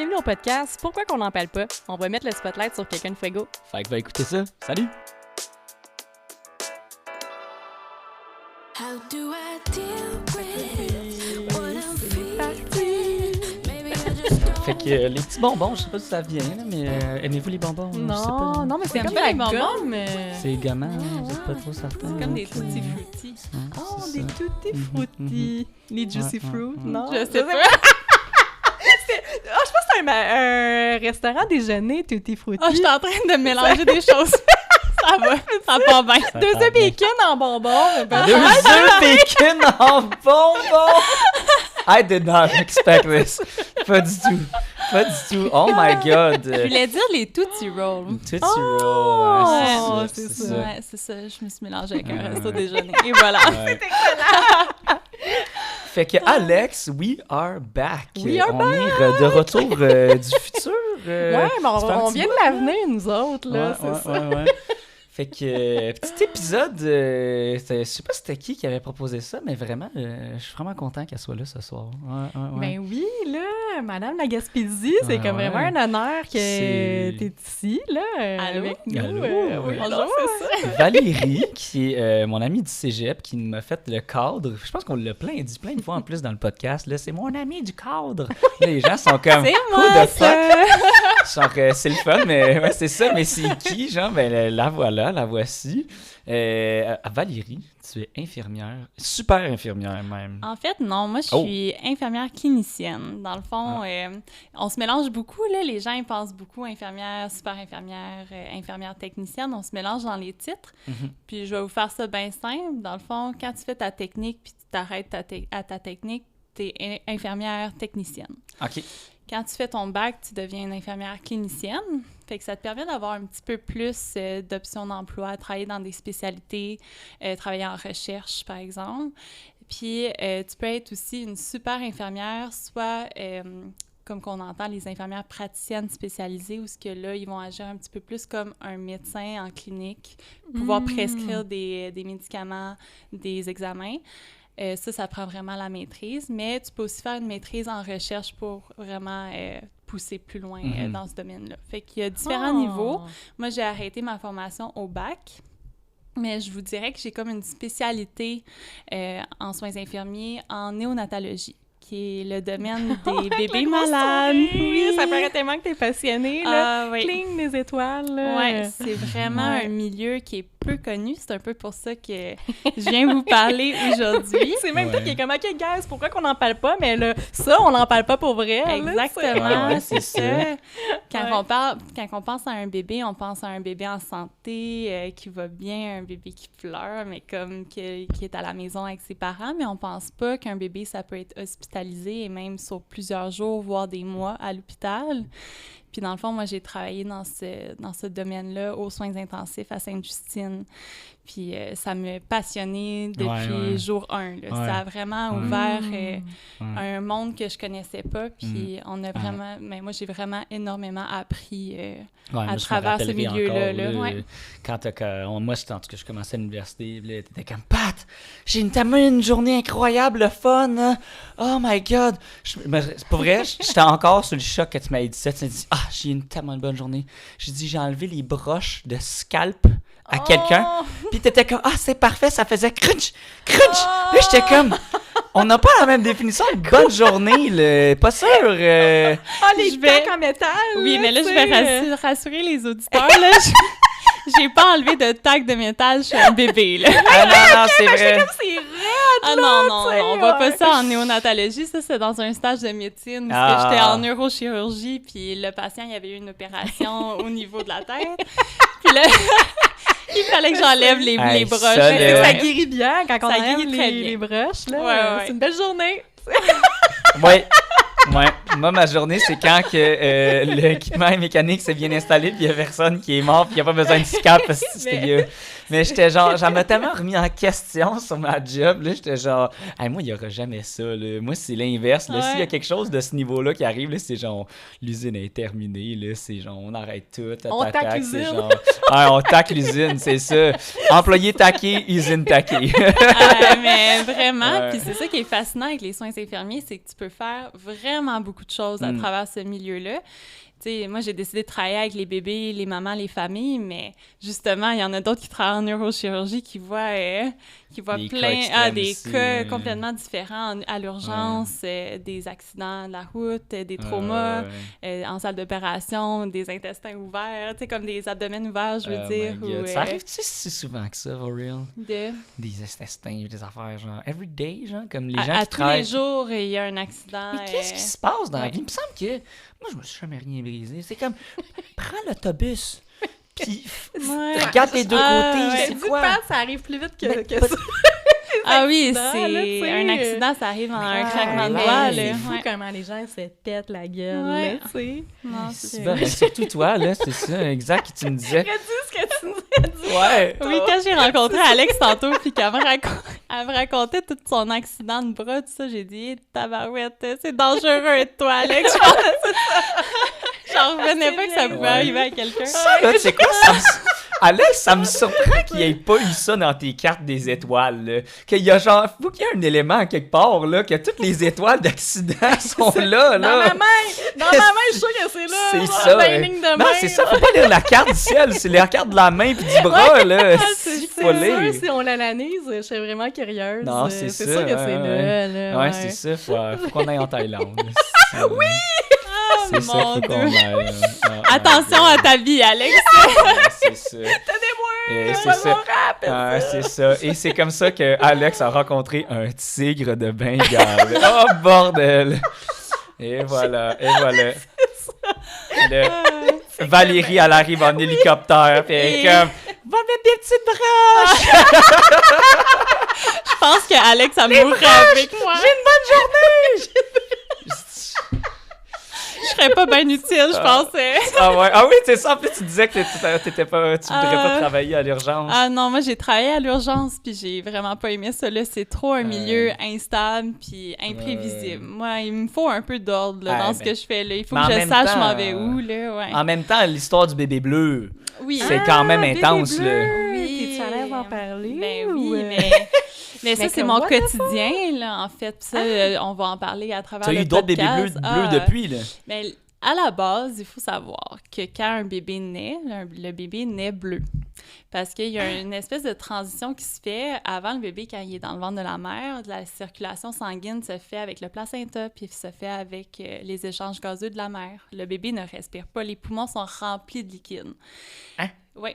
bienvenue au podcast Pourquoi qu'on n'en parle pas? On va mettre le spotlight sur quelqu'un de Fuego. Fait que va écouter ça. Salut! How do I deal with what I'm feeling? Maybe I just don't. Fait que les petits bonbons, je sais pas si ça vient, là, mais aimez-vous les bonbons? Je sais Non, pas. non, mais c'est T'aimes comme pas la les bonbons? gomme. C'est gommant, vous êtes pas trop certain. C'est comme des Ok. tutti frutti. Oh, c'est des ça. tutti frutti. Les juicy Ouais, fruits, ouais. non? Je sais pas. Je pense que c'est un restaurant déjeuner tutti frutti. Oh, je suis en train de mélanger des choses. Ça va, ça part bien. Ça Deux part œufs bien. bacon en bonbons. Ben, Deux œufs bacon en bonbons! I did not expect this. Pas du tout. Pas du tout. Oh my god. Je voulais dire les Tootsie Rolls. Tootsie Oh, Roll. ouais, c'est c'est ça. Ouais, c'est ça. Je me suis mélangée avec un Ouais, resto ouais. déjeuner. Et voilà. Ouais. Fait que Alex, we are back. We are on est de retour du futur. Ouais, mais ça fait un on petit vient de bout, l'avenir, nous autres, là, Ouais, c'est ça. ouais. Fait que, petit épisode, je sais pas c'était qui avait proposé ça, mais vraiment, je suis vraiment content qu'elle soit là ce soir. Ouais. Ben oui, là, Madame la Gaspésie, c'est Ah comme ouais. vraiment un honneur que C'est- t'es ici, là, Allô? avec nous. Allô? Oui, Bonjour. non, c'est ça. Valérie, qui est mon amie du cégep, qui m'a fait le cadre. Je pense qu'on l'a dit plein de fois en plus dans le podcast. Là, c'est mon ami du cadre. Là, les gens sont comme, C'est who moi, the fuck? Genre, c'est le fun, mais ouais, c'est ça. Mais c'est qui, genre? Ben, la voilà, la voici. Valérie, tu es infirmière, super infirmière même. En fait, non. Moi, je suis infirmière clinicienne. Dans le fond, on se mélange beaucoup, là. Les gens, ils pensent beaucoup infirmière, super infirmière, infirmière technicienne. On se mélange dans les titres. Mhm. Puis je vais vous faire ça bien simple. Dans le fond, quand tu fais ta technique puis tu t'arrêtes à ta technique, tu es infirmière technicienne. OK. Quand tu fais ton bac, tu deviens une infirmière clinicienne. Fait que ça te permet d'avoir un petit peu plus d'options d'emploi, travailler dans des spécialités, travailler en recherche, par exemple. Puis, tu peux être aussi une super infirmière, soit, comme qu'on entend, les infirmières praticiennes spécialisées, où ce que là, ils vont agir un petit peu plus comme un médecin en clinique, pouvoir prescrire des médicaments, des examens. Ça prend vraiment la maîtrise, mais tu peux aussi faire une maîtrise en recherche pour vraiment pousser plus loin dans ce domaine-là. Fait qu'il y a différents niveaux. Moi, j'ai arrêté ma formation au bac, mais je vous dirais que j'ai comme une spécialité en soins infirmiers en néonatologie, qui est le domaine des bébés malades. Oui, ça paraît tellement que t'es passionnée, là. Oui. Cling les étoiles, là. Ouais, c'est vraiment Ouais. un milieu qui est peu connu. C'est un peu pour ça que je viens vous parler aujourd'hui. C'est même Ouais. toi qui est comme, OK, guys, pourquoi qu'on n'en parle pas? Mais là, ça, on n'en parle pas pour vrai. là, Exactement, Ouais, c'est c'est ça. Quand Ouais. on pense à un bébé, on pense à un bébé en santé, qui va bien, un bébé qui pleure, mais comme qui est à la maison avec ses parents, mais on pense pas qu'un bébé, ça peut être hospitalisé et même sur plusieurs jours, voire des mois à l'hôpital. Puis dans le fond, moi, j'ai travaillé dans ce domaine-là aux soins intensifs à Sainte-Justine. Puis ça m'a passionnée depuis Ouais. jour 1. Là. Ouais. Ça a vraiment Ouais. ouvert Ouais. un monde que je connaissais pas. Puis on a vraiment... Mais moi, j'ai vraiment énormément appris Ouais, à moi, je me travers ce rappellerai milieu-là. encore, là, ouais. Moi, c'était en tout cas, je commençais à l'université, puis là, t'étais comme, Pat, j'ai tellement une journée incroyable, le fun, hein? Oh my god! Mais c'est pas vrai, j'étais encore sur le choc que tu m'avais dit ça. Tu m'as dit, j'ai eu tellement une bonne journée. J'ai dit, j'ai enlevé les broches de scalp à quelqu'un, puis t'étais comme, c'est parfait, ça faisait crunch, crunch! Là, j'étais comme, on n'a pas la même définition de bonne journée, là. Pas sûr. Ah, les Je vais- tacs en métal! Oui, mais là, je tu vais sais. rassurer les auditeurs. Là, j'ai pas enlevé de tag de métal, je suis un bébé. Là. Ah non, c'est vrai. C'est raide, Ah là, non, tu sais, on voit pas ouais. ça en néonatologie. Ça, c'est dans un stage de médecine où Ah. j'étais en neurochirurgie, puis le patient, il y avait eu une opération au niveau de la tête. Puis là, il fallait que j'enlève les Hey, broches. ça, Mais là. ça guérit bien quand on Ça enlève guérit très les bien. broches, là. Ouais. C'est une belle journée. Ouais. Ouais. Moi, ma journée, c'est quand que l'équipement mécanique s'est bien installé, puis il y a personne qui est mort, puis il n'y a pas besoin de scalp parce que c'était vieux. Mais j'étais genre, j'en m'a tellement remis en question sur ma job, là, j'étais genre, moi, il n'y aura jamais ça, là. Moi, c'est l'inverse, là. Ouais. S'il y a quelque chose de ce niveau-là qui arrive, là, c'est genre, l'usine est terminée, là, c'est genre, on arrête tout, On tac c'est l'usine. genre, on tac l'usine, c'est ça. Employé taqué, usine taquée. Mais vraiment, Ouais. puis c'est ça qui est fascinant avec les soins infirmiers, c'est que tu peux faire vraiment beaucoup beaucoup de choses à travers ce milieu-là. Tu sais, moi, j'ai décidé de travailler avec les bébés, les mamans, les familles, mais justement, il y en a d'autres qui travaillent en neurochirurgie qui voient Des cas plein extrêmes des aussi, cas complètement différents à l'urgence, des accidents de la route, des traumas, en salle d'opération, des intestins ouverts, tu sais, comme des abdomens ouverts, je veux dire. My God. Ou, Ça arrive-tu si souvent que ça, for real? de... Des intestins, des affaires, genre, every day, genre, comme les gens À qui tous travaillent. les jours, il y a un accident. Mais qu'est-ce qui se passe dans la ouais. vie? Il me semble que. Moi, je me suis jamais rien brisé. C'est comme, prends l'autobus, puis Ouais. regarde les deux Ah, côtés, ouais. c'est Dis quoi? pas, ça arrive plus vite Mais que pas- ça. Ah oui, accidents, c'est là, tu sais. un accident, ça arrive en un Ah, claquement de ouais, doigts. C'est là. fou Ouais. comment les gens se pètent la gueule, Ouais. là, tu sais. Non, C'est c'est super, mais surtout toi, là, c'est ça, exact, que tu me disais. Dis ce que tu nous as dit. Ouais. Oui, quand j'ai rencontré Alex tantôt, puis qu'elle elle me racontait tout son accident de bras, tout ça, j'ai dit « Tabarouette, c'est dangereux être toi, Alex! » J'en revenais pas que ça pouvait Ouais. arriver à quelqu'un. Ça, là, tu sais quoi, Alex, ça me surprend qu'il n'y ait pas eu ça dans tes cartes des étoiles, là. Qu'il y a genre, faut qu'il y ait un élément quelque part, là, que toutes les étoiles d'accident sont là, Dans ma là. main, je suis sûre que c'est là. C'est genre, ça. dans les hein. lignes de Non, main, c'est ça, faut pas lire la carte du ciel, c'est la carte de la main puis du bras, là. C'est Faut sûr, lire. si on l'analyse, je suis vraiment curieuse. Non, c'est C'est ça, sûr que ouais, c'est ouais. là. Ouais, c'est ça, faut qu'on aille en Thaïlande. Oui! Ah, C'est ça, mon faut Dieu! qu'on aille. Attention à ta vie, Alex! C'est ça. Et c'est ça. Ah, c'est ça. Et c'est comme ça que Alex a rencontré un tigre de Bengale. Oh, bordel! Et voilà, et voilà. Valérie, elle arrive en hélicoptère, puis elle est comme « Va mettre des petites broches! Je pense que Alex a mourrait avec moi. J'ai une bonne journée! » Je serais pas bien utile, je pensais. Ah ouais, ah oui, c'est ça. En plus, tu disais que tu voudrais pas travailler à l'urgence. Ah non, moi j'ai travaillé à l'urgence puis j'ai vraiment pas aimé ça. Là, c'est trop un milieu instable puis imprévisible. Moi, il me faut un peu d'ordre là, dans ce que je fais là. Il faut mais que en je même sache je temps, m'en vais où là. Ouais. En même temps, l'histoire du bébé bleu, Oui. c'est quand même intense, bébé bleu. là. Oui. T'es-tu à l'aise d'en parler? Ben ou, oui, mais ça, Mais c'est comme, mon what the quotidien, là, en fait. Puis ça, on va en parler à travers Tu as le eu d'autres bébés podcast. bleus depuis, là. Mais à la base, il faut savoir que quand un bébé naît, le bébé naît bleu. Parce qu'il y a une espèce de transition qui se fait avant le bébé, quand il est dans le ventre de la mère. La circulation sanguine se fait avec le placenta, puis se fait avec les échanges gazeux de la mère. Le bébé ne respire pas. Les poumons sont remplis de liquide. Hein? Oui,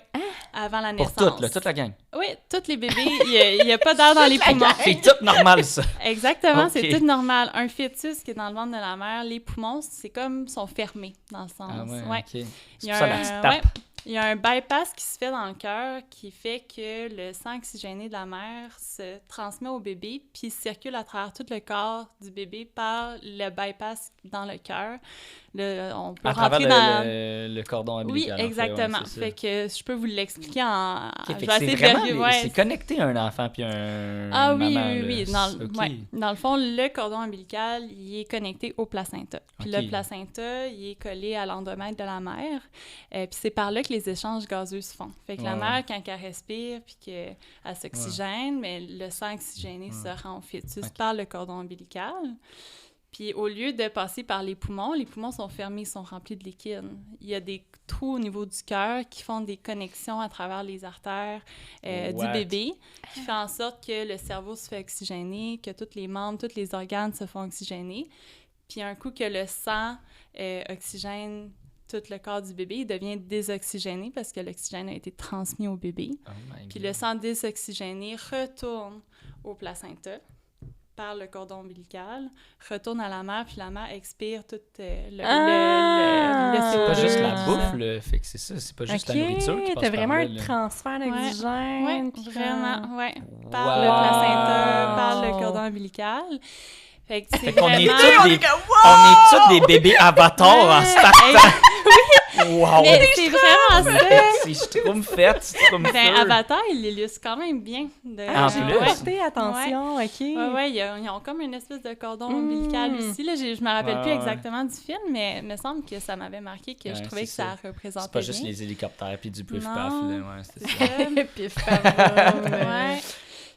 avant la Pour naissance. toute la gang. Oui, tous les bébés, il n'y a pas d'air dans les poumons. C'est tout normal, ça. Exactement, Ok. c'est tout normal. Un fœtus qui est dans le ventre de la mère, les poumons, c'est comme sont fermés, dans le sens. Ah ouais, Ouais. ok. Il C'est y pour a ça la un- petite tape. ouais. Il y a un bypass qui se fait dans le cœur qui fait que le sang oxygéné de la mère se transmet au bébé puis circule à travers tout le corps du bébé par le bypass dans le cœur. On peut À rentrer travers dans... le cordon Oui, ombilical. en fait, ouais, exactement. c'est ça. Fait que je peux vous l'expliquer en... Ok, je fait vais que c'est essayer de vraiment vérifier, ouais. c'est connecté à un enfant puis un Ah oui, maman, oui, là. oui. Ok. Ouais. Dans le fond, le cordon ombilical, il est connecté au placenta. Puis Ok. le placenta, il est collé à l'endomètre de la mère. Puis c'est par là que les échanges gazeux se font. Fait que la Ouais. mère, quand elle respire puis qu'elle s'oxygène, mais le sang oxygéné se rend au fœtus Ok. par le cordon ombilical. Puis au lieu de passer par les poumons sont fermés, ils sont remplis de liquide. Il y a des trous au niveau du cœur qui font des connexions à travers les artères du What? bébé, qui fait en sorte que le cerveau se fait oxygéner, que tous les membres, tous les organes se font oxygéner. Puis un coup que le sang oxygène tout le corps du bébé, il devient désoxygéné parce que l'oxygène a été transmis au bébé. Oh my Puis God. le sang désoxygéné retourne au placenta par le cordon ombilical, retourne à la mère, puis la mère expire tout le Ah! C'est pas CO2. juste la bouffe, là. Fait que c'est ça, c'est pas juste la nourriture qui passe t'as par vraiment là, un là. transfert d'oxygène. Oui, puis vraiment, oui. Par Wow. le placenta, par le cordon ombilical. Fait que c'est Fait qu'on est vraiment... tous des bébés avatars en startant. Wow! Mais c'est vraiment ça! C'est schtroumpfette. Ben, Avatar, il l'illustre quand même bien. En J'ai plus. pas porté attention, OK. Ouais, ils ont comme une espèce de cordon ombilical aussi. Là, je me rappelle plus Ouais. exactement du film, mais il me semble que ça m'avait marqué, que je Ouais, trouvais que c'est ça ça. représentait C'est pas juste bien. les hélicoptères puis du pif Non. paf, là. Ouais, c'est ça. Pif, paf, Ouais.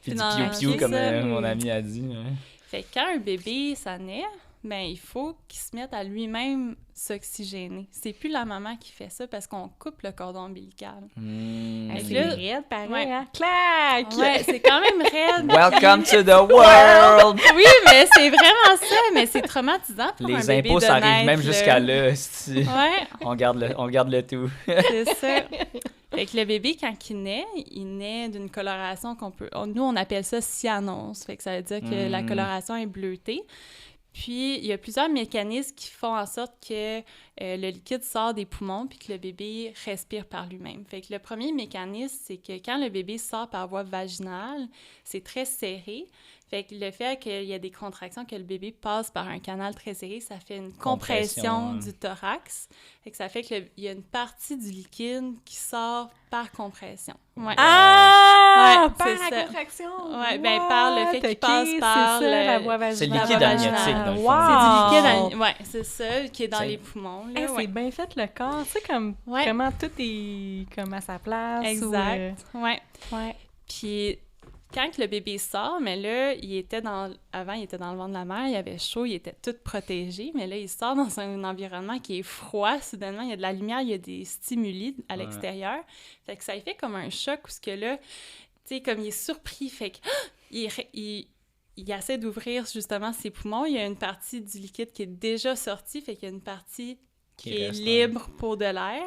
Puis du Non, piou piou, c'est comme ça. mon ami a dit. Ouais. Fait que quand un bébé, ça naît, ben il faut qu'il se mette à lui-même s'oxygéner. C'est plus la maman qui fait ça parce qu'on coupe le cordon ombilical. Hey, Fait que c'est là- raide, pareil, Ouais. hein? Clac! Ouais, c'est quand même raide. Welcome to the world! Oui, mais c'est vraiment ça, mais c'est traumatisant pour un Les bébé impôts, de ça arrive naître, même là. jusqu'à là, esti. Ouais, On garde le tout. c'est ça. Fait que le bébé, quand il naît d'une coloration nous, on appelle ça cyanose. Fait que ça veut dire que la coloration est bleutée. Puis, il y a plusieurs mécanismes qui font en sorte que le liquide sort des poumons puis que le bébé respire par lui-même. Fait que le premier mécanisme, c'est que quand le bébé sort par voie vaginale, c'est très serré. Fait que le fait qu'il y a des contractions, que le bébé passe par un canal très serré, ça fait une compression du thorax. Fait que ça fait qu'il y a une partie du liquide qui sort par compression. Ouais. Ah! Ouais, par c'est la ça. contraction! Ouais, ben, par le fait qu'il Ok, passe par c'est ça, le- la voie vaginale. C'est le La liquide voie amniotique, vaginale. dans le fond. Wow! C'est du liquide, ouais, c'est ça, qui est dans C'est- les poumons. Là, Hey, ouais. c'est bien fait le corps, tu sais, comme Ouais. vraiment tout est comme à sa place. Exact. Ouais. Ouais. Puis quand que le bébé sort, mais là, avant, il était dans le ventre de la mère, il avait chaud, il était tout protégé, mais là, il sort dans un environnement qui est froid, soudainement, il y a de la lumière, il y a des stimuli à l'extérieur. Fait que ça lui fait comme un choc, où ce que là, tu sais, comme il est surpris, fait que il essaie d'ouvrir justement ses poumons, il y a une partie du liquide qui est déjà sortie, fait qu'il y a une partie qui est reste, libre pour de l'air.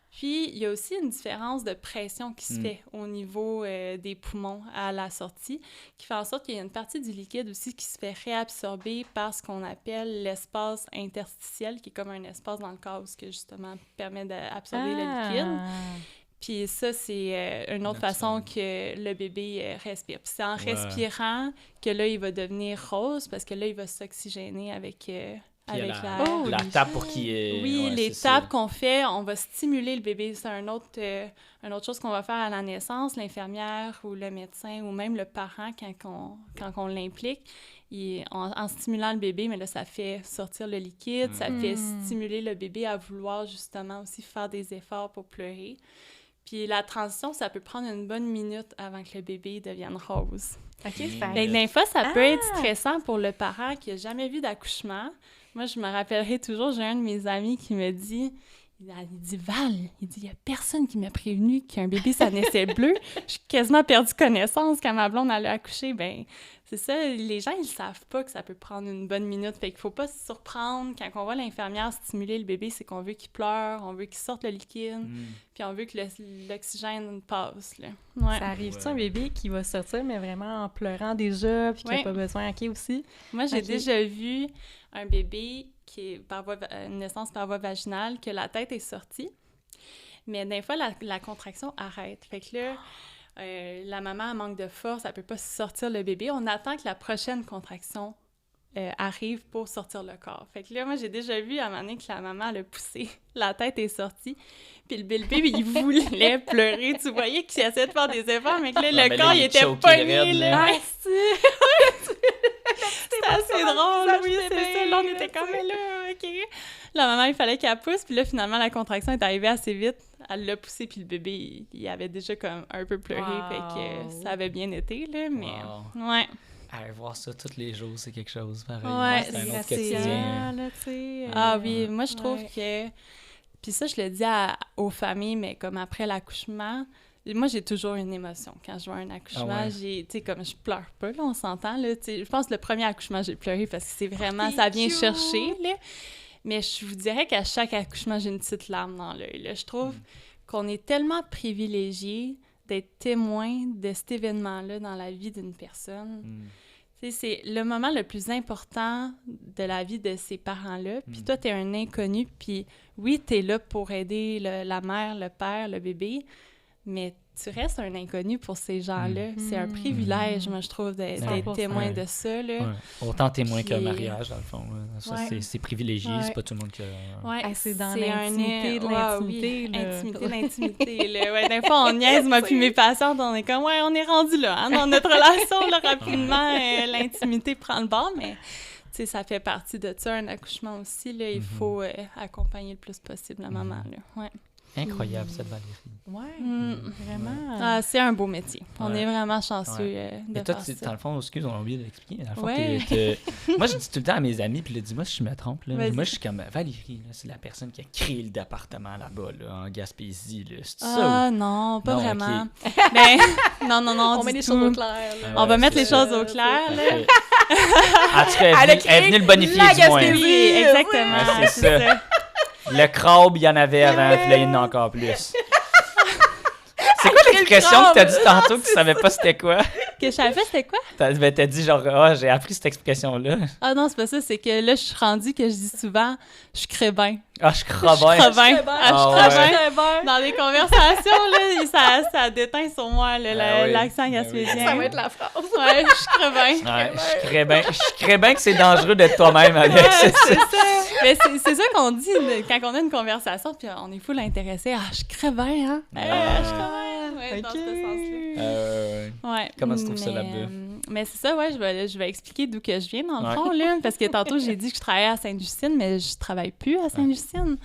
Puis, il y a aussi une différence de pression qui se fait au niveau des poumons à la sortie, qui fait en sorte qu'il y a une partie du liquide aussi qui se fait réabsorber par ce qu'on appelle l'espace interstitiel, qui est comme un espace dans le corps où justement permet d'absorber le liquide. Puis ça, c'est une autre façon que le bébé respire. Puis c'est en respirant que là, il va devenir rose, parce que là, il va s'oxygéner avec Puis avec la, la... Oh, la les tape pour qu'il ait... Oui, ouais, les c'est tapes ça. qu'on fait, on va stimuler le bébé. C'est une autre chose qu'on va faire à la naissance. L'infirmière ou le médecin ou même le parent, quand on l'implique, en stimulant le bébé, mais là, ça fait sortir le liquide, ça fait stimuler le bébé à vouloir justement aussi faire des efforts pour pleurer. Puis la transition, ça peut prendre une bonne minute avant que le bébé devienne rose. OK, Fait que des fois, ça peut être stressant pour le parent qui n'a jamais vu d'accouchement. Moi, je me rappellerai toujours, j'ai un de mes amis qui me dit, il dit, Val, il dit, il n'y a personne qui m'a prévenu qu'un bébé, ça naissait bleu. J'ai quasiment perdu connaissance quand ma blonde allait accoucher. Ben, c'est ça, les gens, ils savent pas que ça peut prendre une bonne minute. Fait qu'il faut pas se surprendre quand on voit l'infirmière stimuler le bébé, c'est qu'on veut qu'il pleure, on veut qu'il sorte le liquide, puis on veut que l'oxygène passe, là. Ouais. Ça arrive-tu un bébé qui va sortir, mais vraiment en pleurant déjà, puis qui n'a Ouais. pas besoin, OK, aussi? Moi, j'ai Ok. déjà vu un bébé qui est une naissance par voie vaginale, que la tête est sortie, mais des fois, la contraction arrête. Fait que là, la maman manque de force, elle peut pas sortir le bébé. On attend que la prochaine contraction arrive pour sortir le corps. Fait que là, moi, j'ai déjà vu à un moment donné que la maman, elle a poussé, la tête est sortie, puis le bébé, il voulait pleurer. Tu voyais qu'il essayait de faire des efforts, mais que là, Ouais, le mais corps, là, il il était choqué pogné, raide, là. là. Ouais, c'était assez drôle, oui, c'est ça. Là, on était comme, mais là, OK. La maman, il fallait qu'elle pousse, puis là, finalement, la contraction est arrivée assez vite. Elle l'a poussé, puis le bébé, il avait déjà comme un peu pleuré, Wow. fait que ça avait bien été, là, mais... Wow. Ouais. Allez, voir ça tous les jours, c'est quelque chose, pareil. Ouais, c'est un c'est autre assez, quotidien. là, tu sais. Ah oui, moi, je trouve ouais. que... Puis ça, je le dis aux familles, mais comme après l'accouchement... Moi, j'ai toujours une émotion. Quand je vois un accouchement, Ah ouais. tu sais, comme je pleure pas, là, on s'entend, là, tu sais. Je pense que le premier accouchement, j'ai pleuré parce que c'est vraiment... ça vient chercher, là. Mais je vous dirais qu'à chaque accouchement, j'ai une petite larme dans l'œil, là. Je trouve qu'on est tellement privilégiés d'être témoin de cet événement-là dans la vie d'une personne. Tu sais, c'est le moment le plus important de la vie de ces parents-là. Puis toi, t'es un inconnu, puis oui, t'es là pour aider la mère, le père, le bébé, mais tu restes un inconnu pour ces gens-là. C'est un privilège, moi, je trouve, d'être 100%. témoin de ça, là. Ouais. Autant témoin Puis- qu'un mariage, dans le fond. là. Ça, Ouais. c'est privilégié, Ouais. c'est pas tout le monde qui a... Ouais, Ah, c'est dans un- l'intimité de ouais, l'intimité, oui, là. intimité, l'intimité, là. Ouais, des fois, on niaise, moi puis mes patientes, on est comme, ouais, on est rendu là, hein, dans notre relation, là, rapidement, l'intimité prend le bord, mais, tu sais, ça fait partie de ça, un accouchement aussi, là, il faut accompagner le plus possible la maman, là, ouais. Incroyable, cette Valérie. Ouais, vraiment. Ah, c'est un beau métier. On Ouais. est vraiment chanceux de Et toi, faire dans ça. le fond, excuse, on a oublié d'expliquer. Dans le fond, Ouais. moi, je dis tout le temps à mes amis, puis là, dis-moi si je me trompe. Là. Vas-y. Moi, je suis comme Valérie, là, c'est la personne qui a créé le département là-bas, là, en Gaspésie. Là. C'est ça? Ah non, pas Non, vraiment. ok. Ben, non, On du met les tout. choses au clair. là. Ah On va ouais, mettre c'est les ça. choses au clair, là. Parfait. En tout cas, Elle a elle est créé venue le bonifier la du moins. Gaspésie. Oui, exactement. Ouais, c'est ça. Le crabe, il y en avait avant, puis là, il y en a encore plus. C'est quoi l'expression que t'as dit tantôt que tu savais pas c'était quoi? Que je savais, c'était quoi? T'as dit genre, ah, j'ai appris cette expression-là. Ah non, c'est pas ça, c'est que là, je suis rendue que je dis souvent, je crée bien. Ah, je crois Je crois bien. bien. bien. Ah, je Ah crois ouais. bien. Très bien. Dans les conversations, là, ça déteint sur moi, là, Ah oui. l'accent Ah oui. gaspésien. Ça va être la phrase. Ouais, je crée bien. Ouais, je crée bien que c'est dangereux d'être toi-même, Alex. Ouais, c'est c'est ça. ça. Mais c'est ça qu'on dit quand on a une conversation, puis on est full intéressé. Ah, je crée bien, hein? Ah. Je crée bien. Ouais, dans ce sens-là. Ouais. Comment tu trouves ça Mais, là-bas? Mais c'est ça, ouais, je vais expliquer d'où que je viens, dans le Ouais. fond, là, parce que tantôt, j'ai dit que je travaillais à Sainte-Justine, mais je travaille plus à Sainte-Justine.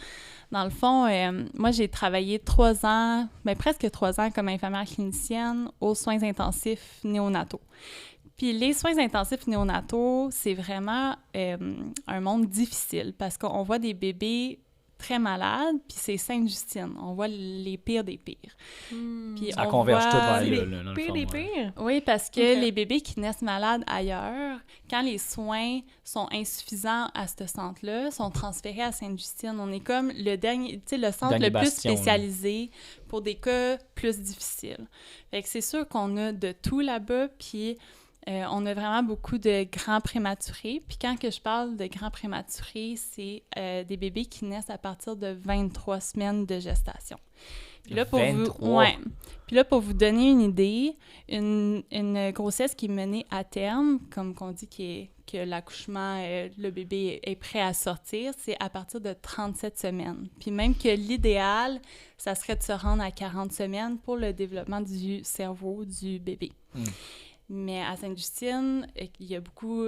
Dans le fond, moi, j'ai travaillé 3 ans, presque 3 ans comme infirmière clinicienne aux soins intensifs néonataux. Puis les soins intensifs néonataux, c'est vraiment un monde difficile parce qu'on voit des bébés très malades, puis c'est Sainte-Justine. On voit les pires des pires. Puis Ça on converge tout voit- vers Les là, dans le pires fond, des ouais. pires. Oui, parce que Ok. les bébés qui naissent malades ailleurs, quand les soins sont insuffisants à ce centre-là, sont transférés à Sainte-Justine. On est comme le dernier, tu sais, le centre Dernier le plus bastion, là. spécialisé pour des cas plus difficiles. Fait que c'est sûr qu'on a de tout là-bas, puis on a vraiment beaucoup de grands prématurés. Puis quand que je parle de grands prématurés, c'est des bébés qui naissent à partir de 23 semaines de gestation. Puis là, pour 23. vous, ouais. Puis là, pour vous donner une idée, une grossesse qui est menée à terme, comme qu'on dit que l'accouchement, le bébé est prêt à sortir, c'est à partir de 37 semaines. Puis même que l'idéal, ça serait de se rendre à 40 semaines pour le développement du cerveau du bébé. Mm. Mais à Sainte-Justine, il y a beaucoup,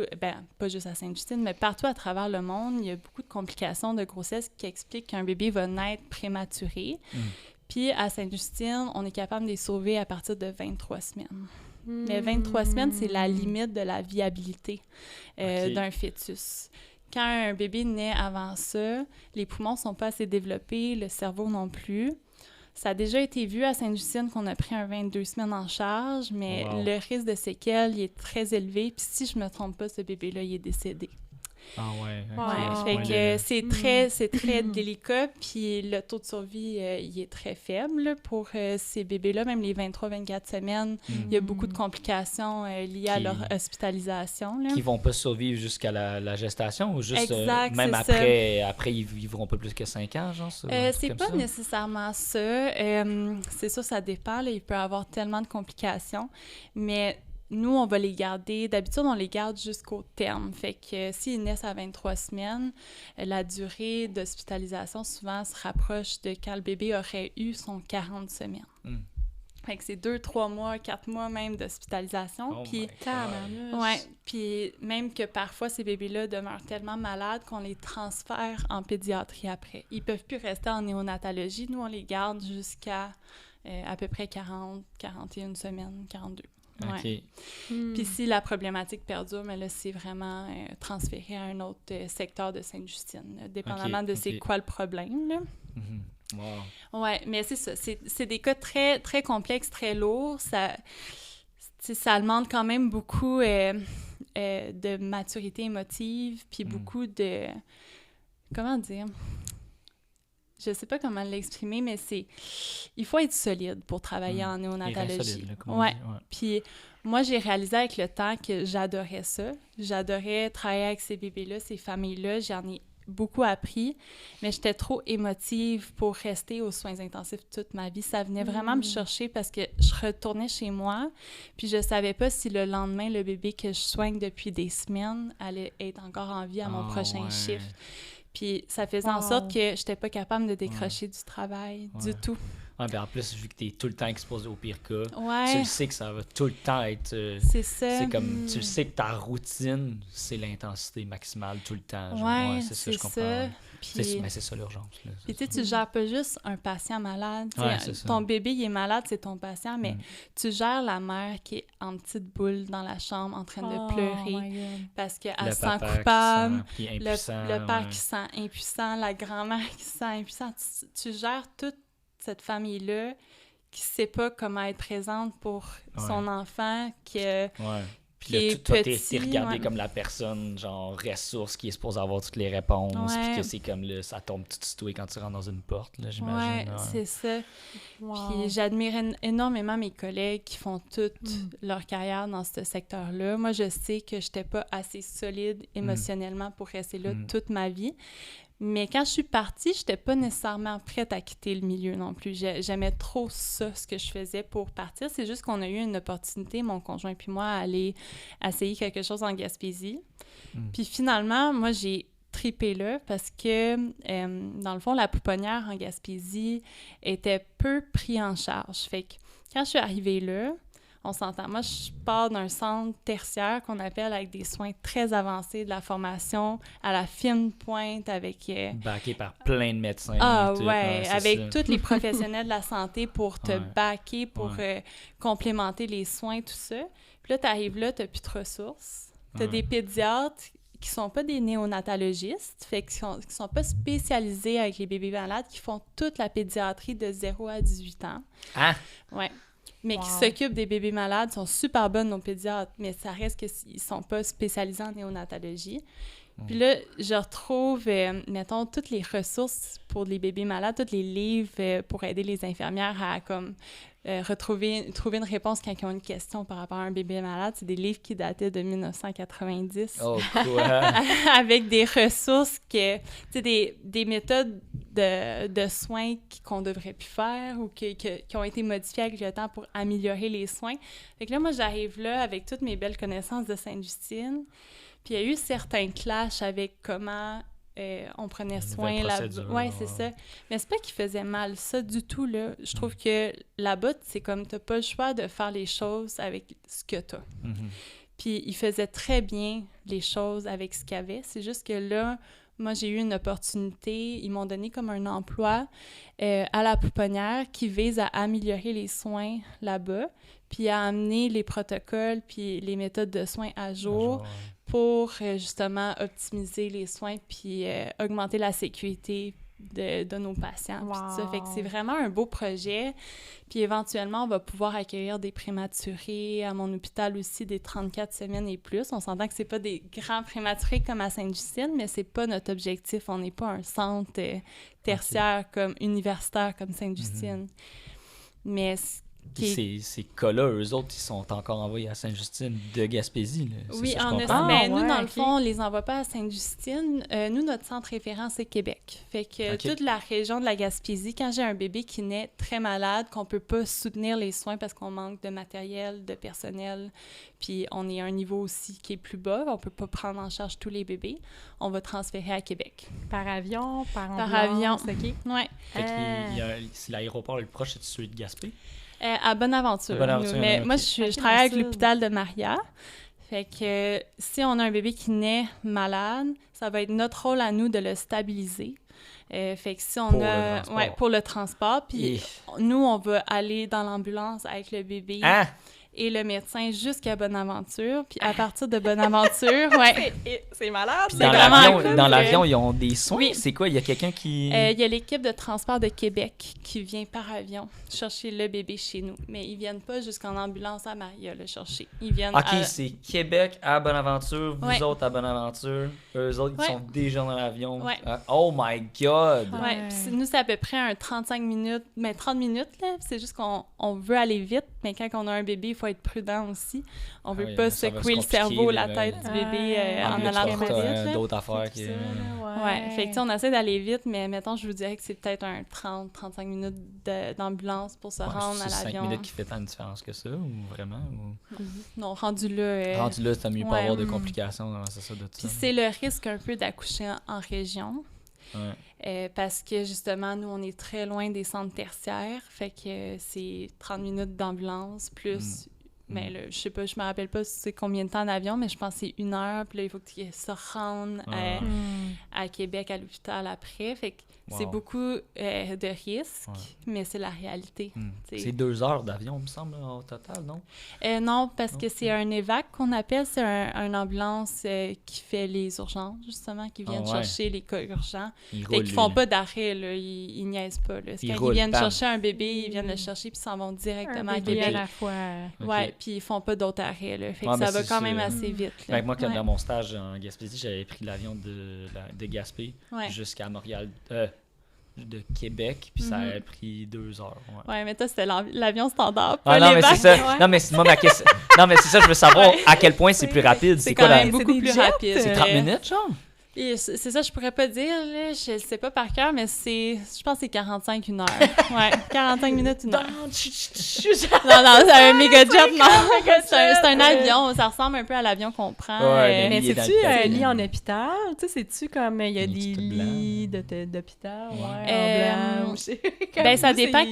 pas juste à Sainte-Justine, mais partout à travers le monde, il y a beaucoup de complications de grossesse qui expliquent qu'un bébé va naître prématuré. Mm. Puis à Sainte-Justine, on est capable de les sauver à partir de 23 semaines. Mais 23 semaines, c'est la limite de la viabilité Ok. d'un fœtus. Quand un bébé naît avant ça, les poumons sont pas assez développés, le cerveau non plus. Ça a déjà été vu à Sainte-Justine qu'on a pris un 22 semaines en charge, mais Wow. le risque de séquelles, il est très élevé. Puis si je me trompe pas, ce bébé-là, il est décédé. Ah ouais. ok, Ouais, à ce Fait point-là. que c'est très délicat, puis le taux de survie, il est très faible là, pour ces bébés-là, même les 23-24 semaines. Il y a beaucoup de complications liées à Qui- leur hospitalisation. Là. Qui vont pas survivre jusqu'à la gestation ou juste Exact, même c'est après ils vivront pas plus que 5 ans, genre ça? C'est comme pas ça? nécessairement ça. C'est sûr, ça dépend. Là, il peut y avoir tellement de complications. Mais nous, on va les garder. D'habitude, on les garde jusqu'au terme. Fait que s'ils naissent à 23 semaines, la durée d'hospitalisation souvent se rapproche de quand le bébé aurait eu son 40 semaines. Mm. Fait que c'est 2, 3 mois, 4 mois même d'hospitalisation. Oh Puis my God. Tabarnouche. ouais, puis même que parfois, ces bébés-là demeurent tellement malades qu'on les transfère en pédiatrie après. Ils peuvent plus rester en néonatologie. Nous, on les garde jusqu'à à peu près 40, 41 semaines, 42. Ouais. Ok. Puis si la problématique perdure, mais là, c'est vraiment transféré à un autre secteur de Sainte-Justine, là, dépendamment de c'est ok. quoi le problème, là. Mhm. Wow. Ouais, mais c'est ça. C'est des cas très, très complexes, très lourds. Ça demande quand même beaucoup de maturité émotive, puis beaucoup de... Comment dire? Je sais pas comment l'exprimer, mais il faut être solide pour travailler en Les reins néonatologie. solides, là, comme on Ouais. dit, ouais. Puis moi, j'ai réalisé avec le temps que j'adorais ça. J'adorais travailler avec ces bébés-là, ces familles-là. J'en ai beaucoup appris, mais j'étais trop émotive pour rester aux soins intensifs toute ma vie. Ça venait vraiment me chercher parce que je retournais chez moi, puis je savais pas si le lendemain, le bébé que je soigne depuis des semaines allait être encore en vie à mon Ah, prochain ouais. chiffre. Puis ça faisait en Wow. sorte que j'étais pas capable de décrocher du travail Ouais. du tout. Ouais, ben en plus, vu que t'es tout le temps exposé au pire cas, tu Ouais, le sais que ça va tout le temps être... c'est ça. c'est comme, tu le sais que ta routine, c'est l'intensité maximale tout le temps. Genre. Ouais, C'est ça, je comprends. ça. Ouais. Puis, Mais c'est ça l'urgence. Là, c'est puis tu sais, ça. tu gères pas juste un patient malade. Tu sais, Ouais, c'est ça. ton bébé, il est malade, c'est ton patient, mais Mm. tu gères la mère qui est en petite boule dans la chambre en train de Oh pleurer my God. parce qu'elle Le se sent papa coupable. qui est Le, impuissant. le père ouais. qui se sent impuissant, la grand-mère qui se sent impuissante. Tu gères toute cette famille-là qui sait pas comment être présente pour son enfant, Ouais. qui Puis là, est toi, t'es petit, regardé ouais. comme la personne, genre, ressource qui est supposée avoir toutes les réponses. Ouais. Puis que c'est comme, là, ça tombe tout situé quand tu rentres dans une porte, là, Ouais, j'imagine. c'est ça. Wow. Puis j'admire énormément mes collègues qui font toute Mm. leur carrière dans ce secteur-là. Moi, je sais que je n'étais pas assez solide émotionnellement pour rester là Mm. toute ma vie. Mais quand je suis partie, je n'étais pas nécessairement prête à quitter le milieu non plus. J'aimais trop ça, ce que je faisais pour partir. C'est juste qu'on a eu une opportunité, mon conjoint puis moi, à aller essayer quelque chose en Gaspésie. Mm. Puis finalement, moi, j'ai tripé là parce que, dans le fond, la pouponnière en Gaspésie était peu pris en charge. Fait que quand je suis arrivée là, on s'entend. Moi, je pars d'un centre tertiaire qu'on appelle avec des soins très avancés, de la formation à la fine pointe avec... Backé par plein de médecins. Ah tout, ouais, c'est avec ça. tous les professionnels de la santé pour te Ouais. backer, pour Ouais. complémenter les soins, tout ça. Puis là, tu arrives là, tu n'as plus de ressources. Tu as Ouais. des pédiatres qui sont pas des néonatologistes, fait qui sont pas spécialisés avec les bébés malades, qui font toute la pédiatrie de 0 à 18 ans. Ah! Ouais. Mais qui Wow. s'occupent des bébés malades, sont super bonnes, nos pédiatres, mais ça reste qu'ils sont pas spécialisés en néonatologie. Puis là, je retrouve, mettons, toutes les ressources pour les bébés malades, tous les livres pour aider les infirmières à comme trouver une réponse quand ils ont une question par rapport à un bébé malade. C'est des livres qui dataient de 1990. Oh, quoi? Avec des ressources que, tu sais, des méthodes de soins qu'on devrait plus faire ou qui ont été modifiées avec le temps pour améliorer les soins. Fait que là, moi, j'arrive là avec toutes mes belles connaissances de Sainte-Justine. Puis il y a eu certains clashs avec comment on prenait soin là-bas. Oui, c'est ça. Mais c'est pas qu'ils faisaient mal, ça du tout, là. Je trouve que là-bas, c'est comme t'as pas le choix de faire les choses avec ce que t'as. Mhm. Puis ils faisaient très bien les choses avec ce qu'il y avait. C'est juste que là, moi, j'ai eu une opportunité. Ils m'ont donné comme un emploi à la pouponnière qui vise à améliorer les soins là-bas, puis à amener les protocoles puis les méthodes de soins à jour pour justement optimiser les soins puis augmenter la sécurité de nos patients. Puis tout ça. Fait que c'est vraiment un beau projet. Puis éventuellement, on va pouvoir accueillir des prématurés à mon hôpital aussi, des 34 semaines et plus. On s'entend que c'est pas des grands prématurés comme à Sainte-Justine, mais c'est pas notre objectif. On n'est pas un centre tertiaire comme universitaire comme Sainte-Justine. Mais Puis ces cas-là, eux autres, ils sont encore envoyés à Sainte-Justine de Gaspésie. Là. C'est oui, ça, je en comprends. effet. Mais nous, ouais, dans le ok. fond, on les envoie pas à Sainte-Justine. Nous, notre centre référent, c'est Québec. Fait que Ok. toute la région de la Gaspésie, quand j'ai un bébé qui naît très malade, qu'on peut pas soutenir les soins parce qu'on manque de matériel, de personnel, puis on est à un niveau aussi qui est plus bas, on peut pas prendre en charge tous les bébés, on va transférer à Québec. Par avion, par ambulance, avion. OK. Ouais. Fait c'est l'aéroport le proche, c'est celui de Gaspé. À Bonaventure. À Bonaventure, Mais ok. moi, je Ok, travaille avec dans le l'hôpital de Maria. Fait que si on a un bébé qui naît malade, ça va être notre rôle à nous de le stabiliser. Fait que si on Pour le a... transport. Ouais, pour le transport. Puis Et- nous, on va aller dans l'ambulance avec le bébé Ah! et le médecin jusqu'à Bonaventure. Puis à partir de Bonaventure, ouais, C'est malade. Puis c'est dans vraiment l'avion, cool dans que- l'avion, ils ont des soins. Oui. C'est quoi? Il y a quelqu'un qui... il y a l'équipe de transport de Québec qui vient par avion chercher le bébé chez nous. Mais ils viennent pas jusqu'en ambulance à Maria le chercher. Ils viennent OK, à... c'est Québec à Bonaventure, vous Ouais. autres à Bonaventure, eux autres, ils Ouais. sont déjà dans l'avion. Ouais. Ah, oh my God! Ouais, Ouais. puis nous, c'est à peu près un 35 minutes, mais 30 minutes, là. C'est juste qu'on veut aller vite, mais quand on a un bébé, il faut être prudent aussi. On Ah veut oui, pas ça va secouer se le cerveau, compliquer, la là, tête ouais. du bébé Ah, en mais là, allant tu vas trop avoir, vite, là. d'autres affaires qui... Ouais, fait que, tu sais, on essaie d'aller vite, mais mettons, je vous dirais que c'est peut-être un 30-35 minutes d'ambulance pour se rendre à 5 l'avion. minutes qui fait tant de différence que ça, ou vraiment? Ou... Non, rendu là... Rendu là, t'as mieux pas ouais, avoir de complications, c'est ça, de Puis ça. c'est le risque un peu d'accoucher en région. Parce que, justement, nous, on est très loin des centres tertiaires. Fait que c'est 30 minutes d'ambulance, plus... Mais là, je sais pas, je me rappelle pas c'est combien de temps d'avion, mais je pense que c'est 1 heure. Puis là, il faut que tu se rendes à Québec, à l'hôpital après. Fait que c'est beaucoup de risques, mais c'est la réalité. C'est 2 heures d'avion, me semble, au total, non? Non, parce que c'est un évac qu'on appelle. C'est une ambulance qui fait les urgences, justement, qui viennent chercher les cas urgents. Fait qu'ils font pas d'arrêt, là. Ils niaisent pas, là. Quand ils viennent chercher un bébé, ils viennent le chercher puis ils s'en vont directement à Québec. À la fois. Ouais, puis ils font pas d'autres arrêts, là. Fait que ça va quand même assez vite, là. Moi, dans mon stage en Gaspésie, j'avais pris l'avion de Gaspé jusqu'à Montréal, de Québec, puis ça a pris 2 heures. Ouais, mais toi, c'était l'avion standard, pas non, mais c'est ça. Non, mais moi, ma question... non, mais c'est ça, je veux savoir à quel point c'est plus rapide. C'est quand même beaucoup plus rapide. C'est 30 minutes, genre? Et c'est ça, je pourrais pas dire, là, je sais pas par cœur, mais je pense que c'est 45, 1 heure. Ouais, 45 minutes, 1 heure. Non, c'est un méga jet, non. C'est un avion, ça ressemble un peu à l'avion qu'on prend. Mais c'est-tu un lit en hôpital? Tu sais, c'est-tu comme, il y a des lits d'hôpital, en blanc? Ben, ça dépend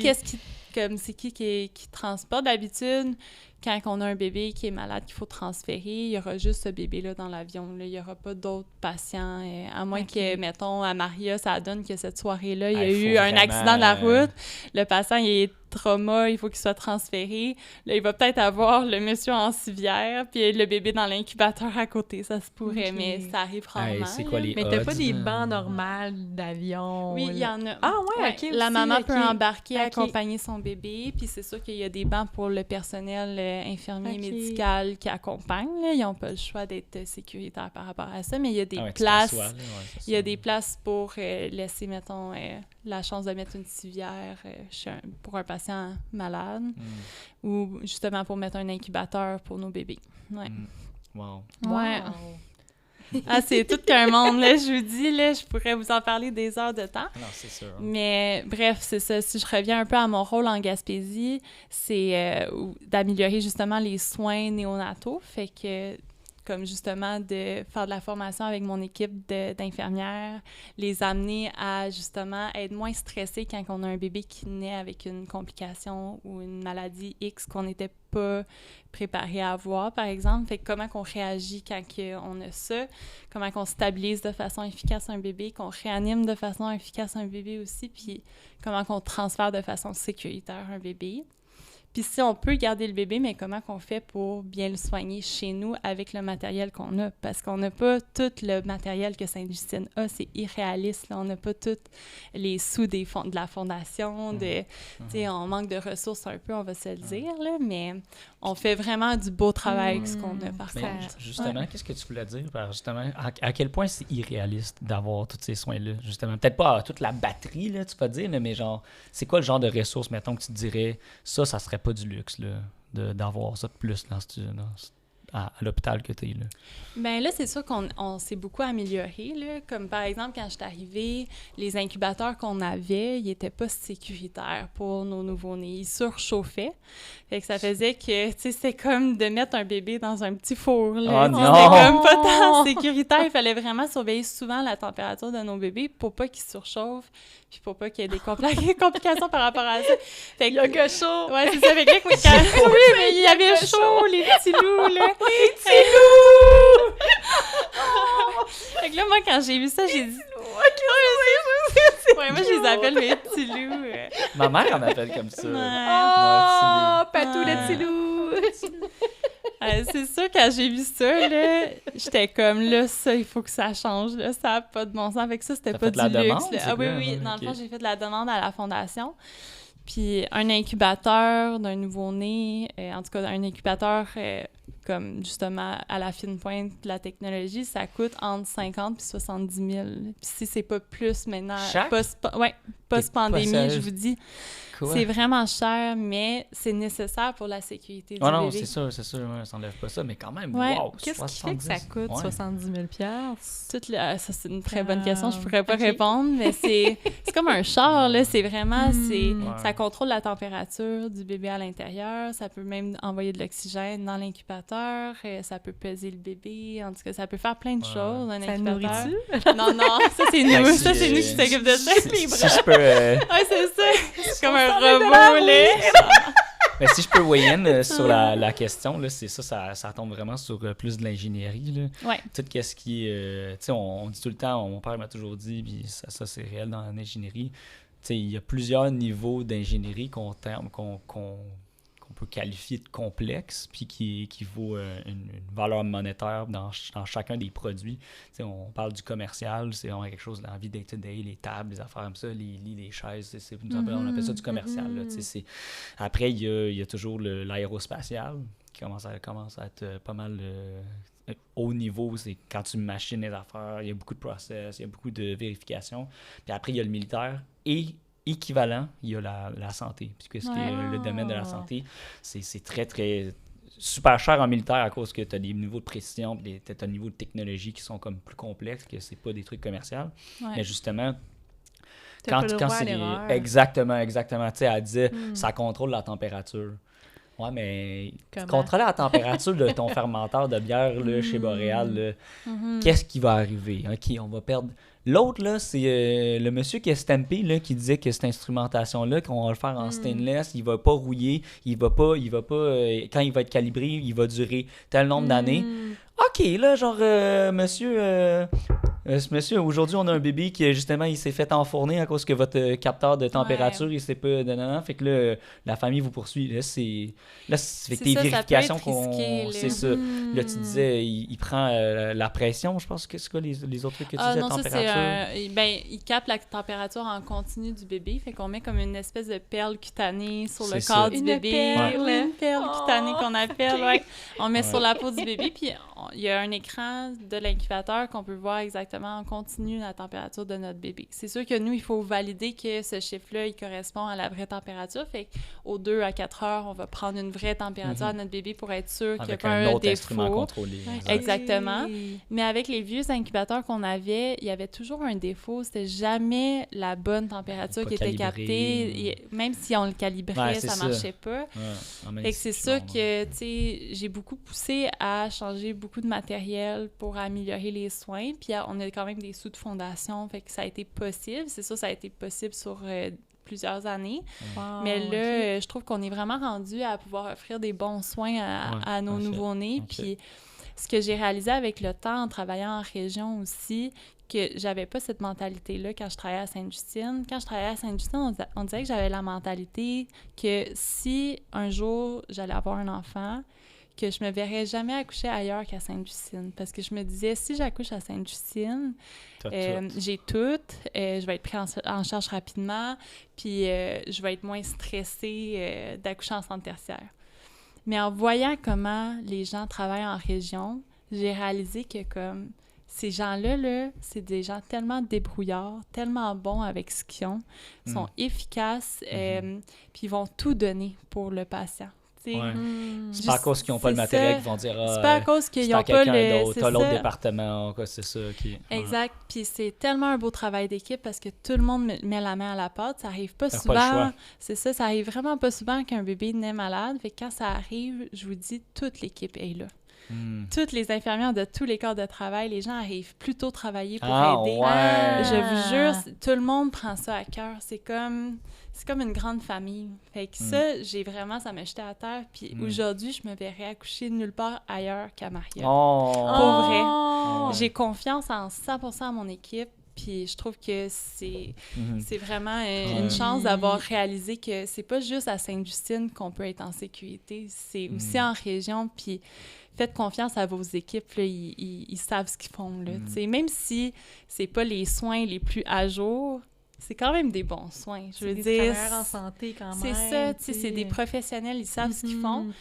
c'est qui transporte. D'habitude, quand on a un bébé qui est malade, qu'il faut transférer, il y aura juste ce bébé-là dans l'avion. Là. Il n'y aura pas d'autres patients. À moins que, mettons, à Maria, ça donne que cette soirée-là, il y a eu un accident de la route. Le patient, il est trauma, il faut qu'il soit transféré. Là, il va peut-être avoir le monsieur en civière, puis le bébé dans l'incubateur à côté. Ça se pourrait, mais ça arrive rarement. C'est quoi les mais t'as pas des bancs normales d'avion? Oui, il y en a. Ah ouais, OK. La maman peut embarquer, accompagner son bébé, puis c'est sûr qu'il y a des bancs pour le personnel infirmier médical qui accompagne. Là. Ils n'ont pas le choix d'être sécuritaires par rapport à ça, mais il y a des places. Il y a des places pour laisser, mettons, la chance de mettre une civière pour un patient malade ou justement pour mettre un incubateur pour nos bébés. Ouais. Wow. Ouais. Ah, c'est tout qu'un monde, là, je vous dis, là, je pourrais vous en parler des heures de temps. Non, c'est sûr. Mais bref, c'est ça. Si je reviens un peu à mon rôle en Gaspésie, c'est d'améliorer justement les soins néonataux. Fait que comme justement de faire de la formation avec mon équipe d'infirmières, les amener à justement être moins stressés quand on a un bébé qui naît avec une complication ou une maladie X qu'on n'était pas préparé à avoir, par exemple. Fait que comment qu'on réagit quand on a ça, comment qu'on stabilise de façon efficace un bébé, qu'on réanime de façon efficace un bébé aussi, puis comment qu'on transfère de façon sécuritaire un bébé. Puis si on peut garder le bébé, mais comment qu'on fait pour bien le soigner chez nous avec le matériel qu'on a? Parce qu'on n'a pas tout le matériel que Sainte-Justine a, c'est irréaliste. Là. On n'a pas tous les sous de la fondation. On manque de ressources un peu, on va se le dire, là, mais on fait vraiment du beau travail avec ce qu'on a, par contre. Justement, qu'est-ce que tu voulais dire? Justement, à quel point c'est irréaliste d'avoir tous ces soins-là? Justement, peut-être pas toute la batterie, là, tu peux dire, mais genre, c'est quoi le genre de ressources, mettons, que tu te dirais, ça serait pas du luxe, là, d'avoir ça de plus à l'hôpital que tu es, là? Bien là, c'est sûr qu'on s'est beaucoup amélioré, là. Comme par exemple, quand je suis arrivée, les incubateurs qu'on avait, ils n'étaient pas sécuritaires pour nos nouveau-nés. Ils surchauffaient. Fait que ça faisait que, tu sais, c'était comme de mettre un bébé dans un petit four, là. Oh, c'était comme pas tant sécuritaire. Il fallait vraiment surveiller souvent la température de nos bébés pour pas qu'ils surchauffent puis pour pas qu'il y ait des complications par rapport à ça. Fait que, le gars chaud! Ouais, c'est ça. Fait que oui, mais il y avait chaud, les petits loups, là. Les petits loups! Fait que là, moi, quand j'ai vu ça, j'ai dit... Ouais, moi, je les appelle mes petits loups. Ma mère en appelle comme ça. Oh, Patou, le petit loup! C'est sûr, quand j'ai vu ça, là, j'étais comme, là, ça, il faut que ça change, là, ça n'a pas de bon sens. Avec ça, c'était pas du luxe. Ah oui, dans le fond, j'ai fait de la demande à la fondation. Puis un incubateur d'un nouveau-né, en tout cas, un incubateur comme justement à la fine pointe de la technologie, ça coûte entre 50 et 70 000. Puis si c'est pas plus maintenant... post-pandémie, je sérieuse? vous dis. Quoi? C'est vraiment cher, mais c'est nécessaire pour la sécurité du Ah non, bébé. c'est sûr, ouais, ça enlève pas ça, mais quand même, Ouais. wow, Qu'est-ce qui fait que ça 70, coûte ouais. 70 000 Ça, c'est une très bonne question. Je pourrais pas Ok. répondre, mais c'est comme un char, là. C'est vraiment... Ouais. Ça contrôle la température du bébé à l'intérieur. Ça peut même envoyer de l'oxygène dans l'incubateur. Ça peut peser le bébé. En tout cas, ça peut faire plein de choses, un Ça incubateur. nourrit-tu? Non, ça, c'est nous. Ben, Ça, c'est nous qui s'occupent de ça. Si je peux... Ouais, c'est ça. C'est comme un robot, là. Mais si je peux weigh in sur la question, là, c'est ça tombe vraiment sur plus de l'ingénierie. Là. Ouais. Tout ce qui est... tu sais, on dit tout le temps, mon père m'a toujours dit, puis ça c'est réel dans l'ingénierie, tu sais, il y a plusieurs niveaux d'ingénierie qu'on peut qualifier de complexe, puis qui vaut une valeur monétaire dans chacun des produits. Tu sais, on parle du commercial, c'est vraiment quelque chose, l'envie day-to-day, les tables, les affaires comme ça, les lits, les chaises, on appelle ça du commercial. Là, tu sais, après, il y a toujours l'aérospatial, qui commence à être pas mal haut niveau. C'est quand tu machines les affaires, il y a beaucoup de process, il y a beaucoup de vérifications. Puis après, il y a le militaire et équivalent, il y a la santé. Puisque le domaine de la santé, c'est très, très super cher en militaire à cause que tu as des niveaux de précision, tu as des niveaux de technologie qui sont comme plus complexes, que c'est pas des trucs commerciaux. Ouais. Mais justement, T'as pas le droit à c'est l'erreur. exactement, tu sais, elle disait, ça contrôle la température. Ouais, mais Comment? contrôler la température de ton fermenteur de bière là, chez Boréal, là, qu'est-ce qui va arriver? OK, on va perdre... L'autre, là, c'est le monsieur qui est stampé, là, qui disait que cette instrumentation-là, qu'on va le faire en stainless, il va pas rouiller, il va pas quand il va être calibré, il va durer tel nombre d'années. OK, là, genre, monsieur, aujourd'hui, on a un bébé qui, justement, il s'est fait enfourner à cause que votre capteur de température, il sait pas... Fait que là, la famille vous poursuit. Là, c'est fait que tes vérifications risqué, là. c'est ça. Là, tu disais, il prend la pression, je pense que c'est quoi les autres trucs que tu disais, Non, ça, température? il capte la température en continu du bébé. Fait qu'on met comme une espèce de perle cutanée sur le C'est ça. corps du Une bébé. perle? Oui, une perle cutanée qu'on appelle, ouais. On met Ouais. sur la peau du bébé, puis il y a un écran de l'incubateur qu'on peut voir exactement en continu la température de notre bébé. C'est sûr que nous, il faut valider que ce chiffre-là, il correspond à la vraie température. Fait qu'aux 2 à 4 heures, on va prendre une vraie température à notre bébé pour être sûr qu'il n'y a Avec pas un un autre instrument défaut. contrôlé. Exactement. Mais avec les vieux incubateurs qu'on avait, il y avait toujours un défaut. C'était jamais la bonne température Pas qui était calibré. captée. Même si on le calibrait, Ouais, c'est ça ça. marchait pas. Ouais, Fait que c'est ça que, tu sais, j'ai beaucoup poussé à changer beaucoup de matériel pour améliorer les soins. Puis on a quand même des sous de fondation, fait que ça a été possible. C'est sûr, ça a été possible sur plusieurs années. Wow, Mais là, ok. je trouve qu'on est vraiment rendu à pouvoir offrir des bons soins à nos parfait. nouveau-nés. Ok. Puis ce que j'ai réalisé avec le temps en travaillant en région aussi, que j'avais pas cette mentalité-là quand je travaillais à Sainte-Justine. Quand je travaillais à Sainte-Justine, on dirait que j'avais la mentalité que si un jour j'allais avoir un enfant, que je me verrais jamais accoucher ailleurs qu'à Sainte-Justine. Parce que je me disais, si j'accouche à Sainte-Justine, j'ai tout, je vais être pris en charge rapidement, puis je vais être moins stressée d'accoucher en centre tertiaire. Mais en voyant comment les gens travaillent en région, j'ai réalisé que comme ces gens-là, là, c'est des gens tellement débrouillards, tellement bons avec ce qu'ils ont, sont efficaces, puis ils vont tout donner pour le patient. Ouais. Hmm. C'est pas à cause qu'ils n'ont pas le c'est matériel ça. qu'ils vont dire C'est pas à cause qu'ils n'ont pas le... T'as l'autre ça. département, quoi, c'est ça. Exact. Puis c'est tellement un beau travail d'équipe parce que tout le monde met la main à la pâte. Ça arrive pas T'as souvent. pas le choix. C'est ça, ça arrive vraiment pas souvent qu'un bébé naît malade. Fait que quand ça arrive, je vous dis, toute l'équipe est là. Toutes les infirmières de tous les corps de travail, les gens arrivent plus tôt travailler pour aider. Ouais. Je vous jure, tout le monde prend ça à cœur. C'est comme une grande famille. Fait que ça, ça m'a jeté à terre. Puis aujourd'hui, je me verrais accoucher nulle part ailleurs qu'à Maria. Pour vrai. J'ai confiance en 100% à mon équipe. Puis je trouve que c'est vraiment une chance d'avoir réalisé que c'est pas juste à Sainte-Justine qu'on peut être en sécurité. C'est aussi en région. Puis faites confiance à vos équipes, là, ils savent ce qu'ils font. Là, même si c'est pas les soins les plus à jour, c'est quand même des bons soins. Je veux des dire, travailleurs en santé quand c'est même. ça, tu sais, c'est des professionnels, ils savent ce qu'ils font. Mm.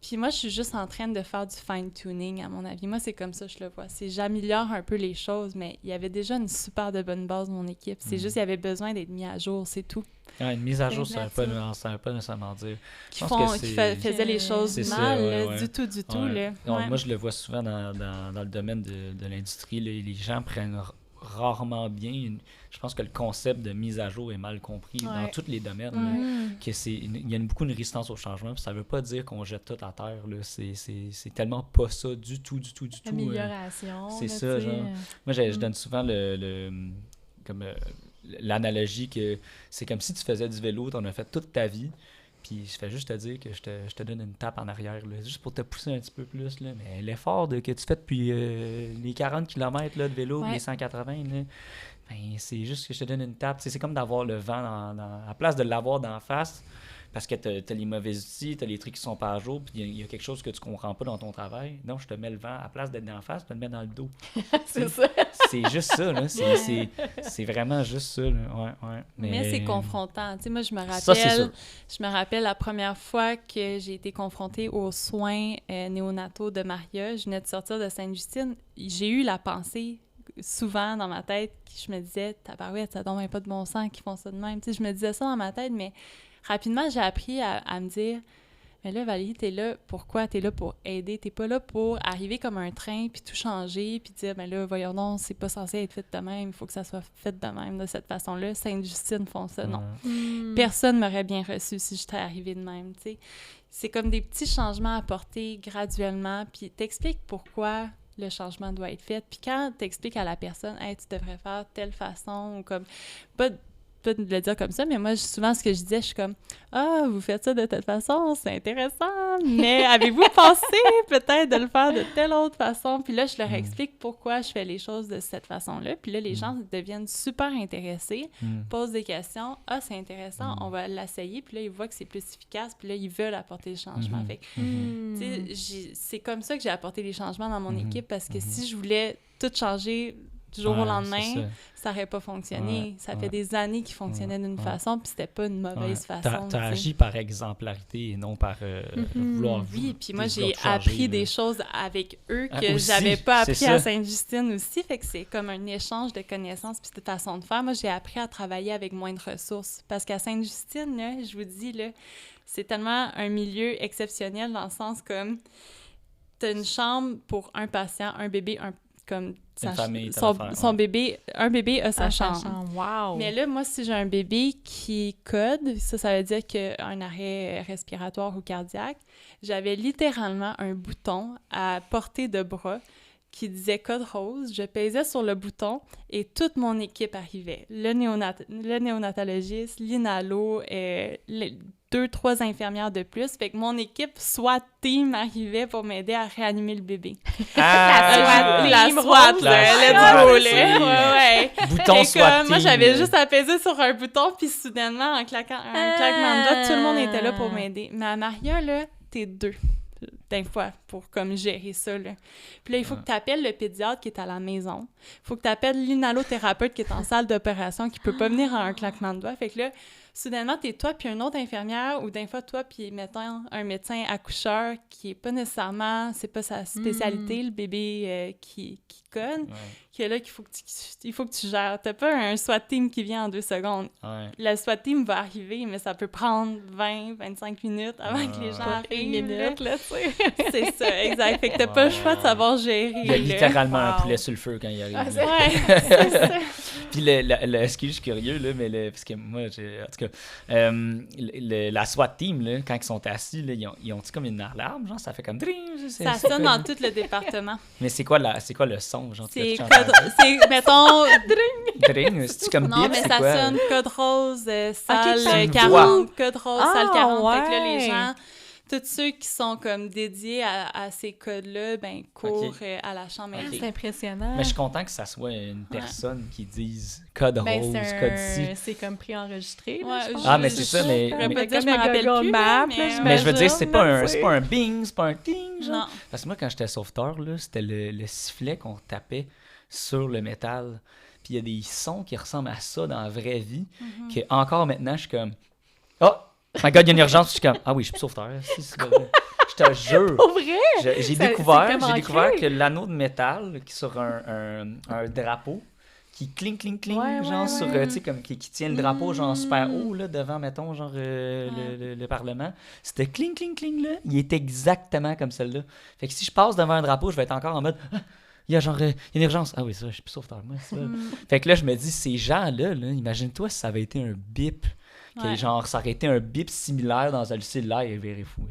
Puis moi, je suis juste en train de faire du fine-tuning, à mon avis. Moi, c'est comme ça que je le vois. C'est j'améliore un peu les choses, mais il y avait déjà une super de bonne base, mon équipe. C'est juste qu'il y avait besoin d'être mis à jour, c'est tout. Ouais, une mise à jour, C'est ça veut pas nécessairement dire. Qui, Je pense que qui c'est- faisaient les choses C'est ça, mal, ouais, là, ouais. du tout, Ouais. là. Non, Ouais. moi, je le vois souvent dans le domaine de l'industrie. Là, les gens prennent rarement bien. Je pense que le concept de mise à jour est mal compris dans Ouais. tous les domaines. là. Mm. Il y a beaucoup de résistance au changement. Puis ça veut pas dire qu'on jette tout à terre. Là. C'est tellement pas ça du tout. Amélioration. c'est là, ça, tu sais. genre. Moi, je donne souvent comme l'analogie que c'est comme si tu faisais du vélo, tu en as fait toute ta vie. Puis je fais juste te dire que je te donne une tape en arrière, là, juste pour te pousser un petit peu plus. Là. Mais l'effort que tu fais depuis les 40 km là, de vélo, Ouais. les 180, là, ben, c'est juste que je te donne une tape. Tu sais, c'est comme d'avoir le vent à la place de l'avoir d'en face, parce que t'as les mauvais outils, t'as les trucs qui sont pas à jour, puis il y a quelque chose que tu comprends pas dans ton travail. Non, je te mets le vent à la place d'être d'en face, je te le mets dans le dos. C'est ça. C'est juste ça, là. C'est vraiment juste ça, là. Ouais. Mais c'est confrontant. Tu sais, moi, Ça, c'est sûr. je me rappelle la première fois que j'ai été confrontée aux soins néonataux de Maria. Je venais de sortir de Sainte-Justine. J'ai eu la pensée souvent dans ma tête, je me disais, tabarouette, ça donne pas de bon sens qu'ils font ça de même. Tu sais, je me disais ça dans ma tête, mais rapidement, j'ai appris à me dire, mais là, Valérie, t'es là, pourquoi? T'es là pour aider. T'es pas là pour arriver comme un train, puis tout changer, puis dire, ben là, voyons donc, c'est pas censé être fait de même, il faut que ça soit fait de même, de cette façon-là. Sainte-Justine font ça, non. Personne m'aurait bien reçu si j'étais arrivée de même, tu sais. C'est comme des petits changements apportés graduellement, puis t'expliques pourquoi le changement doit être fait. Puis quand t'expliques à la personne, « Hey, tu devrais faire telle façon », ou comme... Pas de le dire comme ça, mais moi, souvent, ce que je disais, je suis comme « Ah, vous faites ça de telle façon, c'est intéressant, mais avez-vous pensé peut-être de le faire de telle autre façon? » Puis là, je leur explique pourquoi je fais les choses de cette façon-là. Puis là, les gens deviennent super intéressés, posent des questions. « Ah, c'est intéressant, on va l'essayer. » Puis là, ils voient que c'est plus efficace, puis là, ils veulent apporter le changement. Fait que, tu sais, c'est comme ça que j'ai apporté les changements dans mon équipe, parce que si je voulais tout changer du jour au lendemain, ça n'aurait pas fonctionné. Ça fait des années qu'il fonctionnait d'une façon, puis c'était pas une mauvaise façon. T'as agi par exemplarité et non par vouloir... Oui, puis moi, vouloir j'ai changer, appris là. des choses avec eux que Aussi, j'avais pas c'est appris ça. à Sainte-Justine aussi, fait que c'est comme un échange de connaissances puis de façon de faire. Moi, j'ai appris à travailler avec moins de ressources, parce qu'à Sainte-Justine, là, je vous dis, là, c'est tellement un milieu exceptionnel dans le sens comme t'as une chambre pour un patient, un bébé, comme Une famille, son bébé, un bébé a sa À chambre. Wow. Mais là, moi, si j'ai un bébé qui code, ça veut dire qu'il a un arrêt respiratoire ou cardiaque, j'avais littéralement un bouton à portée de bras qui disait code rose. Je pesais sur le bouton et toute mon équipe arrivait. Le néonatologiste, l'inalo, 2-3 infirmières de plus. Fait que mon équipe SWAT team arrivait pour m'aider à réanimer le bébé. La SWAT, let's go, là. Ouais. Bouton Fait SWAT que, moi, team, j'avais là. juste à peser sur un bouton, puis soudainement, en claquant un claquement de doigts, tout le monde était là pour m'aider. Mais à Maria, là, t'es deux, des fois, pour comme gérer ça, là. Puis là, il faut que tu appelles le pédiatre qui est à la maison. Il faut que tu appelles l'inhalothérapeute qui est en salle d'opération, qui peut pas venir à un claquement de doigts. Fait que là, soudainement, t'es toi puis une autre infirmière, ou des fois, toi puis, mettons, un médecin accoucheur qui est pas nécessairement, c'est pas sa spécialité, le bébé qui conne, qui est là qu'il faut que tu gères. T'as pas un SWAT team qui vient en 2 secondes. Ouais. Le SWAT team va arriver, mais ça peut prendre 20-25 minutes avant que les gens arrivent. Une minute, là, tu sais. C'est ça, exact. Fait que t'as pas le choix de savoir gérer. Il y a littéralement un Wow. poulet sur le feu quand il arrive. là. Ouais, c'est ça. Puis ce qui est juste curieux, là, mais parce que moi, en tout cas, la SWAT team, là, quand ils sont assis, là, ils ont comme une alarme, genre, ça fait comme... Ça sonne dans tout le département. Mais c'est quoi le son, genre? C'est tu code... C'est, mettons... Dring, c'est comme Non, bip, mais c'est ça quoi? sonne code rose, Ok, salle c'est une 40, code rose, salle Ah, 40. Fait que là, ouais. les gens... Tous ceux qui sont comme dédiés à ces codes-là, ben courent à la chambre Ok. aidée. C'est impressionnant. Mais je suis content que ça soit une personne qui dise code Ben, rose, c'est code ci. c'est comme préenregistré. Ouais, là, je pense. Ah, mais c'est ça, mais- Je pourrais mais- pas dire, je comme me le rappelle Google plus, Maps, mais... là, Mais je veux dire, c'est pas J'imagine, c'est pas un bing, c'est pas un ting, genre. Non. Parce que moi, quand j'étais sauveteur, là, c'était le sifflet qu'on tapait sur le métal. puis il y a des sons qui ressemblent à ça dans la vraie vie, que encore maintenant, je suis comme « Oh! My God, il y a une urgence! » Je suis comme « Ah oui, je suis plus sauveteur. » Je te jure! Pour vrai? J'ai Ça- découvert, c'est comme que l'anneau de métal qui est sur un drapeau, qui cling, Ouais, genre ouais, sur, ouais. tu sais, comme qui tient le drapeau, genre super haut, là, devant, mettons, genre le Parlement. C'était cling, là. Il est exactement comme celle-là. Fait que si je passe devant un drapeau, je vais être encore en mode, il y a genre, il y a une urgence. Ah oui, ça, je suis plus sauveteur, moi, c'est ça. Fait que là, je me dis, ces gens-là, là, imagine-toi si ça avait été un bip. Ouais. Genre, ça aurait été un bip similaire dans un cellulaire, il verrait fou.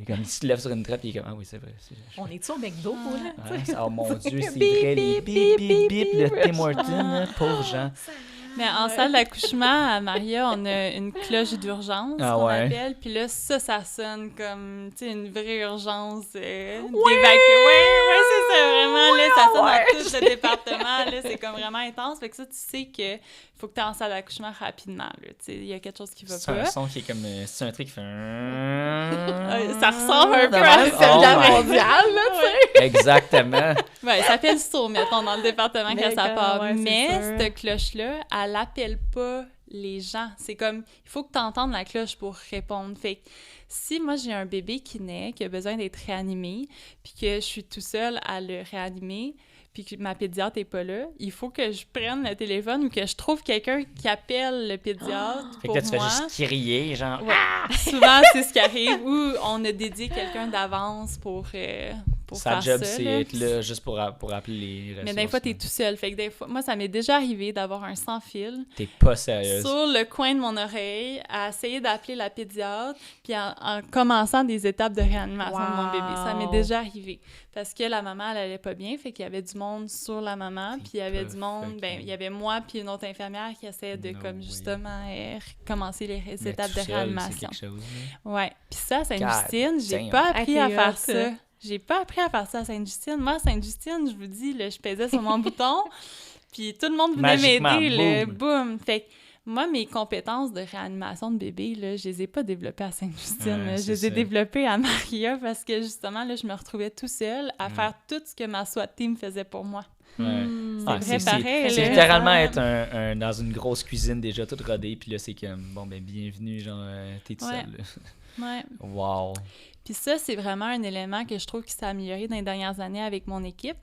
Comme il se lève sur une trappe, il est comme, ah oui, c'est vrai. On est-tu au McDo, là? Oh mon Dieu, c'est vrai, les bip, le Tim Hortons, là, pauvres gens. Mais en salle d'accouchement, à Maria, on a une cloche d'urgence qu'on appelle. Puis là, ça sonne comme, tu sais, une vraie urgence d'évacuer. Ouais, c'est ça, vraiment. Là, ça sonne dans tout le département. Là, c'est comme vraiment intense. Fait que ça, tu sais que faut que tu es en salle d'accouchement rapidement. Là, tu sais, il y a quelque chose qui va C'est pas. un son qui est comme, c'est un truc qui fait... Ça ressemble un peu à celle mondiale, là, tu sais. Exactement. Ouais, ça fait le saut, mettons, dans le département quand ça part. ouais, Mais c'est sûr. cette cloche-là, elle appelle pas les gens. C'est comme, il faut que tu entendes la cloche pour répondre. Fait que si moi, j'ai un bébé qui naît, qui a besoin d'être réanimé, puis que je suis tout seul à le réanimer, puis que ma pédiatre n'est pas là, il faut que je prenne le téléphone ou que je trouve quelqu'un qui appelle le pédiatre Fait que pour là, tu fais moi. juste crier, genre... Ouais. Souvent, c'est ce qui arrive, ou on a dédié quelqu'un d'avance pour Sa faire job, ça. c'est là. être là juste pour appeler les ressources. Mais des fois, t'es tout seul. Fait que des fois, moi, ça m'est déjà arrivé d'avoir un sans-fil T'es pas sérieuse. sur le coin de mon oreille à essayer d'appeler la pédiatre puis en commençant des étapes de réanimation de mon bébé. Ça m'est déjà arrivé. Parce que la maman, elle allait pas bien. Fait qu'il y avait du monde sur la maman. Puis il y avait du monde... Ben, il y avait moi puis une autre infirmière qui essayait de, justement, commencer les étapes de réanimation. C'est quelque chose, Ouais. Puis ça, à Sainte-Justine, j'ai damn. pas appris à faire ça. ça. J'ai pas appris à faire ça à Sainte-Justine. Moi, à Sainte-Justine, je vous dis, là, je pesais sur mon bouton, puis tout le monde venait Magiquement, m'aider, boum. boum. Fait que moi, mes compétences de réanimation de bébé, là, je les ai pas développées à Sainte-Justine. Ouais, là. Je c'est les ai ça. développées à Maria parce que, justement, là, je me retrouvais tout seule à faire tout ce que ma SWAT team faisait pour moi. Ouais. C'est vrai, pareil. C'est là. littéralement être dans une grosse cuisine déjà toute rodée, puis là, c'est comme, bon, ben, bienvenue, genre, t'es tout Ouais. seul. Là. Ouais. Wow. Puis ça, c'est vraiment un élément que je trouve qui s'est amélioré dans les dernières années avec mon équipe.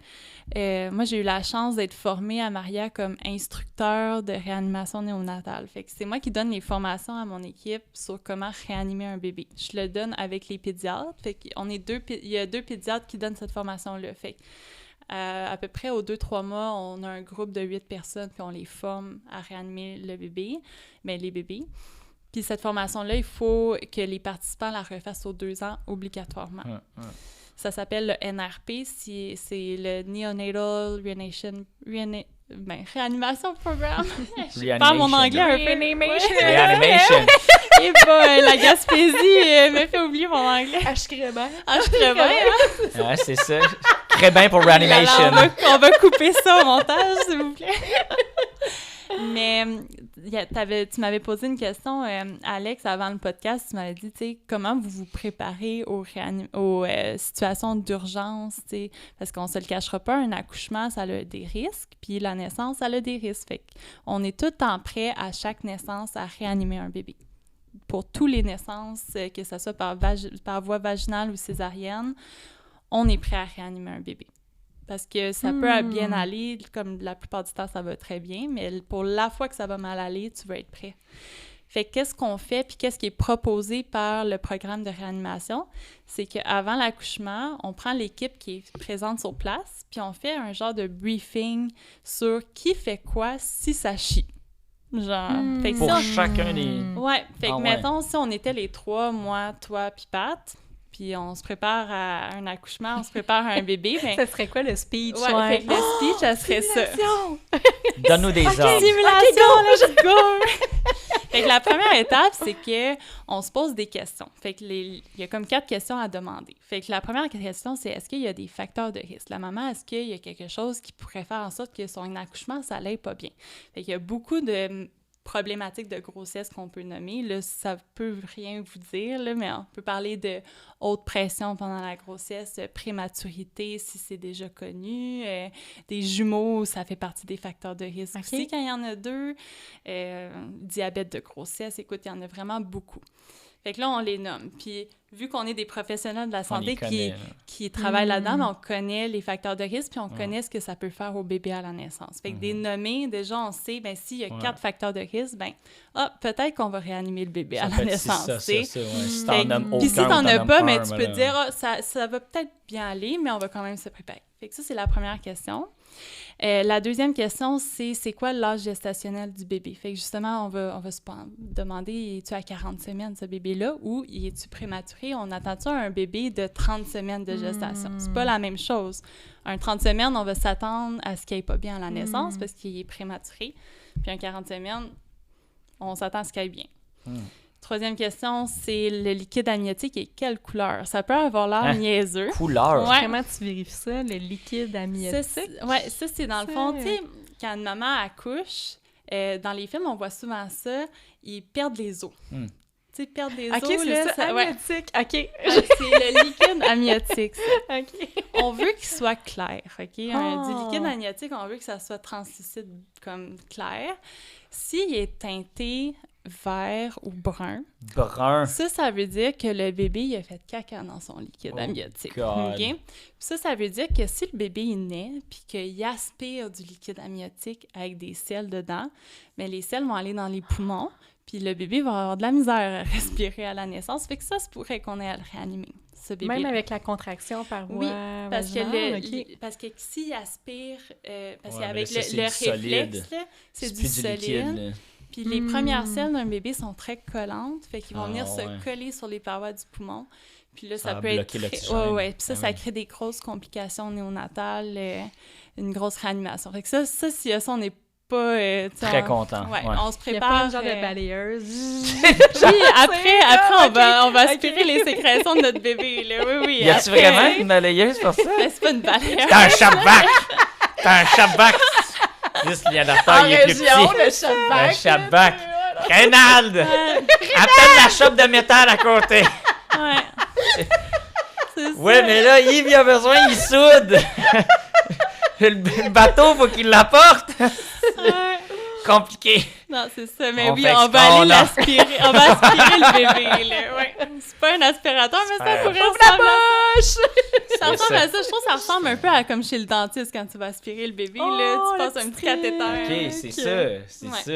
Moi, j'ai eu la chance d'être formée à Maria comme instructeur de réanimation néonatale. Fait que c'est moi qui donne les formations à mon équipe sur comment réanimer un bébé. Je le donne avec les pédiatres. Fait qu'on est il y a 2 pédiatres qui donnent cette formation-là. Fait que, à peu près aux 2-3 mois, on a un groupe de 8 personnes puis on les forme à réanimer les bébés. Puis cette formation-là, il faut que les participants la refassent aux 2 ans obligatoirement. Ça s'appelle le NRP, c'est le Neonatal Réanimation Programme. Je parle mon anglais un peu. Reanimation. Et bah, la Gaspésie me fait oublier mon anglais. Je crée bien. Ah, je très bien. Ouais, c'est ça. Très bien pour Reanimation. Alors, on va couper ça au montage, s'il vous plaît. Mais tu m'avais posé une question, Alex, avant le podcast. Tu m'avais dit, tu sais, comment vous vous préparez aux situations d'urgence, tu sais, parce qu'on se le cachera pas, un accouchement, ça a des risques, puis la naissance, ça a des risques. Fait qu'on est tout le temps prêt à chaque naissance à réanimer un bébé. Pour toutes les naissances, que ce soit par voie vaginale ou césarienne, on est prêt à réanimer un bébé. Parce que ça peut bien aller, comme la plupart du temps, ça va très bien, mais pour la fois que ça va mal aller, tu vas être prêt. Fait que qu'est-ce qu'on fait, puis qu'est-ce qui est proposé par le programme de réanimation, c'est qu'avant l'accouchement, on prend l'équipe qui est présente sur place, puis on fait un genre de briefing sur qui fait quoi si ça chie. Genre, fait que Pour si chacun des... Ouais, fait que Ah ouais. mettons, si on était les 3, moi, toi, puis Pat, puis on se prépare à un accouchement, on se prépare à un bébé, ben... Ça serait quoi le speech? Ouais, fait que le speech, ça serait ça. Donne-nous des ordres. Simulation, let's go! Fait que la première étape, c'est que on se pose des questions. Fait que il y a comme 4 questions à demander. Fait que la première question, c'est est-ce qu'il y a des facteurs de risque? La maman, est-ce qu'il y a quelque chose qui pourrait faire en sorte que son accouchement, ça n'aille pas bien? Fait qu'il y a beaucoup de problématiques de grossesse qu'on peut nommer. Là, ça peut rien vous dire, là, mais on peut parler de haute pression pendant la grossesse, prématurité, si c'est déjà connu, des jumeaux, ça fait partie des facteurs de risque aussi quand il y en a 2, diabète de grossesse, écoute, il y en a vraiment beaucoup. Fait que là, on les nomme. Puis, vu qu'on est des professionnels de la santé qui travaillent là-dedans, ben, on connaît les facteurs de risque, puis on connaît ce que ça peut faire au bébé à la naissance. Fait que des nommés, déjà, on sait, ben s'il y a 4 facteurs de risque, ben peut-être qu'on va réanimer le bébé à la naissance. Si t'en nommes aucun, puis si t'en as pas, ben, tu peux te dire, ça va peut-être bien aller, mais on va quand même se préparer. Fait que ça, c'est la première question. La deuxième question, c'est quoi l'âge gestationnel du bébé? Fait que justement, on va se demander, es-tu à 40 semaines, ce bébé-là, ou es-tu prématuré? On attend-tu un bébé de 30 semaines de gestation? C'est pas la même chose. Un 30 semaines, on va s'attendre à ce qu'il n'aille pas bien à la naissance parce qu'il est prématuré. Puis un 40 semaines, on s'attend à ce qu'il aille bien. Troisième question, c'est le liquide amniotique et quelle couleur? Ça peut avoir l'air niaiseux. Couleur? Ouais. Comment tu vérifies ça, le liquide amniotique? Ça, c'est dans le fond, tu sais, quand une maman accouche, dans les films, on voit souvent ça, ils perdent les os. Tu sais, perdre les os, c'est là, ça, amniotique, OK. c'est le liquide amniotique, ça. OK. On veut qu'il soit clair, OK? Du liquide amniotique, on veut que ça soit translucide comme clair. S'il est teinté vert ou brun. Ça veut dire que le bébé il a fait caca dans son liquide amniotique. Okay? Ça veut dire que si le bébé il naît puis qu'il aspire du liquide amniotique avec des selles dedans, bien, les selles vont aller dans les poumons puis le bébé va avoir de la misère à respirer à la naissance. Fait que ça se pourrait qu'on ait à le réanimer, ce bébé. Même avec la contraction par voie vaginale, parce que s'il aspire, parce Ouais, qu'avec là, le réflexe, là, c'est du solide. Liquide, puis les premières selles d'un bébé sont très collantes, fait qu'ils vont venir se ouais. coller sur les parois du poumon. Puis là, ça va peut être bloquer l'oxygène. Puis ça crée des grosses complications néonatales, une grosse réanimation. Fait que ça s'il y a ça, on n'est pas... très content. Ouais, Ouais. on se Il y a prépare... pas un genre de balayeuse. Oui, après on va aspirer les sécrétions de notre bébé, là. Oui. Y a-tu après. vraiment une balayeuse pour ça? Mais c'est pas une balayeuse. T'as un shop-vac! T'as un shop-vac! Juste l'adapteur, il est plus petit. le shop-vac. Un shop-vac. Reynald! Appelle la shop de métal à côté. Ouais. C'est Ouais, ça. mais là, Yves, il a besoin, il soude. Le bateau, faut qu'il l'apporte. Ouais. Compliqué. Non, c'est ça. Mais On oui, fait on va exprès, aller l'aspirer. On va aspirer le bébé, là. Ouais. C'est pas un aspirateur, mais ça pourrait ressembler à ça. Ça ressemble à ça. Je trouve que ça ressemble un peu à comme chez le dentiste quand tu vas aspirer le bébé, là. Tu passes un petit cathéter. OK, c'est ça. Ouais. Ça.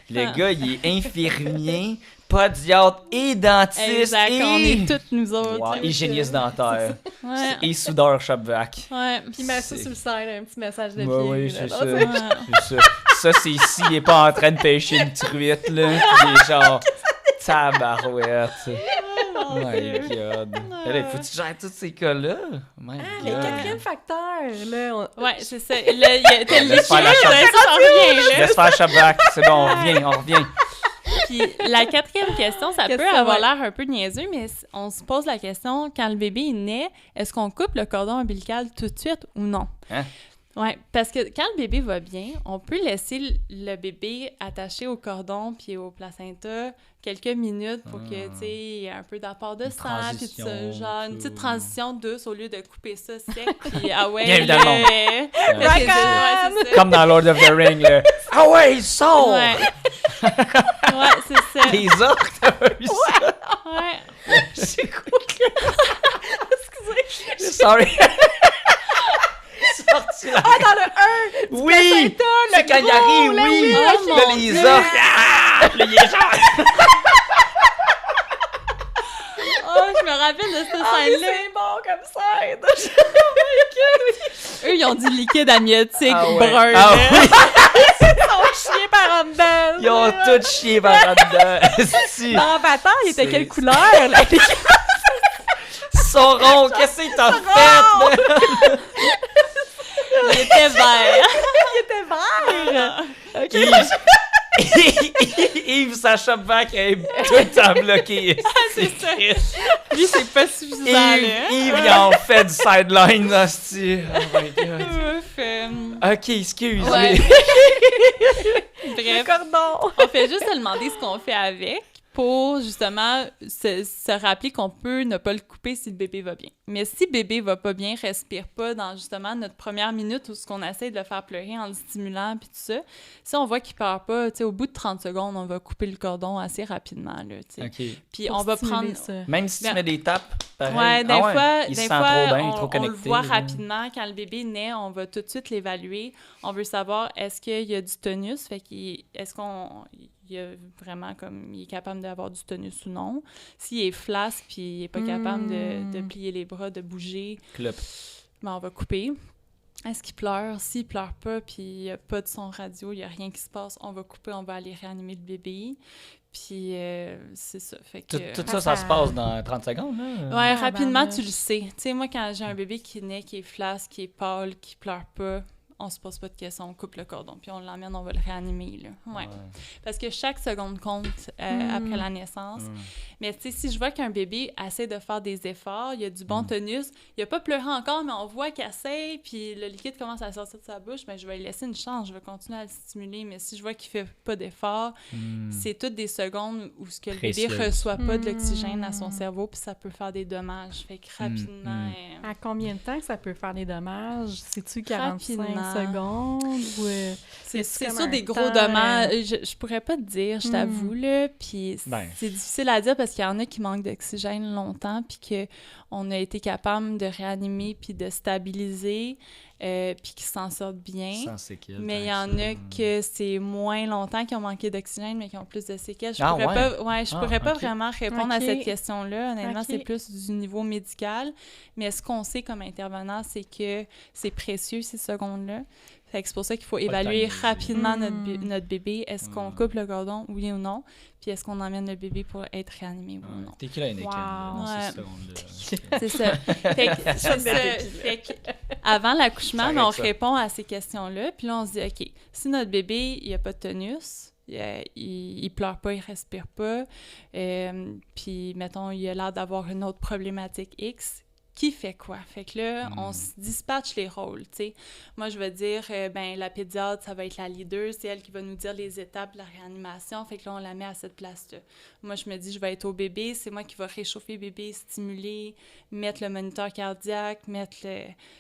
Le gars, il est infirmier, podiatre et dentiste. Exact, et... on est toutes nous autres. Wow, là. hygiéniste dentaire. Ouais. Et soudeur shop-vac. Ouais. Puis mets ça sur le side, un petit message de pied. Oui, là. c'est Non, ça. Ouais. C'est ça. Ça, c'est ici, il est pas en train de pêcher une truite, là. Puis il est genre, tabarouette. Oh my God. Là, faut que tu gères tous ces cas-là? My Mais God. quatrième facteur, là. Ouais, c'est ça. T'as le Laisse faire la liquide, shop. ça revient, là. Laisse faire shop-vac. C'est bon, on revient. Puis la quatrième question, ça Qu'est-ce peut que ça avoir va? l'air un peu niaiseux, mais on se pose la question, quand le bébé est né, est-ce qu'on coupe le cordon ombilical tout de suite ou non? Hein? Oui, parce que quand le bébé va bien, on peut laisser le bébé attaché au cordon puis au placenta quelques minutes pour que, tu sais, il y ait un peu d'apport de sang, puis tout ça, genre une petite transition douce au lieu de couper ça sec, puis ah ouais, Bien évidemment. Parce que c'est ça. Comme dans Lord of the Rings, là. Ah ouais, il sort! Ouais. Ouais, c'est ça. Les orques, t'as pas vu ça? Ouais. C'est quoi que... Excusez. Sorry. Sorti là. Ah, dans le 1! Oui! C'est quand il arrive, oui! Oh, Là, mon les Dieu. orques. Ah! Là, il est genre... Oh, je me rappelle de cette scène-là. C'est bon comme ça! Eux, ils ont du liquide amniotique Ah ouais. brun. Ah là. oui! Ils sont chiés par en dedans! Ils ont tous chié par en dedans. Si. En battant, il était C'est- quelle couleur? Là? Ils sont ronds. Qu'est-ce que t'as fait? là? Il était vert. Il était vert! Yves, sa shop-vac est tout le temps bloqué. C'est ça. triste. Lui, c'est pas suffisant, là. Yves, il en fait du sideline, là, c'ti. Oh my God. Ouf, OK, excuse. Ouais. Bref, cordon! on fait juste se demander ce qu'on fait avec pour justement se rappeler qu'on peut ne pas le couper si le bébé va bien. Mais si le bébé va pas bien, respire pas dans justement notre première minute où ce qu'on essaie de le faire pleurer en le stimulant puis tout ça, si on voit qu'il pleure pas, tu sais, au bout de 30 secondes, on va couper le cordon assez rapidement, là, tu sais. OK. Puis on va prendre... Même si tu Ben, mets des tapes, pareil. Ouais, des fois, il se sent trop bien, il est trop on connecté. le voit là. rapidement. Quand le bébé naît, on va tout de suite l'évaluer. On veut savoir est-ce qu'il y a du tonus, est-ce qu'on il a vraiment comme il est capable d'avoir du tonus ou non. S'il est flasque puis il est pas capable de plier les bras, de bouger, Clop. ben on va couper. Est-ce qu'il pleure? S'il pleure pas puis il n'y a pas de son radio, il n'y a rien qui se passe, on va couper, on va aller réanimer le bébé. Puis c'est ça. Fait que, Tout ça se passe dans 30 secondes, là? ouais, Ah, rapidement, ben, tu le sais. Tu sais, moi, quand j'ai un bébé qui naît, qui est flasque, qui est pâle, qui pleure pas, on se pose pas de questions, on coupe le cordon, puis on l'emmène, on va le réanimer, là. Ouais. Parce que chaque seconde compte après la naissance. Mais tu sais, si je vois qu'un bébé essaie de faire des efforts, il y a du bon tonus, il a pas pleuré encore, mais on voit qu'il essaie, puis le liquide commence à sortir de sa bouche, ben je vais lui laisser une chance, je vais continuer à le stimuler. Mais si je vois qu'il fait pas d'efforts, c'est toutes des secondes où ce que le bébé reçoit pas de l'oxygène à son cerveau, puis ça peut faire des dommages. Fait que rapidement... À combien de temps que ça peut faire des dommages? C'est-tu 45 Rapidement. secondes ou... C'est comme sûr un des gros temps, dommages. Je pourrais pas te dire, je t'avoue, là. Puis Ben. c'est difficile à dire parce qu'il y en a qui manquent d'oxygène longtemps, puis qu'on a été capable de réanimer puis de stabiliser, puis qu'ils s'en sortent bien. Sans séquelles. Mais il y en a que c'est moins longtemps qui ont manqué d'oxygène, mais qui ont plus de séquelles. Je Ah, pourrais ouais? pas, je pourrais pas ok. vraiment répondre à Ok. cette question-là. Honnêtement, Ok. c'est plus du niveau médical. Mais ce qu'on sait comme intervenant, c'est que c'est précieux, ces secondes-là. Fait que c'est pour ça qu'il faut évaluer t'amuser. rapidement notre bébé. Est-ce qu'on coupe le cordon, oui ou non? Puis est-ce qu'on emmène le bébé pour être réanimé, oui ou non? T'es qui là, Anakin, Wow. dans ces Ouais. secondes-là? C'est ça. Fait que, c'est ça. Fait que avant l'accouchement, Ça ben, on arrête ça. répond à ces questions-là. Puis là, on se dit, OK, si notre bébé, il n'a pas de tonus, il pleure pas, il respire pas, puis, mettons, il a l'air d'avoir une autre problématique X, qui fait quoi? Fait que là, on se dispatche les rôles, tu sais. Moi, je vais dire, ben la pédiatre, ça va être la leader, c'est elle qui va nous dire les étapes de la réanimation, fait que là, on la met à cette place-là. Moi, je me dis, je vais être au bébé, c'est moi qui va réchauffer le bébé, stimuler, mettre le moniteur cardiaque, mettre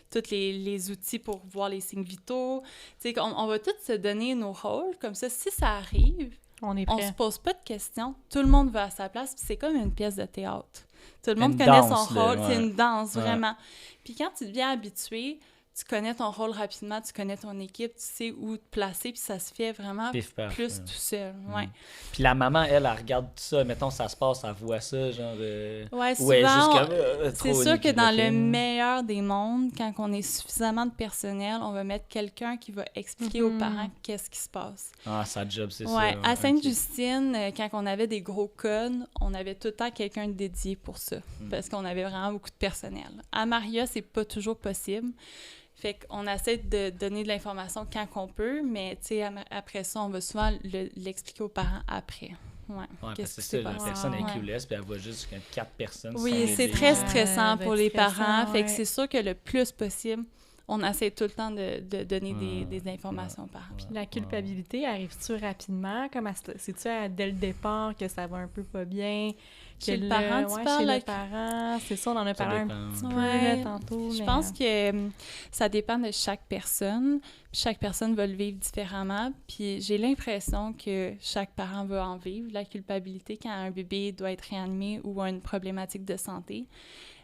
tous les outils pour voir les signes vitaux. Tu sais, on va tous se donner nos rôles, comme ça, si ça arrive, On est on prêt. se pose pas de questions, tout le monde va à sa place, puis c'est comme une pièce de théâtre. Tout le monde Une connaît danse, son là, rôle, c'est ouais. une danse, Ouais. vraiment. Puis quand tu deviens habitué, tu connais ton rôle rapidement, tu connais ton équipe, tu sais où te placer, puis ça se fait vraiment Pif, paf, plus ouais. tout seul, ouais. Puis la maman, elle regarde tout ça. Mettons, ça se passe, elle voit ça, genre... Ouais, ou elle est juste souvent, comme... c'est trop sûr que dans le liquide. meilleur des mondes, quand on est suffisamment de personnel, on va mettre quelqu'un qui va expliquer aux parents qu'est-ce qui se passe. Ah, sa job, c'est ça. Ouais, à ok. Sainte-Justine, quand on avait des gros codes, on avait tout le temps quelqu'un de dédié pour ça, parce qu'on avait vraiment beaucoup de personnel. À Maria, c'est pas toujours possible. Fait qu'on essaie de donner de l'information quand qu'on peut, mais tu sais, après ça, on va souvent l'expliquer aux parents après. Ouais, Ouais, parce que qu'est-ce qui c'est s'est ça, la passé? personne est Ouais. clueless, puis elle voit juste 4 personnes. Oui, sans c'est aider. très Ouais, stressant ça pour doit les être stressant, parents. Fait que ouais. c'est sûr que le plus possible, on essaie tout le temps de donner des informations aux parents. La culpabilité, arrive-tu rapidement? Comme c'est-tu dès le départ que ça va un peu pas bien? Chez Que le là, parent, tu ouais, parles, chez là, le parent, c'est ça, on en a Ça parlé un dépend. petit peu Ouais. là, tantôt. Je mais, pense que ça dépend de chaque personne. Chaque personne va le vivre différemment. Puis j'ai l'impression que chaque parent va en vivre, la culpabilité quand un bébé doit être réanimé ou a une problématique de santé.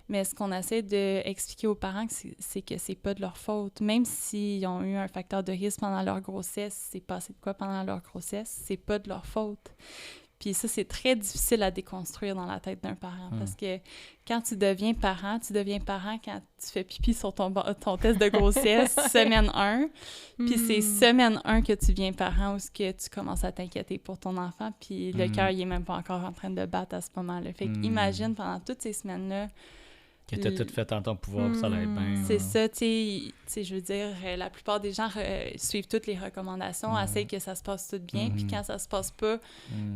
Mais ce qu'on essaie d'expliquer aux parents, c'est que c'est pas de leur faute. Même s'ils ont eu un facteur de risque pendant leur grossesse, c'est passé de quoi pendant leur grossesse, c'est pas de leur faute. Puis ça, c'est très difficile à déconstruire dans la tête d'un parent. Parce que quand tu deviens parent quand tu fais pipi sur ton test de grossesse, semaine 1. Puis c'est semaine 1 que tu deviens parent où que tu commences à t'inquiéter pour ton enfant. Puis le cœur, il est même pas encore en train de battre à ce moment-là. Fait qu'imagine pendant toutes ces semaines-là, Que t'as tout fait en ton pouvoir pour que ça aille bien. C'est ça, tu sais, je veux dire, la plupart des gens suivent toutes les recommandations, essayent que ça se passe tout bien, puis quand ça se passe pas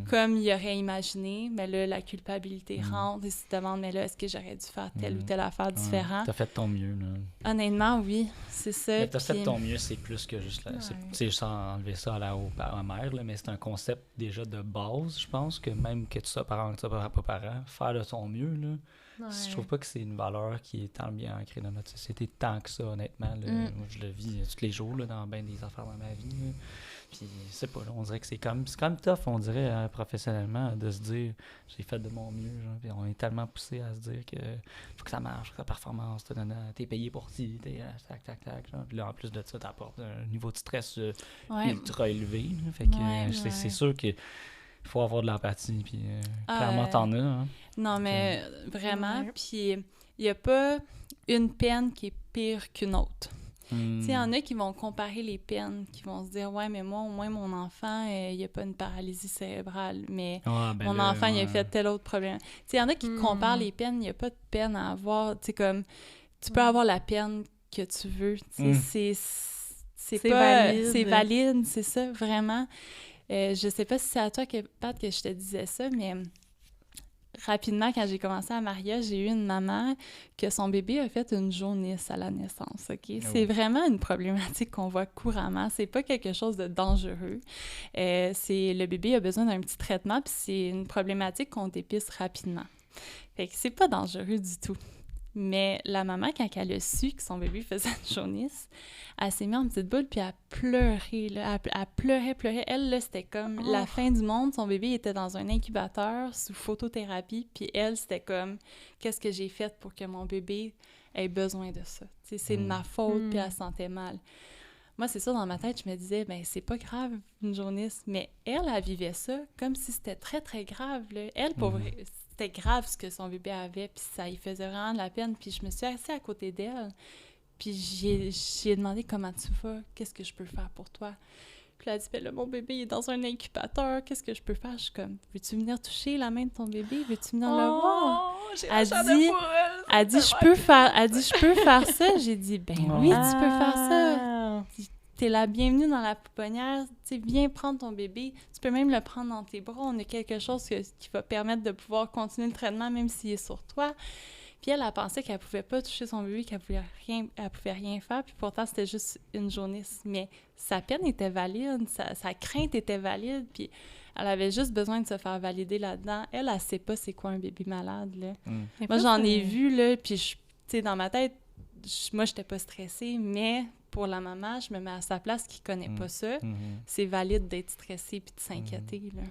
comme ils auraient imaginé, mais là, la culpabilité rentre et se demande, mais là, est-ce que j'aurais dû faire telle ou telle affaire différente? T'as fait ton mieux, là. Honnêtement, oui, c'est ça. Mais t'as fait ton mieux, c'est plus que juste... C'est juste enlever ça à la mère, là, mais c'est un concept déjà de base, je pense, que même que tu sois parent, que tu sois pas parent, faire de ton mieux, là. Je trouve pas que c'est une valeur qui est tant bien ancrée dans notre société, tant que ça, honnêtement. Là. Moi, je le vis tous les jours là, dans bien des affaires dans ma vie. Là. Puis, c'est pas, là, on dirait que c'est quand même tough, on dirait, professionnellement, de se dire j'ai fait de mon mieux. Genre, puis on est tellement poussé à se dire que faut que ça marche, que la performance, t'es payé pour ci, tac. Genre. Puis là, en plus de ça, t'apportes un niveau de stress ultra élevé. Là. Fait que c'est sûr que il faut avoir de l'empathie, puis clairement, t'en as. Hein. Non, mais vraiment, puis il n'y a pas une peine qui est pire qu'une autre. Tu sais, il y en a qui vont comparer les peines, qui vont se dire « Ouais, mais moi, au moins, mon enfant, il n'y a pas une paralysie cérébrale, mais mon enfant, il a fait tel autre problème. » Tu sais, il y en a qui comparent les peines, il n'y a pas de peine à avoir. Tu sais, comme, tu peux avoir la peine que tu veux. Tu sais, c'est pas... valide. C'est valide, c'est ça, vraiment. Je sais pas si c'est à toi, Pat, que je te disais ça, mais rapidement, quand j'ai commencé à Maria, j'ai eu une maman que son bébé a fait une jaunisse à la naissance, OK? C'est vraiment une problématique qu'on voit couramment. C'est pas quelque chose de dangereux. Le bébé a besoin d'un petit traitement, puis c'est une problématique qu'on dépiste rapidement. Fait que c'est pas dangereux du tout. Mais la maman, quand elle a su que son bébé faisait une jaunisse, elle s'est mise en petite boule, puis elle pleurait, là. Elle pleurait. Elle, là, c'était comme la fin du monde. Son bébé était dans un incubateur sous photothérapie, puis elle, c'était comme « Qu'est-ce que j'ai fait pour que mon bébé ait besoin de ça? » Tu sais, c'est de ma faute, puis elle se sentait mal. Moi, c'est ça, dans ma tête, je me disais « Ben, c'est pas grave, une jaunisse. » Mais elle vivait ça comme si c'était très, très grave, là. Elle, pour vrai, c'était grave ce que son bébé avait, puis ça lui faisait vraiment de la peine. Puis je me suis assise à côté d'elle, puis j'ai demandé « Comment tu vas? Qu'est-ce que je peux faire pour toi? » Puis elle a dit « Ben là, mon bébé il est dans un incubateur, qu'est-ce que je peux faire? » Je suis comme « Veux-tu venir toucher la main de ton bébé? Veux-tu venir le voir? » Elle dit « Je peux faire ça. » J'ai dit « Ben oui, tu peux faire ça. T'es la bienvenue dans la pouponnière, tu sais, viens prendre ton bébé, tu peux même le prendre dans tes bras, on a quelque chose qui va permettre de pouvoir continuer le traitement même s'il est sur toi. » Puis elle pensé qu'elle pouvait pas toucher son bébé, qu'elle pouvait rien faire, puis pourtant c'était juste une jaunisse. Mais sa peine était valide, sa crainte était valide, puis elle avait juste besoin de se faire valider là-dedans. Elle sait pas c'est quoi un bébé malade, là. Moi, j'en ai vu, là, puis tu sais, dans ma tête, moi, j'étais pas stressée, mais pour la maman, je me mets à sa place qui connaît pas ça. C'est valide d'être stressée puis de s'inquiéter, là.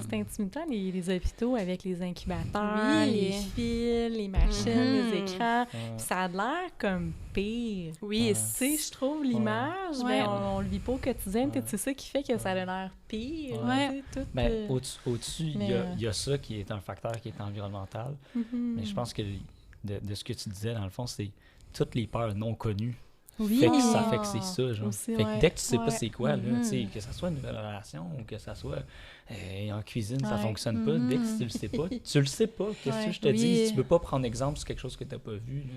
C'est intimidant, les hôpitaux avec les incubateurs, les fils, les machines, les écrans. Ça a l'air comme pire. Oui, tu sais, je trouve l'image, mais on le vit pas au quotidien. Peut-être c'est ça qui fait que ça a l'air pire. Ben, au-dessus, il y a ça qui est un facteur qui est environnemental. Mais je pense que de ce que tu disais, dans le fond, c'est toutes les peurs non connues. Fait que ça fait que c'est ça, genre. Aussi, fait que dès que tu sais pas c'est quoi, là, tu sais, que ça soit une nouvelle relation ou que ça soit en cuisine, ça fonctionne pas. Dès que tu le sais pas, tu le sais pas. Qu'est-ce que je te dis? Tu peux pas prendre exemple sur quelque chose que t'as pas vu, là.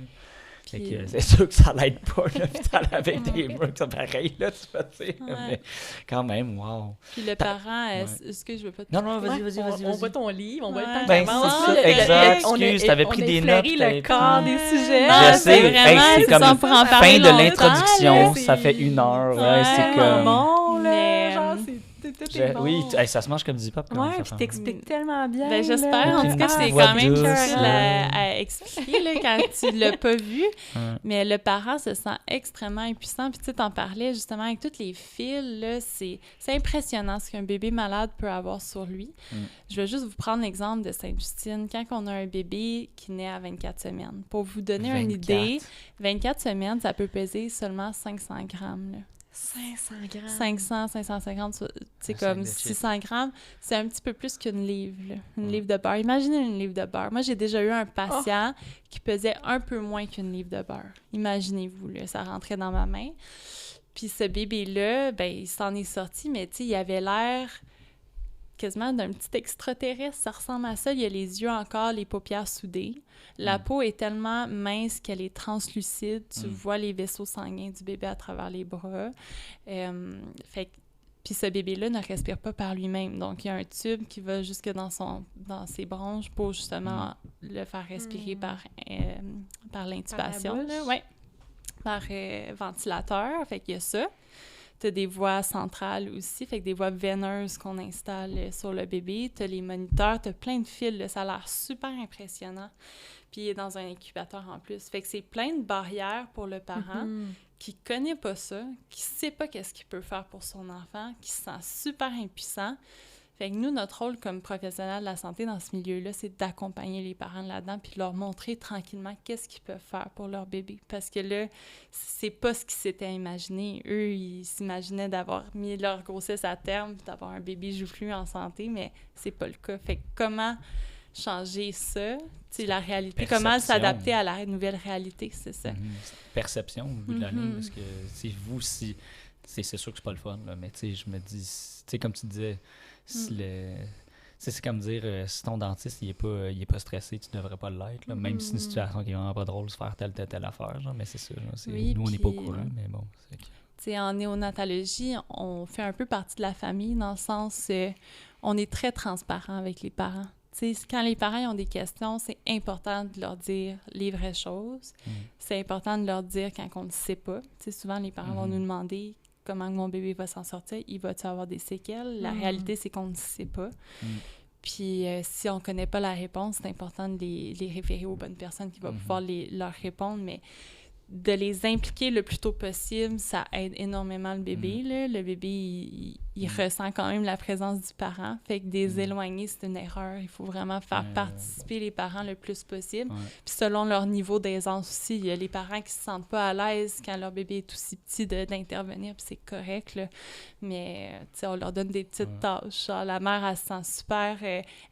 Fait que c'est sûr que ça l'aide pas, l'hôpital avec des murs, c'est pareil, là, tu peux dire. Mais quand même, wow. Puis le parent, est-ce que je veux pas te... Non, vas-y. On voit ton livre, on voit le temps ben, c'est ça, exact. Excuse, t'avais pris des notes. On a le corps des sujets. Je sais, vraiment, c'est comme on pourra en parler fin de l'introduction, longtemps, ça fait 1 heure, ouais, c'est comme... bon, là, Mais, genre, tout est bon. Oui, ça se mange comme du pop. Ouais, puis t'expliques tellement bien. Ben, j'espère. En tout cas, c'est quand même à expliquer là, quand tu l'as pas vu. Mais le parent se sent extrêmement impuissant. Puis tu sais, t'en parlais justement avec tous les fils, là, c'est impressionnant ce qu'un bébé malade peut avoir sur lui. Je vais juste vous prendre l'exemple de Sainte-Justine. Quand on a un bébé qui naît à 24 semaines, pour vous donner une idée, 24 semaines, ça peut peser seulement 500 grammes, là. 500 grammes. 500, 550, c'est comme 600 grammes. C'est un petit peu plus qu'une livre, là. Une livre de beurre. Imaginez une livre de beurre. Moi, j'ai déjà eu un patient qui pesait un peu moins qu'une livre de beurre. Imaginez-vous, là, ça rentrait dans ma main. Puis ce bébé-là, ben, il s'en est sorti, mais tu sais, il avait l'air quasiment d'un petit extraterrestre. Ça ressemble à ça. Il y a les yeux encore, les paupières soudées. La peau est tellement mince qu'elle est translucide. Tu vois les vaisseaux sanguins du bébé à travers les bras. Puis ce bébé-là ne respire pas par lui-même. Donc, il y a un tube qui va jusque dans ses bronches pour justement le faire respirer par l'intubation. Par ventilateur. Fait qu'il y a ça. Tu as des voies centrales aussi, fait que des voies veineuses qu'on installe sur le bébé. Tu as les moniteurs, tu as plein de fils. Là, ça a l'air super impressionnant. Puis il est dans un incubateur en plus. Fait que c'est plein de barrières pour le parent qui connaît pas ça, qui sait pas qu'est-ce qu'il peut faire pour son enfant, qui se sent super impuissant. Fait que nous, notre rôle comme professionnels de la santé dans ce milieu-là, c'est d'accompagner les parents là-dedans puis de leur montrer tranquillement qu'est-ce qu'ils peuvent faire pour leur bébé. Parce que là, c'est pas ce qu'ils s'étaient imaginé. Eux, ils s'imaginaient d'avoir mis leur grossesse à terme puis d'avoir un bébé joufflu en santé, mais c'est pas le cas. Fait que comment changer ça, tu sais, la réalité, comment s'adapter à la nouvelle réalité, c'est ça. Perception au bout de la ligne, parce que c'est sûr que c'est pas le fun, là, mais tu sais, je me dis, tu sais, comme tu disais, c'est comme dire, si ton dentiste il est pas stressé, tu devrais pas l'être, là, même si c'est une situation qui est vraiment pas drôle de se faire telle affaire, genre, mais c'est ça, là, nous on n'est pas au courant, mais bon, c'est que... T'sais, en néonatologie, on fait un peu partie de la famille dans le sens on est très transparent avec les parents. T'sais, quand les parents ont des questions, c'est important de leur dire les vraies choses. C'est important de leur dire quand on ne sait pas. T'sais, souvent, les parents vont nous demander comment mon bébé va s'en sortir, il va-tu avoir des séquelles? La réalité, c'est qu'on ne sait pas. Puis si on ne connaît pas la réponse, c'est important de les référer aux bonnes personnes qui vont pouvoir leur répondre, mais de les impliquer le plus tôt possible, ça aide énormément le bébé. Là. Le bébé, il ressent quand même la présence du parent. Fait que des éloigner, c'est une erreur. Il faut vraiment faire participer les parents le plus possible. Puis selon leur niveau d'aisance aussi, il y a les parents qui se sentent pas à l'aise quand leur bébé est aussi petit d'intervenir, puis c'est correct, là. Mais, tu sais, on leur donne des petites tâches. Genre, la mère, elle se sent super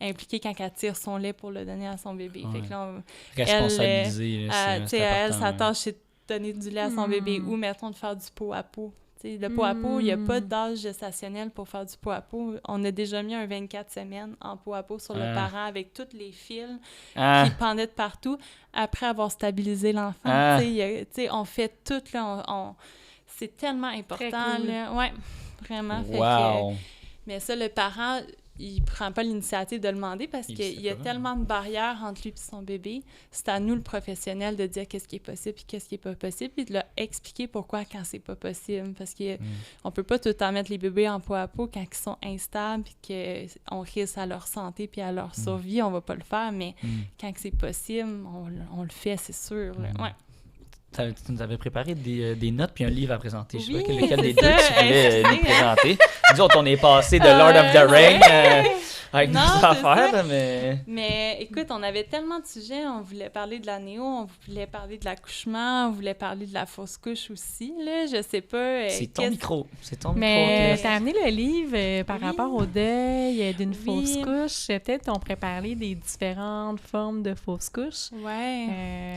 impliquée quand elle tire son lait pour le donner à son bébé. Fait que là, responsabiliser, elle, sa tâche, c'est donner du lait à son bébé ou, mettons, de faire du pot à pot. T'sais, le pot à pot, il n'y a pas d'âge gestationnel pour faire du pot à pot. On a déjà mis un 24 semaines en pot à pot sur le parent avec tous les fils qui pendaient de partout après avoir stabilisé l'enfant. T'sais, on fait tout, là, c'est tellement important. Cool. Là. Ouais, vraiment. Wow. Mais ça, le parent, il prend pas l'initiative de le demander parce qu'il y a tellement de barrières entre lui et son bébé. C'est à nous, le professionnel, de dire qu'est-ce qui est possible et qu'est-ce qui est pas possible, puis de leur expliquer pourquoi quand c'est pas possible. Parce qu'on peut pas tout le temps mettre les bébés en pot à pot quand ils sont instables puis qu'on risque à leur santé puis à leur survie, on va pas le faire. Mais quand c'est possible, on le fait, c'est sûr. Là. Ouais. Tu nous avais préparé des notes puis un livre à présenter. Je sais Oui, pas lequel des deux ça, tu voulais nous présenter. Nous autres, on est passé de Lord of the Rings avec nos affaires, là, mais... Mais écoute, on avait tellement de sujets. On voulait parler de la néo, on voulait parler de l'accouchement, on voulait parler de la fausse couche aussi. Là, je sais pas... C'est ton micro. Mais t'as amené le livre par rapport au deuil d'une fausse couche. Peut-être on pourrait parler des différentes formes de fausse couche. Ouais.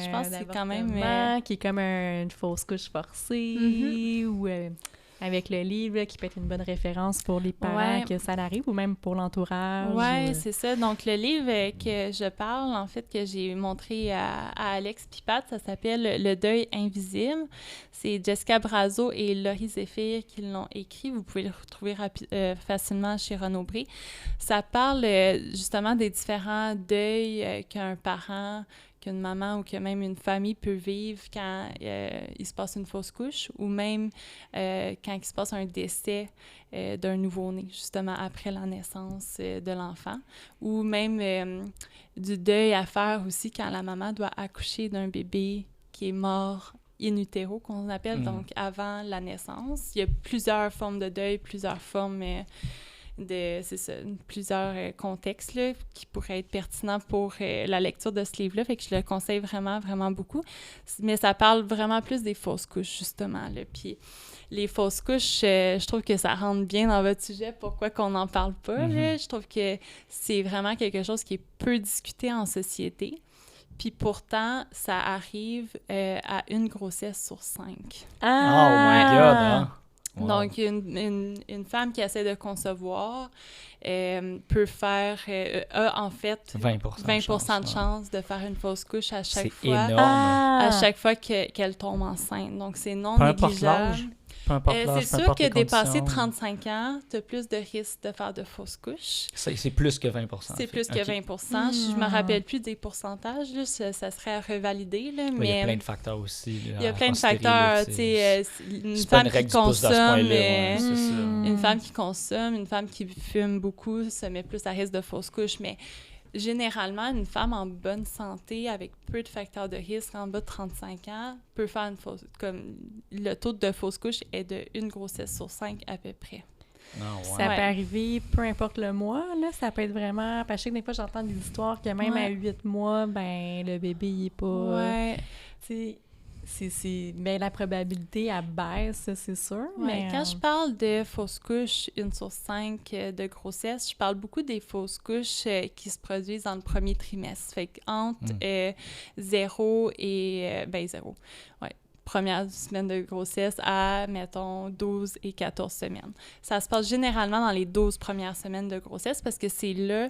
Je pense que c'est quand même... qui est comme une fausse couche forcée ou... avec le livre, là, qui peut être une bonne référence pour les parents que ça arrive ou même pour l'entourage. Oui, c'est ça. Donc, le livre que je parle, en fait, que j'ai montré à Alex Pipat, ça s'appelle « Le deuil invisible ». C'est Jessica Brazo et Laurie Zéphir qui l'ont écrit. Vous pouvez le retrouver facilement chez Renaud-Bré. Ça parle justement des différents deuils qu'un parent, qu'une maman ou que même une famille peut vivre quand il se passe une fausse couche ou même quand il se passe un décès d'un nouveau-né, justement après la naissance de l'enfant, ou même du deuil à faire aussi quand la maman doit accoucher d'un bébé qui est mort in utero, qu'on appelle, donc avant la naissance. Il y a plusieurs formes de deuil, plusieurs formes... plusieurs contextes là, qui pourraient être pertinents pour la lecture de ce livre-là. Fait que je le conseille vraiment, vraiment beaucoup. Mais ça parle vraiment plus des fausses couches, justement. Là. Puis les fausses couches, je trouve que ça rentre bien dans votre sujet. Pourquoi qu'on n'en parle pas? Là? Je trouve que c'est vraiment quelque chose qui est peu discuté en société. Puis pourtant, ça arrive à une grossesse sur 5. Oh my God! Hein? Wow. Donc, une femme qui essaie de concevoir peut faire, a en fait 20% de chance de faire une fausse couche à chaque C'est fois. énorme. À chaque fois qu'elle tombe enceinte. Donc, c'est non Peu importe négligeable. l'âge. Peu importe l'âge, C'est peu sûr importe que les dépasser conditions. 35 ans, tu as plus de risques de faire de fausses couches. C'est plus que 20%. C'est plus que Ok. 20%. Je me rappelle plus des pourcentages, là, ça serait à revalider. Là, Ouais, il y mais a plein de facteurs aussi. il y a plein de facteurs. Tu sais, une c'est pas femme une règle qui du pouce à ce consomme, point-là. Ouais, c'est ça. une femme qui consomme, une femme qui fume beaucoup, se met plus à risque de fausses couches. Mais généralement, une femme en bonne santé, avec peu de facteurs de risque, en bas de 35 ans, peut faire une fausse... Comme le taux de fausse couche est de 1 grossesse sur 5 à peu près. Ah, ouais. Ça Ouais. peut arriver, peu importe le mois, là, ça peut être vraiment... Parce que des fois, j'entends des histoires que même Ouais. à 8 mois, ben le bébé, il est pas... Ouais. Tu sais, ben, la probabilité, elle baisse, ça, c'est sûr. Ouais, mais, quand je parle de fausses couches, 1 sur 5 de grossesse, je parle beaucoup des fausses couches qui se produisent dans le premier trimestre. Fait qu'entre 0 et... 0. Ouais. Première semaine de grossesse à, mettons, 12 et 14 semaines. Ça se passe généralement dans les 12 premières semaines de grossesse parce que c'est là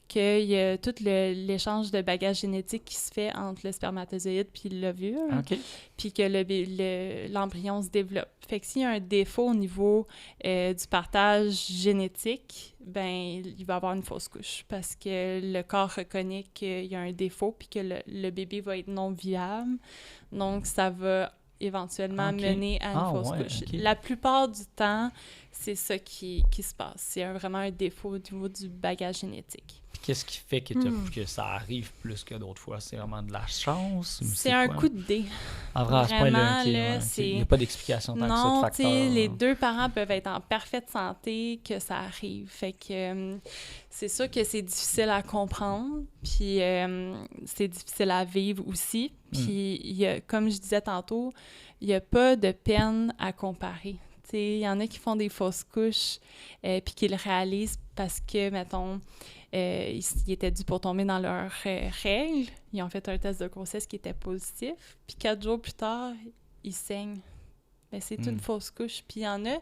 qu'il y a tout l'échange de bagages génétiques qui se fait entre le spermatozoïde puis l'ovule, OK. puis que l'embryon se développe. Fait que s'il y a un défaut au niveau du partage génétique, ben il va y avoir une fausse couche parce que le corps reconnaît qu'il y a un défaut puis que le bébé va être non viable. Donc, ça va éventuellement Ok. mener à une fausse ouais, couche. ok. La plupart du temps, c'est ça qui se passe. C'est vraiment un défaut au niveau du bagage génétique. Puis qu'est-ce qui fait que ça arrive plus que d'autres fois? C'est vraiment de la chance? Ou C'est un quoi? coup de dé. En vrai, à ce point-là, Vraiment, ok, là, ouais, ok. c'est- Il n'y a pas d'explication tant que ça de Non, tu facteur. sais, les deux parents peuvent être en parfaite santé que ça arrive. Fait que c'est sûr que c'est difficile à comprendre, puis c'est difficile à vivre aussi. Puis, il y a, comme je disais tantôt, il n'y a pas de peine à comparer. Tu sais, il y en a qui font des fausses couches puis qui le réalisent parce que, mettons, ils étaient dû pour tomber dans leurs règles. Ils ont fait un test de grossesse qui était positif. Puis 4 jours plus tard, ils saignent. Mais c'est une fausse couche. Puis il y en a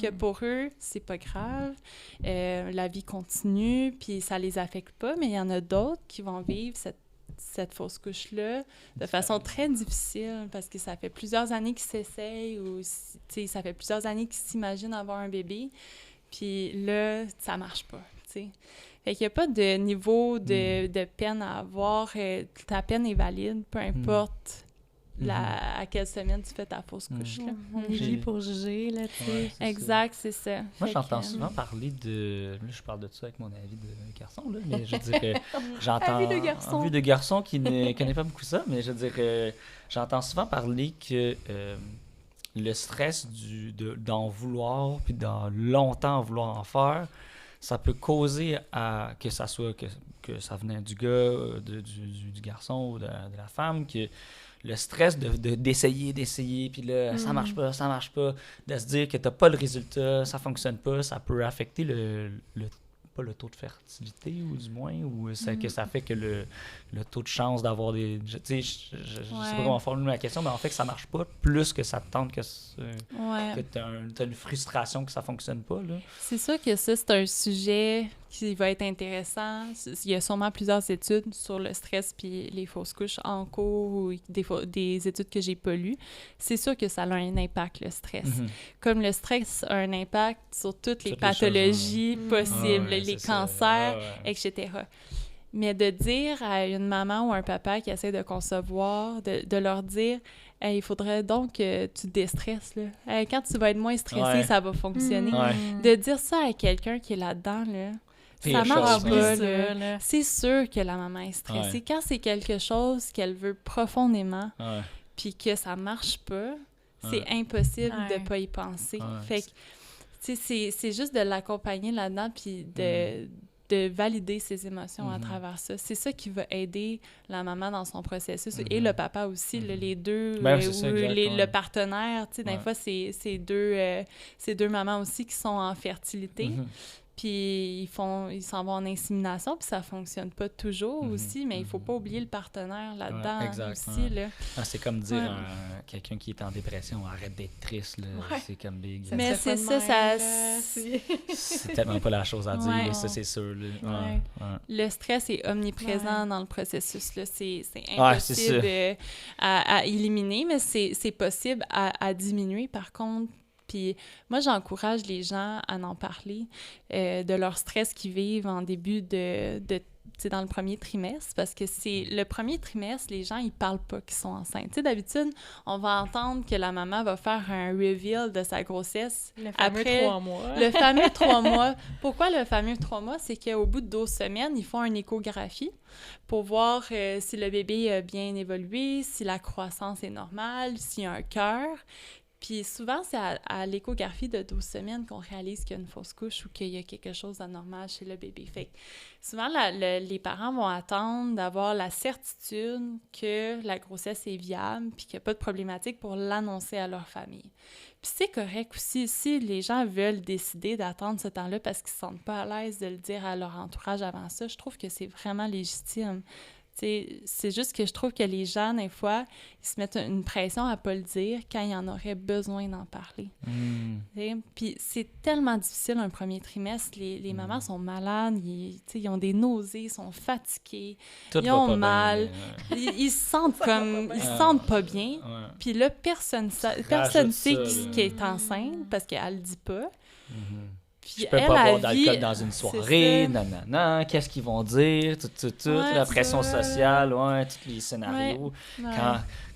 que pour eux, c'est pas grave. La vie continue, puis ça les affecte pas. Mais il y en a d'autres qui vont vivre cette fausse couche-là de façon très difficile parce que ça fait plusieurs années qu'ils s'essayent ou ça fait plusieurs années qu'ils s'imaginent avoir un bébé. Puis là, ça marche pas, tu sais. Fait qu'il n'y a pas de niveau de peine à avoir. Ta peine est valide, peu importe à quelle semaine tu fais ta fausse couche. Là. On est juge pour juger, là, tu sais. Ouais, c'est ça. Exact, c'est ça. Moi, Fait j'entends que, souvent parler de... Là, je parle de ça avec mon avis de garçon, là, mais je dirais... J'entends... Avis de garçon. Avis de garçon qui ne connaît pas beaucoup ça, mais je dirais... J'entends souvent parler que le stress d'en vouloir, puis d'en longtemps vouloir en faire, ça peut causer à que ça soit... que ça venait du gars, du garçon ou de la femme, que... Le stress d'essayer, puis là, ça marche pas, de se dire que t'as pas le résultat, ça fonctionne pas, ça peut affecter pas le taux de fertilité, ou du moins, ou que ça fait que le taux de chance d'avoir des... Tu sais, je sais pas comment formuler la question, mais en fait, que ça marche pas, plus que ça te tente que t'as une frustration que ça fonctionne pas, là. C'est sûr que ça, c'est un sujet qui va être intéressant. Il y a sûrement plusieurs études sur le stress puis les fausses couches en cours ou des études que j'ai pas lues. C'est sûr que ça a un impact, le stress. Comme le stress a un impact sur toutes les pathologies possibles, les cancers, etc. Mais de dire à une maman ou un papa qui essaie de concevoir, de leur dire hey, il faudrait donc que tu déstresses. Là. Hey, quand tu vas être moins stressé, ça va fonctionner. De dire ça à quelqu'un qui est là-dedans, là, ça marche pas. Là. C'est sûr que la maman est stressée. Quand c'est quelque chose qu'elle veut profondément, puis que ça marche pas, c'est impossible de pas y penser. Fait que, tu sais, c'est juste de l'accompagner là-dedans, puis de valider ses émotions à travers ça. C'est ça qui va aider la maman dans son processus et le papa aussi, là, les deux, Ben, ou c'est ça, exact, le partenaire. Tu sais, des fois, c'est deux mamans aussi qui sont en fertilité. Puis ils s'en vont en insémination, puis ça fonctionne pas toujours aussi, mais il faut pas oublier le partenaire là-dedans aussi, là. C'est comme dire à quelqu'un qui est en dépression, arrête d'être triste, là. C'est comme big. Mais c'est ça, c'est tellement pas la chose à dire, ça, c'est sûr, là. Le stress est omniprésent dans le processus, là. C'est impossible à éliminer, mais c'est possible à diminuer, par contre. Puis moi, j'encourage les gens à en parler de leur stress qu'ils vivent en début dans le premier trimestre, parce que c'est le premier trimestre, les gens, ils parlent pas qu'ils sont enceintes. Tu sais, d'habitude, on va entendre que la maman va faire un reveal de sa grossesse après 3 mois. Le fameux 3 mois. Pourquoi le fameux 3 mois? C'est qu'au bout de 12 semaines, ils font une échographie pour voir si le bébé a bien évolué, si la croissance est normale, s'il y a un cœur. Puis souvent, c'est à l'échographie de 12 semaines qu'on réalise qu'il y a une fausse couche ou qu'il y a quelque chose d'anormal chez le bébé. Fait que souvent, les parents vont attendre d'avoir la certitude que la grossesse est viable puis qu'il n'y a pas de problématique pour l'annoncer à leur famille. Puis c'est correct aussi, si les gens veulent décider d'attendre ce temps-là parce qu'ils ne se sentent pas à l'aise de le dire à leur entourage avant ça, je trouve que c'est vraiment légitime. T'sais, c'est juste que je trouve que les gens, des fois, ils se mettent une pression à pas le dire quand il y en aurait besoin d'en parler. Puis c'est tellement difficile un premier trimestre. Les mamans sont malades, ils ont des nausées, ils sont fatigués, ils ont mal, ils se sentent comme... Ils se sentent pas bien. Puis là, personne sait qui est enceinte parce qu'elle le dit pas. Puis je peux pas boire d'alcool dans une soirée, nanana, qu'est-ce qu'ils vont dire, la pression sociale, tous les scénarios.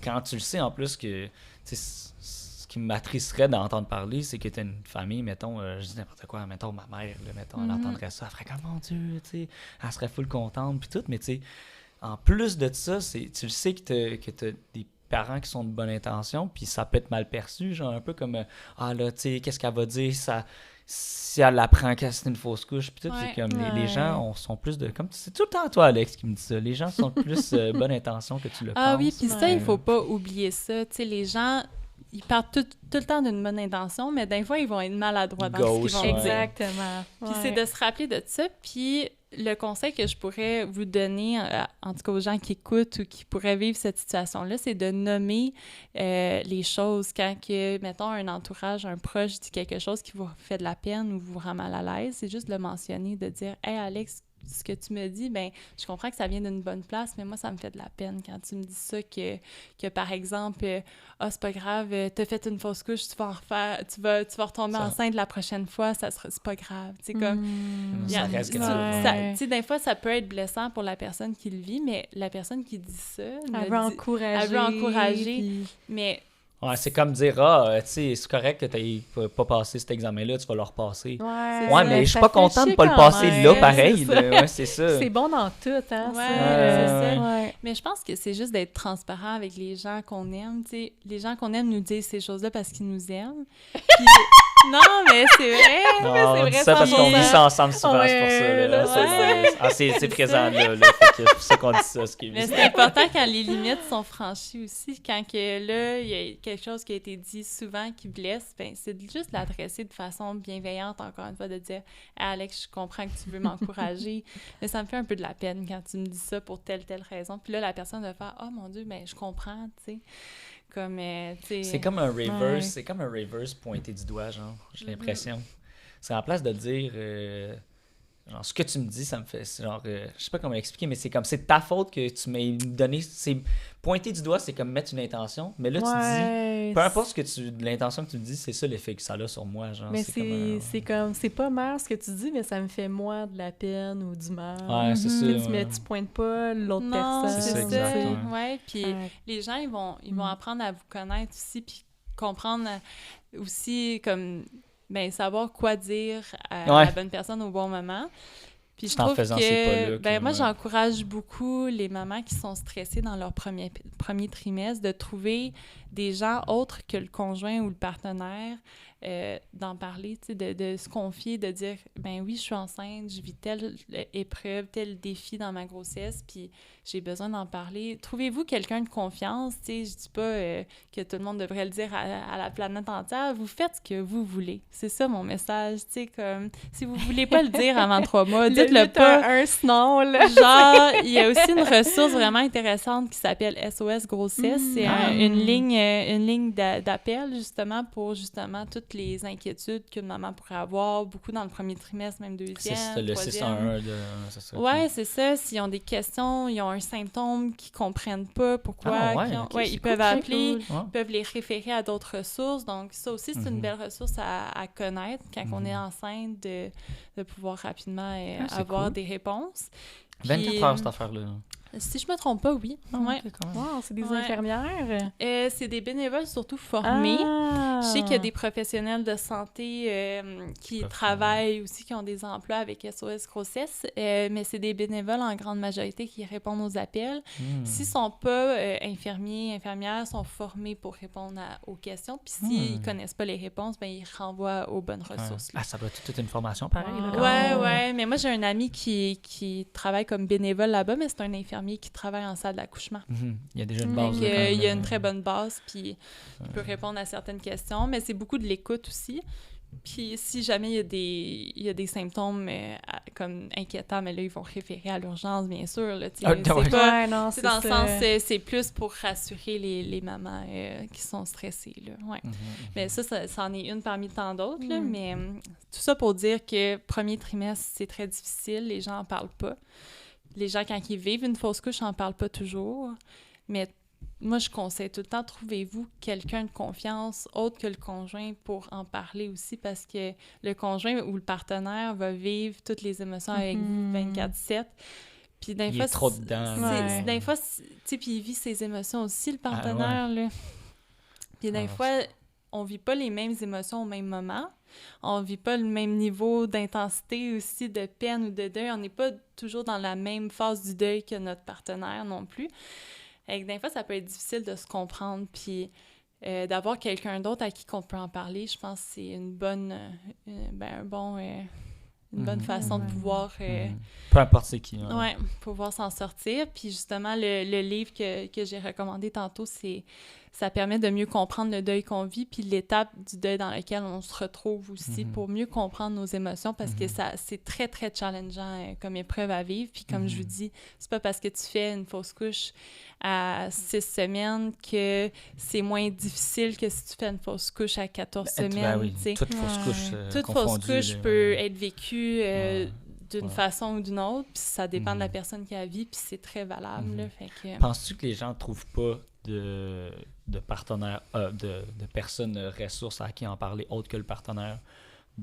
Quand tu le sais, en plus, que ce qui m'attristerait d'entendre parler, c'est que tu as une famille, mettons, je dis n'importe quoi, mettons ma mère, là, mettons, elle entendrait ça, elle ferait comme, mon Dieu, elle serait full contente, puis tout, mais tu sais, en plus de ça, tu le sais que tu as des parents qui sont de bonne intention, puis ça peut être mal perçu, genre un peu comme, là, tu sais, qu'est-ce qu'elle va dire, ça... Si elle apprend que c'est une fausse couche, puis tout, c'est comme les gens sont plus de... Comme c'est tout le temps toi, Alex, qui me dit ça. Les gens sont plus bonne intention que tu le penses. Ah oui, puis ça, il faut pas oublier ça. Tu sais, les gens, ils parlent tout le temps d'une bonne intention, mais des fois, ils vont être maladroits dans ce qu'ils vont dire. Exactement. Puis c'est de se rappeler de ça, puis le conseil que je pourrais vous donner, en tout cas aux gens qui écoutent ou qui pourraient vivre cette situation-là, c'est de nommer les choses. Quand, mettons, un entourage, un proche dit quelque chose qui vous fait de la peine ou vous rend mal à l'aise, c'est juste de le mentionner, de dire « Hey Alex, ce que tu me dis, ben je comprends que ça vient d'une bonne place, mais moi, ça me fait de la peine quand tu me dis ça, que par exemple, c'est pas grave, t'as fait une fausse couche, tu vas en refaire, tu vas retomber enceinte la prochaine fois, c'est pas grave. Tu sais, comme... ça reste grave. Tu sais, des fois, ça peut être blessant pour la personne qui le vit, mais la personne qui dit ça... Elle veut encourager. Puis... Mais... Ouais, c'est comme dire, tu sais, c'est correct que tu n'aies pas passé cet examen-là, tu vas le repasser. Ouais, mais je suis pas contente de ne pas le passer là, pareil. C'est ça. C'est bon dans tout, hein. C'est ça. Ouais. Mais je pense que c'est juste d'être transparent avec les gens qu'on aime. Tu sais, les gens qu'on aime nous disent ces choses-là parce qu'ils nous aiment. Puis... Non, mais c'est vrai. Non, c'est vrai, ça parce qu'on vit ça ensemble souvent, c'est pour ça. C'est présent là. C'est pour ça qu'on dit ça. Mais c'est important quand les limites sont franchies aussi. Quand là, il y a quelque chose qui a été dit souvent qui blesse, ben c'est juste l'adresser de façon bienveillante, encore une fois, de dire hey, « Alex, je comprends que tu veux m'encourager, mais ça me fait un peu de la peine quand tu me dis ça pour telle raison. » Puis là, la personne va faire « Oh mon Dieu, ben je comprends, tu sais. » Comme, c'est comme un reverse, c'est comme un reverse pointé du doigt, genre, j'ai l'impression. C'est en place de dire, genre, ce que tu me dis, ça me fait, genre, je sais pas comment expliquer, mais c'est comme, c'est ta faute que tu m'aies donné, c'est pointer du doigt, c'est comme mettre une intention, mais là, tu dis, peu importe l'intention que tu dis, c'est ça l'effet que ça a sur moi, genre. Mais c'est pas mal ce que tu dis, mais ça me fait, moi, de la peine ou du mal. Ouais, c'est ça. Mais tu pointes pas l'autre personne. C'est ça, exactement. Ouais, puis les gens, ils vont apprendre à vous connaître aussi, puis comprendre aussi, comme, ben savoir quoi dire à la bonne personne au bon moment. Puis je C'est en trouve faisant ces que, pas-là que, moi, ouais. j'encourage beaucoup les mamans qui sont stressées dans leur premier trimestre de trouver des gens autres que le conjoint ou le partenaire, d'en parler, tu sais, de se confier, de dire, ben oui, je suis enceinte, je vis telle épreuve, tel défi dans ma grossesse, puis j'ai besoin d'en parler. Trouvez-vous quelqu'un de confiance, tu sais, je dis pas que tout le monde devrait le dire à la planète entière, vous faites ce que vous voulez. C'est ça mon message, tu sais, comme, si vous voulez pas le dire avant 3 mois, dites-le pas. Un sinon, là. Genre, il y a aussi une ressource vraiment intéressante qui s'appelle SOS Grossesse. C'est une ligne d'appel, justement, pour, justement, toutes les inquiétudes qu'une maman pourrait avoir, beaucoup dans le premier trimestre, même deuxième, C'est le troisième. 611 de... c'est ça, Ouais, c'est ça. S'ils ont des questions, ils ont un symptôme qu'ils comprennent pas, pourquoi... Ah, ouais, qu'ils ont- ok, ouais, c'est ils cool, peuvent très appeler, cool. Ouais. ils peuvent les référer à d'autres ressources. Donc, ça aussi, c'est une Mhm. belle ressource à connaître quand on est enceinte, de pouvoir rapidement Ah, c'est avoir cool. des réponses. 24 Puis, heures, cette affaire-là. si je me trompe pas, oui. Ouais. Ok, quand même. Wow, c'est des Ouais. infirmières. C'est des bénévoles surtout formés. Ah. Je sais qu'il y a des professionnels de santé qui Peuvent travaillent aussi, qui ont des emplois avec SOS Grossesse, mais c'est des bénévoles en grande majorité qui répondent aux appels. S'ils sont pas infirmiers, infirmières, sont formés pour répondre aux questions, puis s'ils connaissent pas les réponses, ben ils renvoient aux bonnes ressources. là. Ah, ça doit être toute une formation pareille. Là, Ah. quand Ouais, même. ouais, mais moi j'ai un ami qui travaille comme bénévole là-bas, mais c'est un infirmier qui travaille en salle d'accouchement. Mhm. Il y a déjà une Mhm. base. Donc, là, quand même, il y a là. une très bonne base, puis il peut répondre à certaines questions, mais c'est beaucoup de l'écoute aussi. Puis si jamais il y a des symptômes comme inquiétants, mais là, ils vont référer à l'urgence, bien sûr. Là, tu sais. Ah, C'est ouais. pas... Ouais, non, C'est c'est dans le ça. sens, c'est plus pour rassurer les mamans qui sont stressées. Là. Ouais. Mhm. Mais ça en est une parmi tant d'autres. Là, Mm. mais tout ça pour dire que premier trimestre, c'est très difficile. Les gens n'en parlent pas. Les gens, quand ils vivent une fausse couche, n'en parlent pas toujours. Mais moi, je conseille tout le temps, trouvez-vous quelqu'un de confiance autre que le conjoint pour en parler aussi, parce que le conjoint ou le partenaire va vivre toutes les émotions avec vous 24/7. Puis d'un Il fois, est trop dedans. là. Ouais. Des fois, tu sais, puis il vit ses émotions aussi, le partenaire, là. Puis des Ah, fois, on vit pas les mêmes émotions au même moment. On vit pas le même niveau d'intensité aussi, de peine ou de deuil. On n'est pas toujours dans la même phase du deuil que notre partenaire non plus. Et des fois, ça peut être difficile de se comprendre, puis d'avoir quelqu'un d'autre à qui on peut en parler, je pense que c'est une bonne, une bonne façon de pouvoir... Mhm. Peu importe c'est qui. hein. Ouais, pouvoir s'en sortir. Puis justement, le livre que j'ai recommandé tantôt, ça permet de mieux comprendre le deuil qu'on vit, puis l'étape du deuil dans laquelle on se retrouve aussi, pour mieux comprendre nos émotions, parce que c'est très, très challengeant comme épreuve à vivre. Puis comme je vous dis, c'est pas parce que tu fais une fausse couche à 6 semaines que c'est moins difficile que si tu fais une fausse couche à 14 semaines. Ben oui, tu sais. toute fausse Ouais. couche Toute fausse confondue, couche là. peut être vécue d'une Ouais. façon ou d'une autre, puis ça dépend de la Mhm. personne qui la vit, puis c'est très valable. Mhm. Là, fait que... Penses-tu que les gens ne trouvent pas de partenaires, de personnes ressources à qui en parler autre que le partenaire?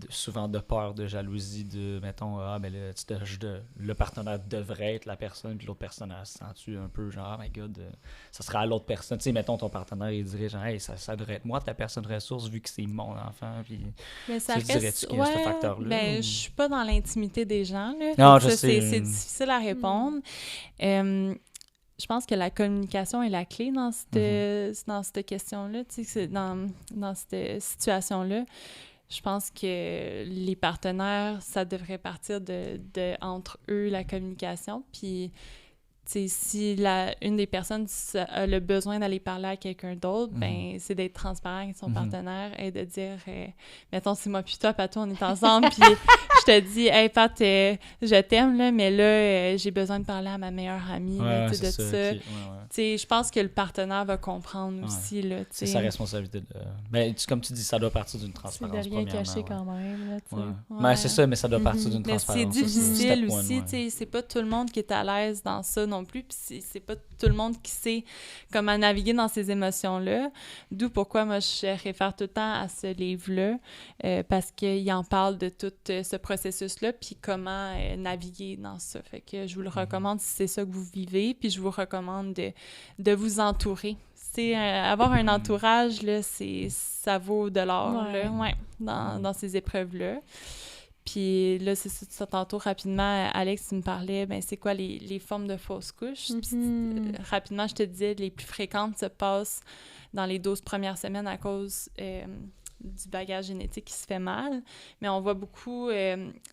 Souvent de peur, de jalousie, de, mettons, ben là, le partenaire devrait être la personne, puis l'autre personne, elle se sent-tu un peu genre, oh my god, ça sera à l'autre personne. Tu sais, mettons, ton partenaire, il dirait genre, hey, ça devrait être moi, ta personne ressource, vu que c'est mon enfant, puis... Mais ça Tu reste... dirais-tu qu'il y a ce facteur-là, Ben, ou- je suis pas dans l'intimité des gens, là. Non, Fait que je sais. c'est difficile à répondre. Je pense que la communication est la clé dans cette question-là, tu sais, c'est dans cette situation-là. Je pense que les partenaires, ça devrait partir de entre eux, la communication. Puis, tu sais, si une des personnes a le besoin d'aller parler à quelqu'un d'autre, ben c'est d'être transparent avec son partenaire et de dire, mettons, c'est moi puis toi, Pato, on est ensemble, puis je te dis, hey Pat, je t'aime, là, mais là, j'ai besoin de parler à ma meilleure amie, là, tu sais, de c'est ça. ok, ouais. Tu sais, je pense que le partenaire va comprendre Ouais. aussi, là, tu C'est sais. sa responsabilité de... Mais comme tu dis, ça doit partir d'une C'est transparence, de rien premièrement, cacher ouais. quand même, là, tu sais. Ouais. Ouais. Ben, c'est ça, mais ça doit partir d'une Mais transparence. c'est ça, difficile step one, aussi, ouais. tu sais, c'est pas tout le monde qui est à l'aise dans ça non plus, puis c'est pas tout le monde qui sait comment naviguer dans ces émotions-là, d'où pourquoi moi je réfère tout le temps à ce livre-là, parce qu'il en parle de tout ce processus-là, puis comment naviguer dans ça. Fait que je vous le recommande si c'est ça que vous vivez, puis je vous recommande de vous entourer. C'est avoir un entourage, là, ça vaut de l'or, Ouais. là, dans ces épreuves-là. Puis là, c'est ça, tantôt, rapidement, Alex, tu me parlais, ben c'est quoi les formes de fausses couches? Puis, rapidement, je te disais, les plus fréquentes se passent dans les 12 premières semaines à cause du bagage génétique qui se fait mal. Mais on voit beaucoup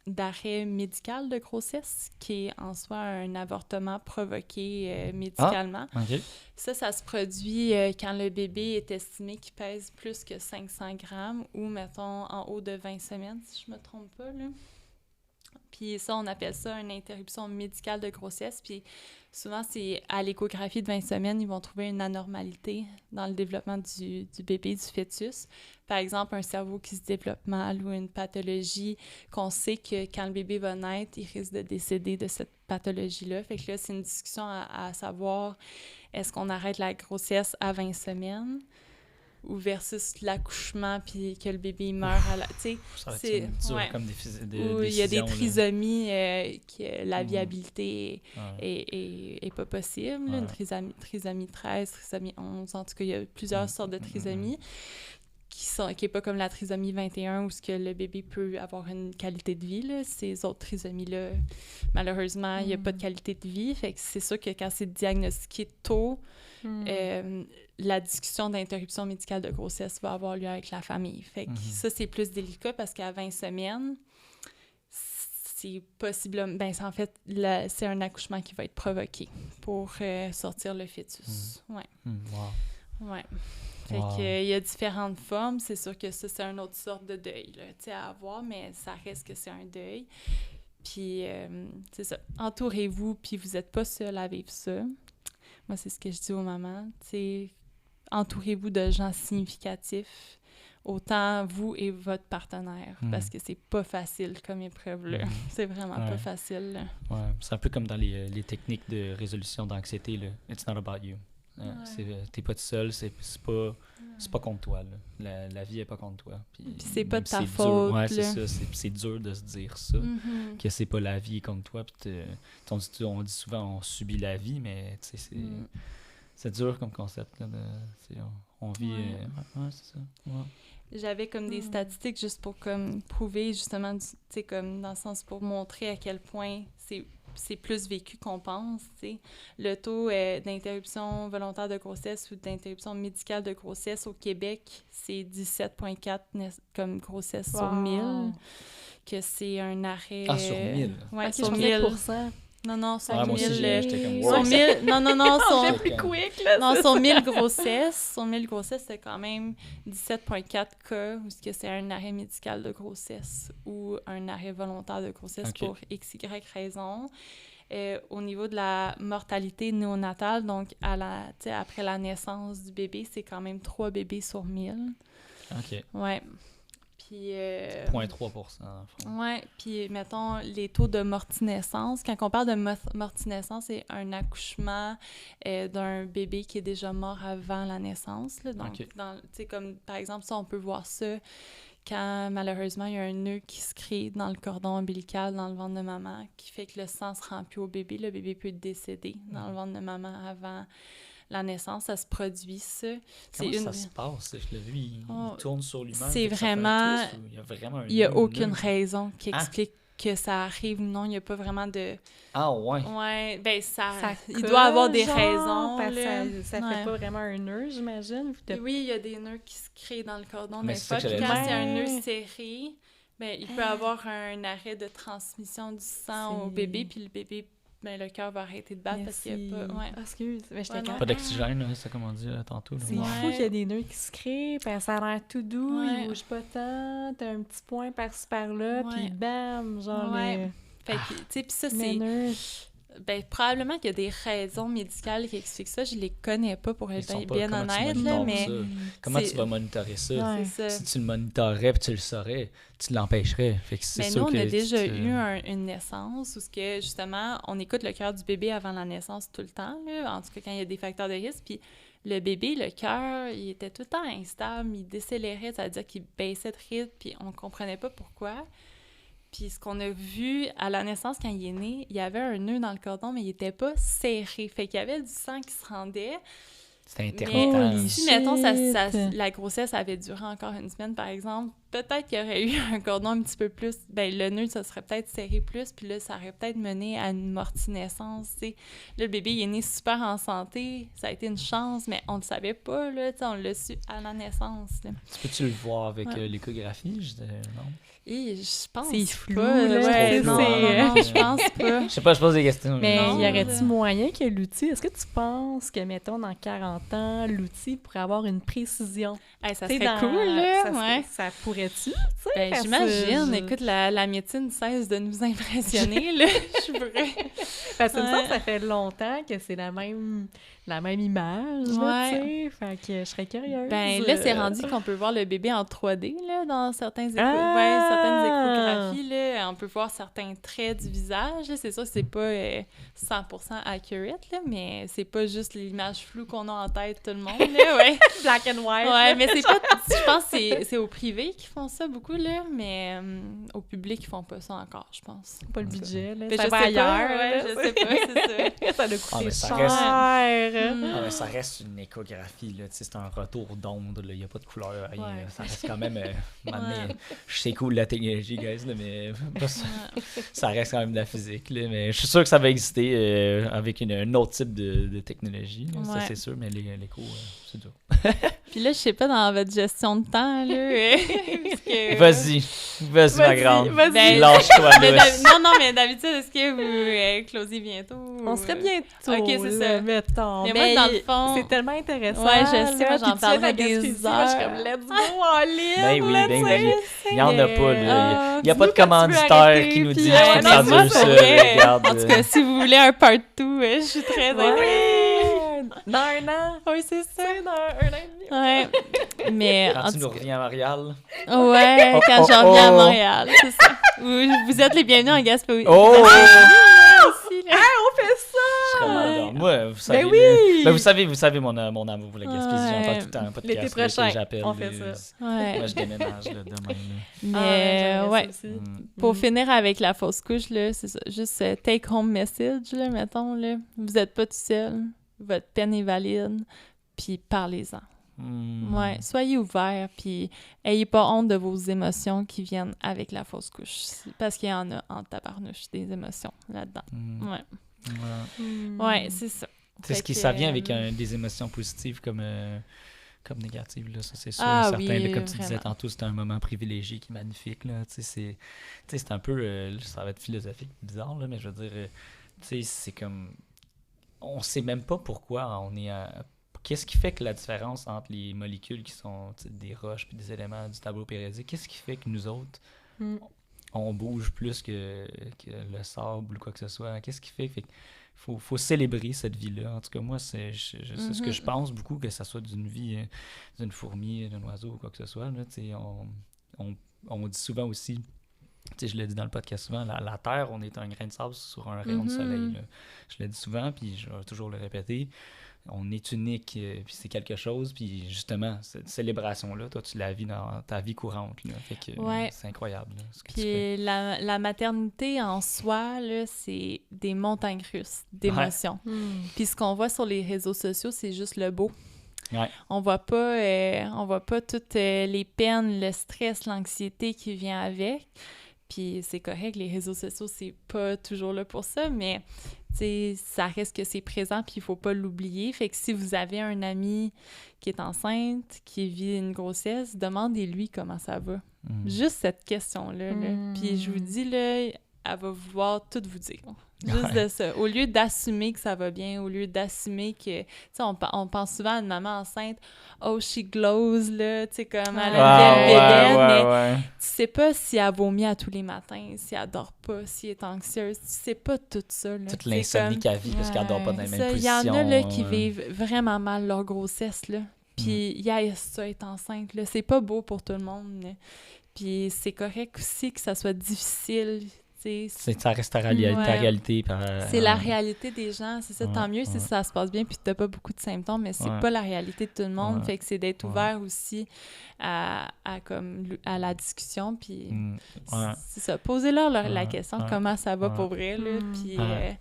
d'arrêt médical de grossesse, qui est en soi un avortement provoqué médicalement. OK. Ça se produit quand le bébé est estimé qu'il pèse plus que 500 grammes ou, mettons, en haut de 20 semaines, si je me trompe pas, là. Puis ça, on appelle ça une interruption médicale de grossesse. Puis souvent, c'est à l'échographie de 20 semaines, ils vont trouver une anormalité dans le développement du bébé, du fœtus. Par exemple, un cerveau qui se développe mal ou une pathologie qu'on sait que quand le bébé va naître, il risque de décéder de cette pathologie-là. Fait que là, c'est une discussion à savoir, est-ce qu'on arrête la grossesse à 20 semaines ou versus l'accouchement puis que le bébé meurt à la... Tu sais, Ça va être c'est... dur ouais. comme Où il y a des décision, là. trisomies que la viabilité Ouais. est pas possible. Là. Ouais. Une trisomie 13, trisomie 11, en tout cas, il y a plusieurs sortes de trisomies qui est pas comme la trisomie 21 où ce que le bébé peut avoir une qualité de vie. Là. Ces autres trisomies-là, malheureusement, il n'y a pas de qualité de vie. Fait que c'est sûr que quand c'est diagnostiqué tôt, la discussion d'interruption médicale de grossesse va avoir lieu avec la famille. Fait que ça, c'est plus délicat parce qu'à 20 semaines, c'est possiblement... Ben, c'est en fait, c'est un accouchement qui va être provoqué pour sortir le fœtus. Ouais. Wow. Ouais. Fait que, il y a différentes formes. C'est sûr que ça, c'est une autre sorte de deuil, là, tu sais, à avoir, mais ça reste que c'est un deuil. Puis, c'est ça. Entourez-vous, puis vous n'êtes pas seul à vivre ça. Moi, c'est ce que je dis aux mamans. Tu sais, entourez-vous de gens significatifs, autant vous et votre partenaire, parce que c'est pas facile comme épreuve, là. C'est vraiment pas facile, là. Ouais. C'est un peu comme dans les techniques de résolution d'anxiété, là. It's not about you. T'es pas tout seul, c'est pas contre toi, là. La vie est pas contre toi. Puis c'est pas de ta dur. faute, Ouais, là. c'est ça. C'est dur de se dire ça, que c'est pas la vie contre toi. Puis on dit souvent on subit la vie, mais tu sais, c'est dur comme concept, là. On vit... Ouais, c'est ça. Ouais. J'avais comme des statistiques juste pour comme prouver justement, tu sais, comme dans le sens pour montrer à quel point c'est plus vécu qu'on pense, tu sais. Le taux d'interruption volontaire de grossesse ou d'interruption médicale de grossesse au Québec, c'est 17,4 comme grossesse sur 1000, que c'est un arrêt... Ah, sur 1000? Ouais, sur sur 1000 1000. Non, sur 1000. Moi aussi, j'étais comme... Sur 1000, non, C'est plus quick, là! non, sur 1000 grossesses, c'est quand même 17,4 cas où c'est un arrêt médical de grossesse ou un arrêt volontaire de grossesse pour XY raison. Au niveau de la mortalité néonatale, donc après la naissance du bébé, c'est quand même 3 bébés sur 1000. OK. Ouais. Puis... 0,3%, en fait. Ouais, puis mettons les taux de mortinaissance. Quand on parle de mortinaissance, c'est un accouchement d'un bébé qui est déjà mort avant la naissance. Là. Donc, tu sais, comme par exemple, ça, on peut voir ça quand malheureusement il y a un nœud qui se crée dans le cordon ombilical dans le ventre de maman, qui fait que le sang se rend plus au bébé. Le bébé peut décéder dans le ventre de maman avant la naissance, ça se produit, ça. Comment ça se passe? Je l'ai vu, il tourne sur lui-même. C'est vraiment... Il y a vraiment il n'y a aucune raison qui explique que ça arrive ou non. Il n'y a pas vraiment de... Ah ouais? Ouais, ben il doit avoir des raisons. Parce là. ça fait pas vraiment un nœud, j'imagine. Oui, il y a des nœuds qui se créent dans le cordon. Mais Des c'est fois, ça que puis j'allais quand dire. c'est un nœud serré, ben, il peut avoir un arrêt de transmission du sang au bébé, puis le bébé... Ben, le cœur va arrêter de battre parce qu'il n'y a pas... Ouais. Ah, excuse, mais j'étais Pas d'oxygène, là, c'est ça comme on dit tantôt. Là. C'est fou qu'il y a des nœuds qui se créent, puis ça a l'air tout doux, il bouge pas tant, t'as un petit point par-ci par-là, puis bam, genre Fait que, tu sais, puis ça, c'est... Ben, probablement qu'il y a des raisons médicales qui expliquent ça. Je les connais pas, pour être bien honnête, là, mais... Comment tu vas monitorer ça? Ouais. Ça. Si tu le monitorais puis tu le saurais, tu l'empêcherais. Fait que c'est mais nous, on a déjà eu une naissance où, justement, on écoute le cœur du bébé avant la naissance tout le temps, là, en tout cas quand il y a des facteurs de risque, puis le bébé, le cœur, il était tout le temps instable, il décélérait, ça veut dire qu'il baissait de rythme, puis on comprenait pas pourquoi. Puis ce qu'on a vu à la naissance, quand il est né, il y avait un nœud dans le cordon, mais il était pas serré. Fait qu'il y avait du sang qui se rendait. C'était intermittent. Si, mettons, la grossesse avait duré encore une semaine, par exemple, peut-être qu'il y aurait eu un cordon un petit peu plus... Ben, le nœud, ça serait peut-être serré plus, puis là, ça aurait peut-être mené à une morti-naissance, tu sais. Là, le bébé, il est né super en santé, ça a été une chance, mais on le savait pas, là, tu sais, on l'a su à la naissance, là. Tu peux-tu le voir avec Ouais. l'échographie? Non? Et je pense C'est flou, pas, là, ouais, c'est non, flou, hein. non, je pense pas. Je sais pas, je pose des questions. Mais Non, y aurait-il là. moyen que l'outil... Est-ce que tu penses que, mettons, dans 40 ans, l'outil pourrait avoir une précision? Hey, ça Tu sais, serait dans- cool, là, ça, ouais. ça pourrait-tu, tu sais? Ben, parce que j'imagine. je- Écoute, la médecine cesse de nous impressionner, là. Je suis vraie. Parce que me semble Ouais. que ça fait longtemps que c'est la même image, là, Ouais. tu sais. Fait que je serais curieuse. Ben là, c'est rendu qu'on peut voir le bébé en 3D, là, dans certaines Ah! certaines échographies, là. On peut voir certains traits du visage, là. C'est sûr que c'est pas 100% accurate, là, mais c'est pas juste l'image floue qu'on a en tête, tout le monde, là, ouais. Black and white. Ouais, mais c'est pas... Je pense que c'est au privé qui font ça beaucoup, là, mais au public, ils font pas ça encore, je pense. Pas le budget, là. Ben, Ça je va sais pas, ailleurs, ouais, là, je sais pas, c'est ça. Ça doit Ah, coûter mais ça cher. reste- Mm. Ah, mais ça reste une échographie, là. Tu sais, c'est un retour d'onde, là. Il n'y a pas de couleur, rien. Ouais. Ça reste quand même... maintenant, Ouais. je sais cool la technologie, guys, là, mais ça reste quand même de la physique, là. Mais je suis sûr que ça va exister avec un autre type de technologie, là. Ça, Ouais. c'est sûr, mais l'écho, c'est dur. Puis là, je sais pas, dans votre gestion de temps, là... Vas-y, ma grande. vas-y. Ben, Lâche-toi, mais là. non, mais d'habitude, est-ce que vous closez bientôt? On serait bientôt, Ok, c'est là, ça. mettons. Mais moi, dans le fond... c'est tellement intéressant. Ouais, je sais, là, moi, j'en puis tu viens de la parlerais des Gaspésie, moi, je suis heures. comme, let's go en ligne, Ben oui, là, ben tu sais. oui. Il n'y en a pas, là. Ah, Il n'y a pas de dis-nous quand tu veux commanditaire arrêter, qui nous puis, dit ouais, faut que non, ça moi, dure c'est ça. vrai. Regarde. En tout cas, si vous voulez un part 2, je suis très intéressée. Ouais. Dans un an. Oui, c'est ça. Tu sais, dans un an et demi. Ouais. Mais Quand en tu nous tout cas, reviens à Montréal. ouais, Oh, quand oh, j'en viens à oh. Montréal, c'est ça. Vous êtes les bienvenus en Gaspésie. Oh! Aussi, là. On fait ça! Je serais mal dans- Moi, vous savez. Ben oui! Ben, vous savez mon amour pour la Gaspésie. J'en parle tout le temps. Un podcast, L'été là, prochain, que j'appelle, on fait là. ça. Ouais. Moi, je déménage là, demain. Là. Mais ouais. Mm. Pour finir avec la fausse couche, là, c'est ça. Juste take-home message, là, mettons, là. Vous n'êtes pas tout seul. Votre peine est valide. Puis parlez-en. Mm. Ouais. Soyez ouverts. Puis ayez pas honte de vos émotions qui viennent avec la fausse couche. Parce qu'il y en a en tabarnouche des émotions là-dedans. Mm. Ouais. Ouais. Ouais, c'est ça. C'est ce Fait qui que, ça vient avec des émotions positives comme négatives, là, ça c'est sûr. Ah certain, oui, là, comme tu disais vraiment. tantôt, c'est un moment privilégié qui est magnifique. Là, c'est un peu, ça va être philosophique, bizarre, là, mais je veux dire, c'est comme, on sait même pas pourquoi on est qu'est-ce qui fait que la différence entre les molécules qui sont des roches puis des éléments du tableau périodique, qu'est-ce qui fait que nous autres, Mm. on bouge plus que le sable ou quoi que ce soit? Qu'est-ce qui fait faut célébrer cette vie-là. En tout cas, moi, c'est ce que je pense beaucoup, que ça soit d'une vie, d'une fourmi, d'un oiseau ou quoi que ce soit. Là, on dit souvent aussi, je l'ai dit dans le podcast souvent, la Terre, on est un grain de sable sur un rayon de soleil. Là. Je le dis souvent, puis je vais toujours le répéter. On est unique, puis c'est quelque chose, puis justement, cette célébration-là, toi, tu la vis dans ta vie courante, là. Fait que Ouais. c'est incroyable, là, ce que tu fais. Puis la maternité en soi, là, c'est des montagnes russes d'émotions. Puis ce qu'on voit sur les réseaux sociaux, c'est juste le beau. Ouais. On voit pas toutes les peines, le stress, l'anxiété qui vient avec. Puis c'est correct, les réseaux sociaux, c'est pas toujours là pour ça, mais ça reste que c'est présent, puis il faut pas l'oublier. Fait que si vous avez un ami qui est enceinte, qui vit une grossesse, demandez-lui comment ça va. Mm. Juste cette question-là. Là. Puis je vous dis, là, elle va vouloir tout vous dire. Juste de ça. Au lieu d'assumer que ça va bien, au lieu d'assumer que... Tu sais, on pense souvent à une maman enceinte. « Oh, she glows, là. » Tu sais, comme elle a une belle bébête, mais tu sais pas si elle vomit à tous les matins, si elle dort pas, si elle est anxieuse. Tu sais pas tout ça, là. Toute C'est l'insomnie comme- qu'elle vit parce qu'elle dort pas dans la même ça, il y position. en a là, qui ouais. vivent vraiment mal leur grossesse, là. Puis, yes, ça, être enceinte, là. C'est pas beau pour tout le monde, là. Puis, c'est correct aussi que ça soit difficile, tu sais. Ça reste ta Ouais. réalité. C'est la réalité des gens, c'est ça. Ouais, Tant mieux si ouais. ça se passe bien puis t'as pas beaucoup de symptômes, mais c'est Ouais. pas la réalité de tout le monde. Ouais. Fait que c'est d'être Ouais. ouvert aussi à la discussion. Puis Ouais. c'est ça. Posez-leur la Ouais. question Ouais. comment ça va Ouais. pour vrai. Là, puis,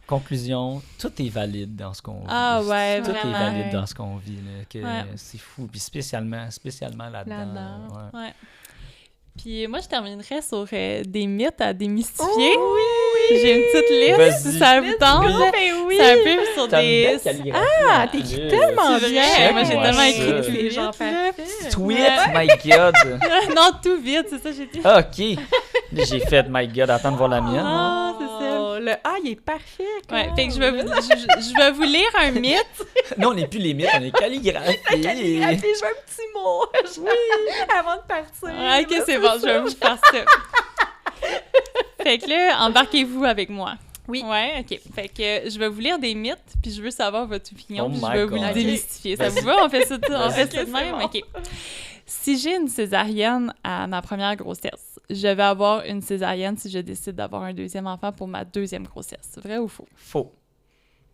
Conclusion, tout est valide dans ce qu'on vit. Ah ouais, tout vraiment. est valide dans ce qu'on vit. Là, que Ouais. c'est fou. Puis spécialement là-dedans. Là-dedans. Ouais. ouais. Puis moi, je terminerais sur des mythes à démystifier. J'ai une petite liste, Vas-y. si ça vous tente. Ben C'est un peu sur T'as une des... belle calligraphie Ah, en t'écris plus. tellement C'est bien! vrai, moi, j'ai Check-moi tellement ça. écrit les des gens gens là. Tweet, my God! Non, tout vite, c'est ça que j'ai dit. OK. J'ai fait, my God, attends de voir la mienne. Ah, c'est ça. Oh, le A, il est parfait! Ouais, fait que je vais vous lire un mythe. Non, on n'est plus les mythes, on est calligraphie. Calligraphie, je veux un petit mot! Avant de partir! Ah, ok, c'est bon, je vais vous faire ça. Fait que là, embarquez-vous avec moi. Oui. Ouais, ok. Fait que je vais vous lire des mythes, puis je veux savoir votre opinion, Oh puis je my vais vous God. le Ok. démystifier. Ça Vas-y. vous va? On fait ça, on fait Ok, ça de c'est même? bon. Ok. Si j'ai une césarienne à ma première grossesse, je vais avoir une césarienne si je décide d'avoir un deuxième enfant pour ma deuxième grossesse. Vrai ou faux? Faux.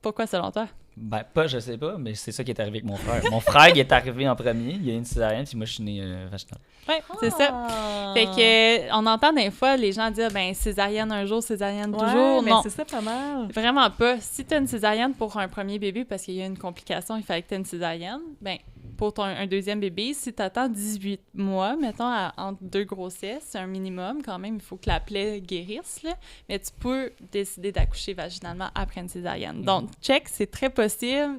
Pourquoi selon toi? Ben, pas, je sais pas, mais c'est ça qui est arrivé avec mon frère. Mon frère, il est arrivé en premier, il y a une césarienne, puis moi, je suis né vaginal. Ouais, c'est ça. Ah. Fait que on entend des fois les gens dire ben césarienne un jour, césarienne toujours. Ouais, mais Non, c'est ça pas mal. vraiment pas. Si tu as une césarienne pour un premier bébé parce qu'il y a une complication, il fallait que tu aies une césarienne, ben pour un deuxième bébé, si tu attends 18 mois, mettons, entre deux grossesses, c'est un minimum quand même, il faut que la plaie guérisse, là, mais tu peux décider d'accoucher vaginalement après une césarienne. Donc, check, c'est très possible.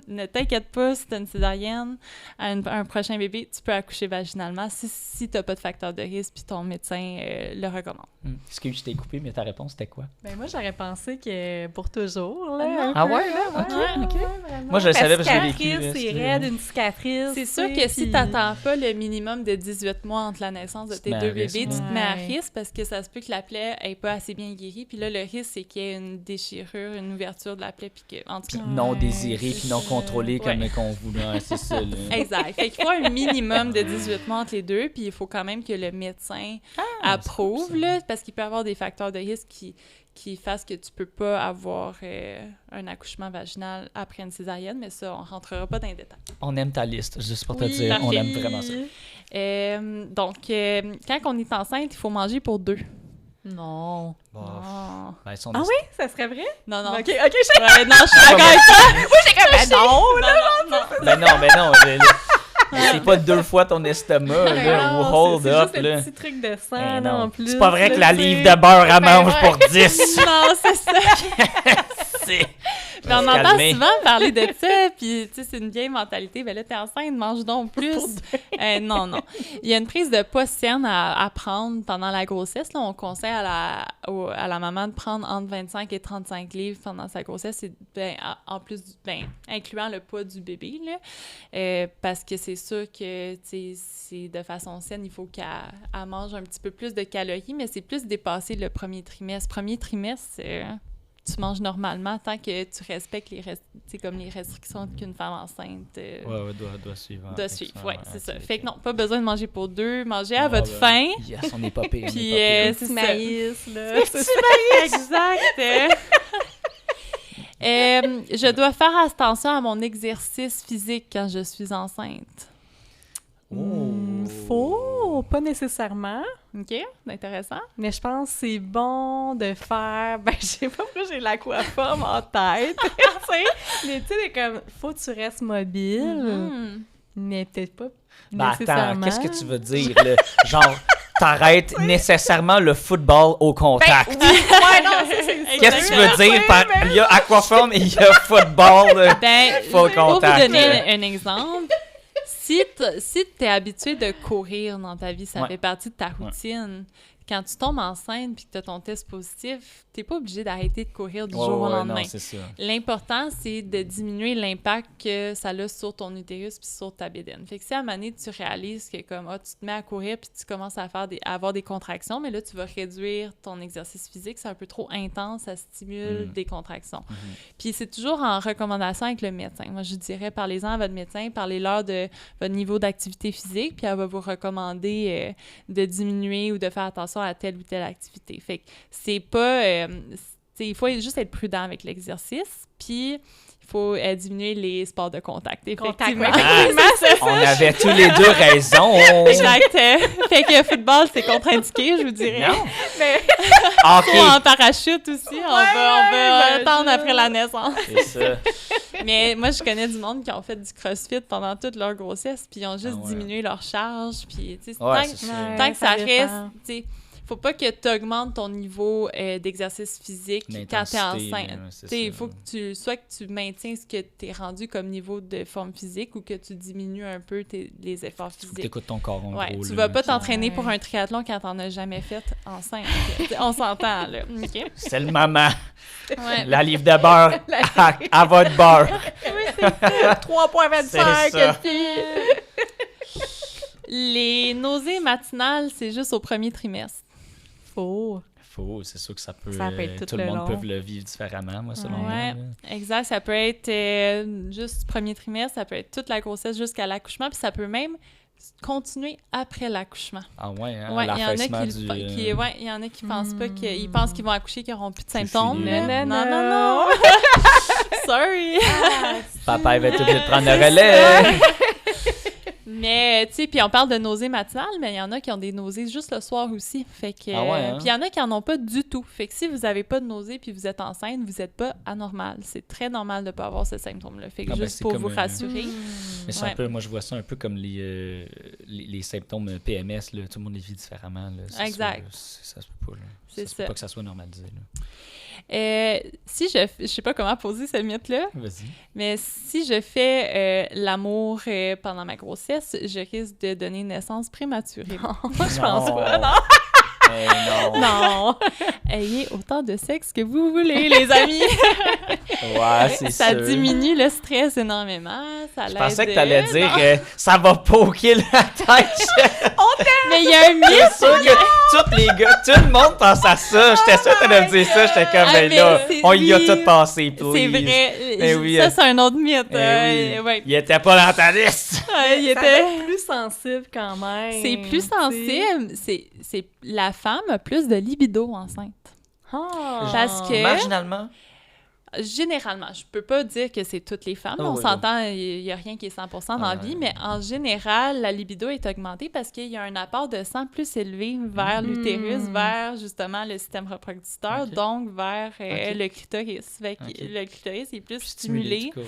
Ne t'inquiète pas si tu as une césarienne à un prochain bébé, tu peux accoucher vaginalement si tu n'as pas de facteur de risque puis ton médecin le recommande. Excuse, je t'ai coupé, mais ta réponse, c'était quoi? Ben moi, j'aurais pensé que pour toujours, là. Non. un Ah peu, ouais, là, là? Ok, ouais, ok. vraiment. Moi, je le savais parce que je l'ai cicatrice, vécu, là, c'est si tu veux. raide, une cicatrice. C'est sûr que si tu n'attends pas le minimum de 18 mois entre la naissance de Tu te tes mets à deux risque, bébés, tu te ouais. mets à risque parce que ça se peut que la plaie n'est pas assez bien guérie. Puis là, le risque, c'est qu'il y ait une déchirure, une ouverture de la plaie. Puis que, en tout cas, Non Ouais, désiré, c'est puis non ça. contrôlé comme Ouais. qu'on voulait. Ouais, c'est ça, là. exact. Fait qu'il faut un minimum de 18 mois entre les deux. Puis il faut quand même que le médecin approuve, c'est cool, ça. là, parce qu'il peut y avoir des facteurs de risque qui fassent que tu peux pas avoir un accouchement vaginal après une césarienne. Mais ça, on rentrera pas dans les détails. On aime ta liste, juste pour te Oui, dire, on parfait. aime vraiment ça. Donc, quand on est enceinte, il faut manger pour deux. Non. Bon, Ah. ben, si on Ah est- oui? Ça serait vrai? Non, non. Ok, ok, je Ouais, non, je suis d'accord avec toi. non! Ben non, c'est pas 2 fois ton estomac, là, ou hold c'est up, juste là. le petit truc de sang, Ben là, non. en plus. C'est pas vrai que la là, livre tu sais. de beurre, elle mange ouais. pour 10. Non, c'est ça. C'est... Mais on Se entend calmer. souvent parler de ça, puis tu sais, c'est une vieille mentalité. Ben là, t'es enceinte, mange donc plus. Non, non. Il y a une prise de poids saine à prendre pendant la grossesse. Là, on conseille à la maman de prendre entre 25 et 35 livres pendant sa grossesse, et, ben, en plus, incluant le poids du bébé, là, parce que c'est sûr que, tu sais, c'est de façon saine, il faut qu'elle mange un petit peu plus de calories, mais c'est plus dépasser le premier trimestre. Premier trimestre, tu manges normalement tant que tu respectes comme les restrictions qu'une femme enceinte Ouais, doit suivre. doit suivre. Ouais, c'est ça. Fait que non, pas besoin de manger pour deux. Mangez à Ouais, votre ouais. faim. Yes, on n'est pas pire. Puis, Un c'est petit ça. maïs, là. C'est ça. Exact. Je dois faire attention à mon exercice physique quand je suis enceinte. Faux, pas nécessairement. OK? Intéressant. Mais je pense que c'est bon de faire... Ben, je sais pas pourquoi j'ai l'aquaforme en tête, tu sais. Mais tu sais, comme, faut que tu restes mobile, Mhm. mais peut-être pas Ben attends, nécessairement. qu'est-ce que tu veux dire, là? Genre, t'arrêtes nécessairement le football au contact. Ouais, non, c'est Qu'est-ce que tu veux dire par... Il y a aquaforme et il y a football, là. Ben, Faut pour vous contact, donner là. un exemple, si tu es habitué de courir dans ta vie, ça Ouais. fait partie de ta routine. Quand tu tombes enceinte puis que tu as ton test positif, tu n'es pas obligé d'arrêter de courir du jour au lendemain. Non, c'est ça. L'important, c'est de diminuer l'impact que ça a sur ton utérus puis sur ta bédaine. Fait que si à un moment donné, tu réalises que comme, tu te mets à courir puis tu commences à avoir des contractions, mais là, tu vas réduire ton exercice physique. C'est un peu trop intense, ça stimule des contractions. Puis c'est toujours en recommandation avec le médecin. Moi, je dirais, parlez-en à votre médecin, parlez-leur de votre niveau d'activité physique, puis elle va vous recommander de diminuer ou de faire attention à telle ou telle activité. Fait que c'est pas... il faut juste être prudent avec l'exercice, puis il faut diminuer les sports de contact. Contact, Effectivement. ouais. On avait tous les deux raison. Exact. Fait que football, c'est contre-indiqué, je vous dirais. Non. Mais OK. Ou en parachute aussi, on va ben, attendre je- après la naissance. C'est ça. Mais moi, je connais du monde qui ont fait du crossfit pendant toute leur grossesse, puis ils ont juste Ah ouais. diminué leur charge, puis tu sais, Ouais, tant, c'est ça. tant que ça dépend. reste, tu sais, faut pas que tu augmentes ton niveau d'exercice physique quand tu es L'intensité, enceinte. là, c'est Tu sais, il ça. faut que soit que tu maintiens ce que tu es rendu comme niveau de forme physique ou que tu diminues un peu les efforts Faut que physiques. t'écoutes ton corps, en Ouais, gros. tu là, vas pas qui- t'entraîner pour Ouais. un triathlon quand t'en as jamais fait enceinte. Tu sais, on s'entend, là. OK? C'est le moment. Ouais. La livre de beurre à votre beurre. 3,25, C'est ça. fille. Les nausées matinales, c'est juste au premier trimestre. Faux. C'est sûr que ça peut être tout tout le le monde long. peut le vivre différemment, moi, selon Ouais. moi. là. Exact. Ça peut être juste premier trimestre, ça peut être toute la grossesse jusqu'à l'accouchement, puis ça peut même continuer après l'accouchement. Ah ouais, hein, Ouais, il y en a l'affaissement qui, du... ouais, il y en a qui pensent pas qu'ils pensent qu'ils vont accoucher, qu'ils n'auront plus de C'est symptômes. fini, là. là. Non. Sorry. Papa, il va être obligé de prendre le relais. Mais, tu sais, puis on parle de nausées matinales, mais il y en a qui ont des nausées juste le soir aussi. Fait que, Ah ouais, hein? puis il y en a qui en ont pas du tout. Fait que si vous avez pas de nausées puis vous êtes enceinte, vous êtes pas anormal. C'est très normal de pas avoir ce symptôme-là. Fait que Ah ben, juste c'est pour comme, vous rassurer. Mais c'est Ouais. un peu, moi, je vois ça un peu comme les symptômes PMS, là. Tout le monde les vit différemment, là. C'est Exact. Ça se peut pas, là. C'est Ça se peut ça. pas que ça soit normalisé, là. Si je sais pas comment poser ce mythe-là, Vas-y. mais si je fais l'amour pendant ma grossesse, je risque de donner naissance prématurée. Je pense pas, non. non. Non! Ayez autant de sexe que vous voulez, les amis! Ouais, c'est Ça sûr. diminue le stress énormément. Ça Je pensais que l'aide, t'allais dire non. ça va poker la tête. Mais il y a un mythe! C'est sûr que tous les gars, tout le monde pense à ça. J'étais sûr que t'allais dire ça. J'étais comme, Ah, ben mais là, c'est- on y a oui. tout passé, please. C'est vrai. Eh oui, Ça, c'est un autre mythe. Eh oui. Ouais. Il était pas dans ta liste. Ouais, il Ça était... doit être plus sensible quand même. C'est plus sensible. C'est la femme a plus de libido enceinte. Ah. Parce que- Marginalement. Généralement, je peux pas dire que c'est toutes les femmes. Ah on oui, s'entend, il y a rien qui est 100% dans la vie, mais en général, la libido est augmentée parce qu'il y a un apport de sang plus élevé vers l'utérus, vers justement le système reproducteur, Ok. donc vers Ok. le clitoris. Fait que Ok. le clitoris est plus Stimulé, stimulé du coup, ouais.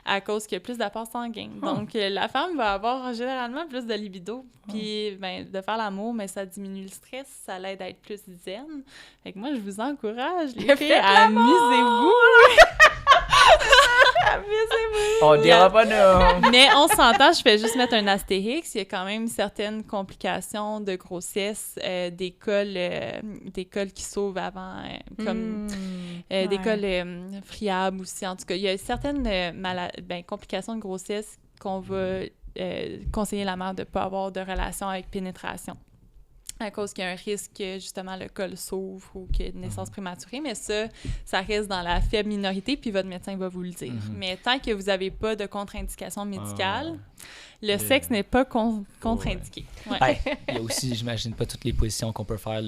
à cause qu'il y a plus d'apport sanguin. Donc, la femme va avoir généralement plus de libido. Puis, ben, de faire l'amour, mais ça diminue le stress, ça l'aide à être plus zen. Fait que moi, je vous encourage, les filles, Faites amusez-vous! On dira pas non. Mais on s'entend, je vais juste mettre un astérix. Il y a quand même certaines complications de grossesse, des cols qui sauvent avant, comme des Ouais. cols friables aussi. En tout cas, il y a certaines complications de grossesse qu'on va conseiller la mère de ne pas avoir de relation avec pénétration. À cause qu'il y a un risque que, justement, le col s'ouvre ou qu'il y ait une naissance prématurée. Mais ça reste dans la faible minorité, puis votre médecin va vous le dire. Mais tant que vous n'avez pas de contre-indication médicale, le sexe n'est pas contre-indiqué. Ouais. Ben, il y a aussi, j'imagine, pas toutes les positions qu'on peut faire.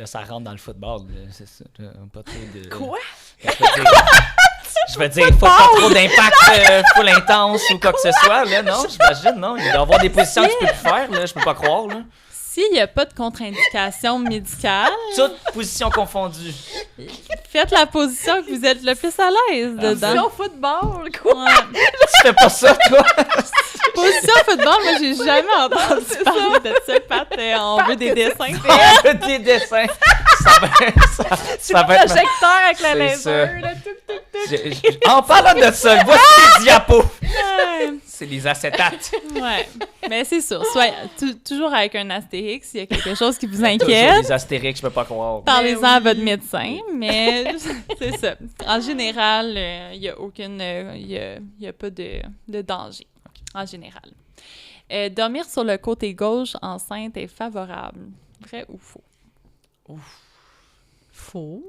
Ça rentre dans le football. Là, c'est ça. Pas trop de... Quoi? Je veux dire, il faut pas trop d'impact full intense ou quoi que ce soit. Là, non, j'imagine, non. Il doit y avoir des positions que tu peux plus faire. Là, je peux pas croire. Là. S'il n'y a pas de contre-indication médicale, Toutes positions confondues. faites la position que vous êtes le plus à l'aise dedans. Position football, quoi. Ouais. Tu fais pas ça, toi? Position football, moi, j'ai jamais entendu parler de ça, Pat. On veut des dessins. On veut des dessins. Ça va être... Projecteur avec la C'est laser, ça. là, tout. En parlant de ça, voici les diapos. Ouais. C'est les acétates. Ouais. Mais c'est sûr, toujours avec un astérix, s'il y a quelque chose qui vous Toujours inquiète, les astérix, je peux pas croire. parlez-en Mais à oui. votre médecin, mais c'est ça. En général, il n'y a aucune... Il y a pas de danger, en général. Dormir sur le côté gauche enceinte est favorable. Vrai ou faux? Faux.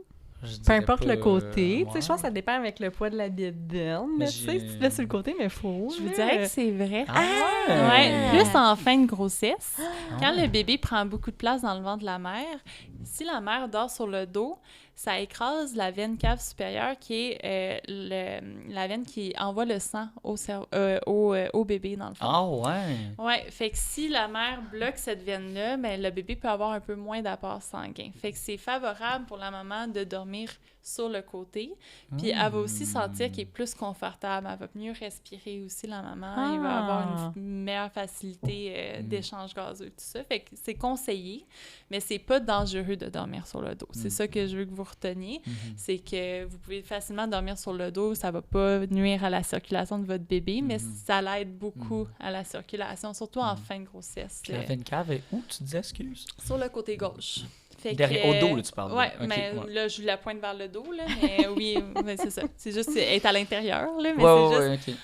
Je Peu dirais importe pas, le côté. Tu sais, ouais. je pense que ça dépend avec le poids de la bédaine. Mais Mais tu sais, si tu te laisses sur le côté, mais faux. Je vous là. dirais que c'est vrai. Ah! Ouais, plus en fin de grossesse. Quand le bébé prend beaucoup de place dans le ventre de la mère, Si la mère dort sur le dos, ça écrase la veine cave supérieure qui est la veine qui envoie le sang au bébé, dans le fond. Ah ouais! Ouais, fait que si la mère bloque cette veine-là, ben, le bébé peut avoir un peu moins d'apport sanguin. Fait que c'est favorable pour la maman de dormir sur le côté. Puis elle va aussi sentir qu'elle est plus confortable. Elle va mieux respirer aussi, la maman. Il va avoir une meilleure facilité d'échange gazeux, tout ça. Fait que c'est conseillé, mais c'est pas dangereux de dormir sur le dos. C'est ça que je veux que vous reteniez. C'est que vous pouvez facilement dormir sur le dos. Ça va pas nuire à la circulation de votre bébé, mais ça l'aide beaucoup à la circulation, surtout en fin de grossesse. Puis la veine cave est où, tu disais, excuse? Sur le côté gauche. Fait Derrière, au dos, là, tu parles. Ouais, Ok, mais ouais. là, je la pointe vers le dos, là, mais oui, mais c'est ça. C'est juste être à l'intérieur, là, mais Ouais, c'est ouais, juste ok.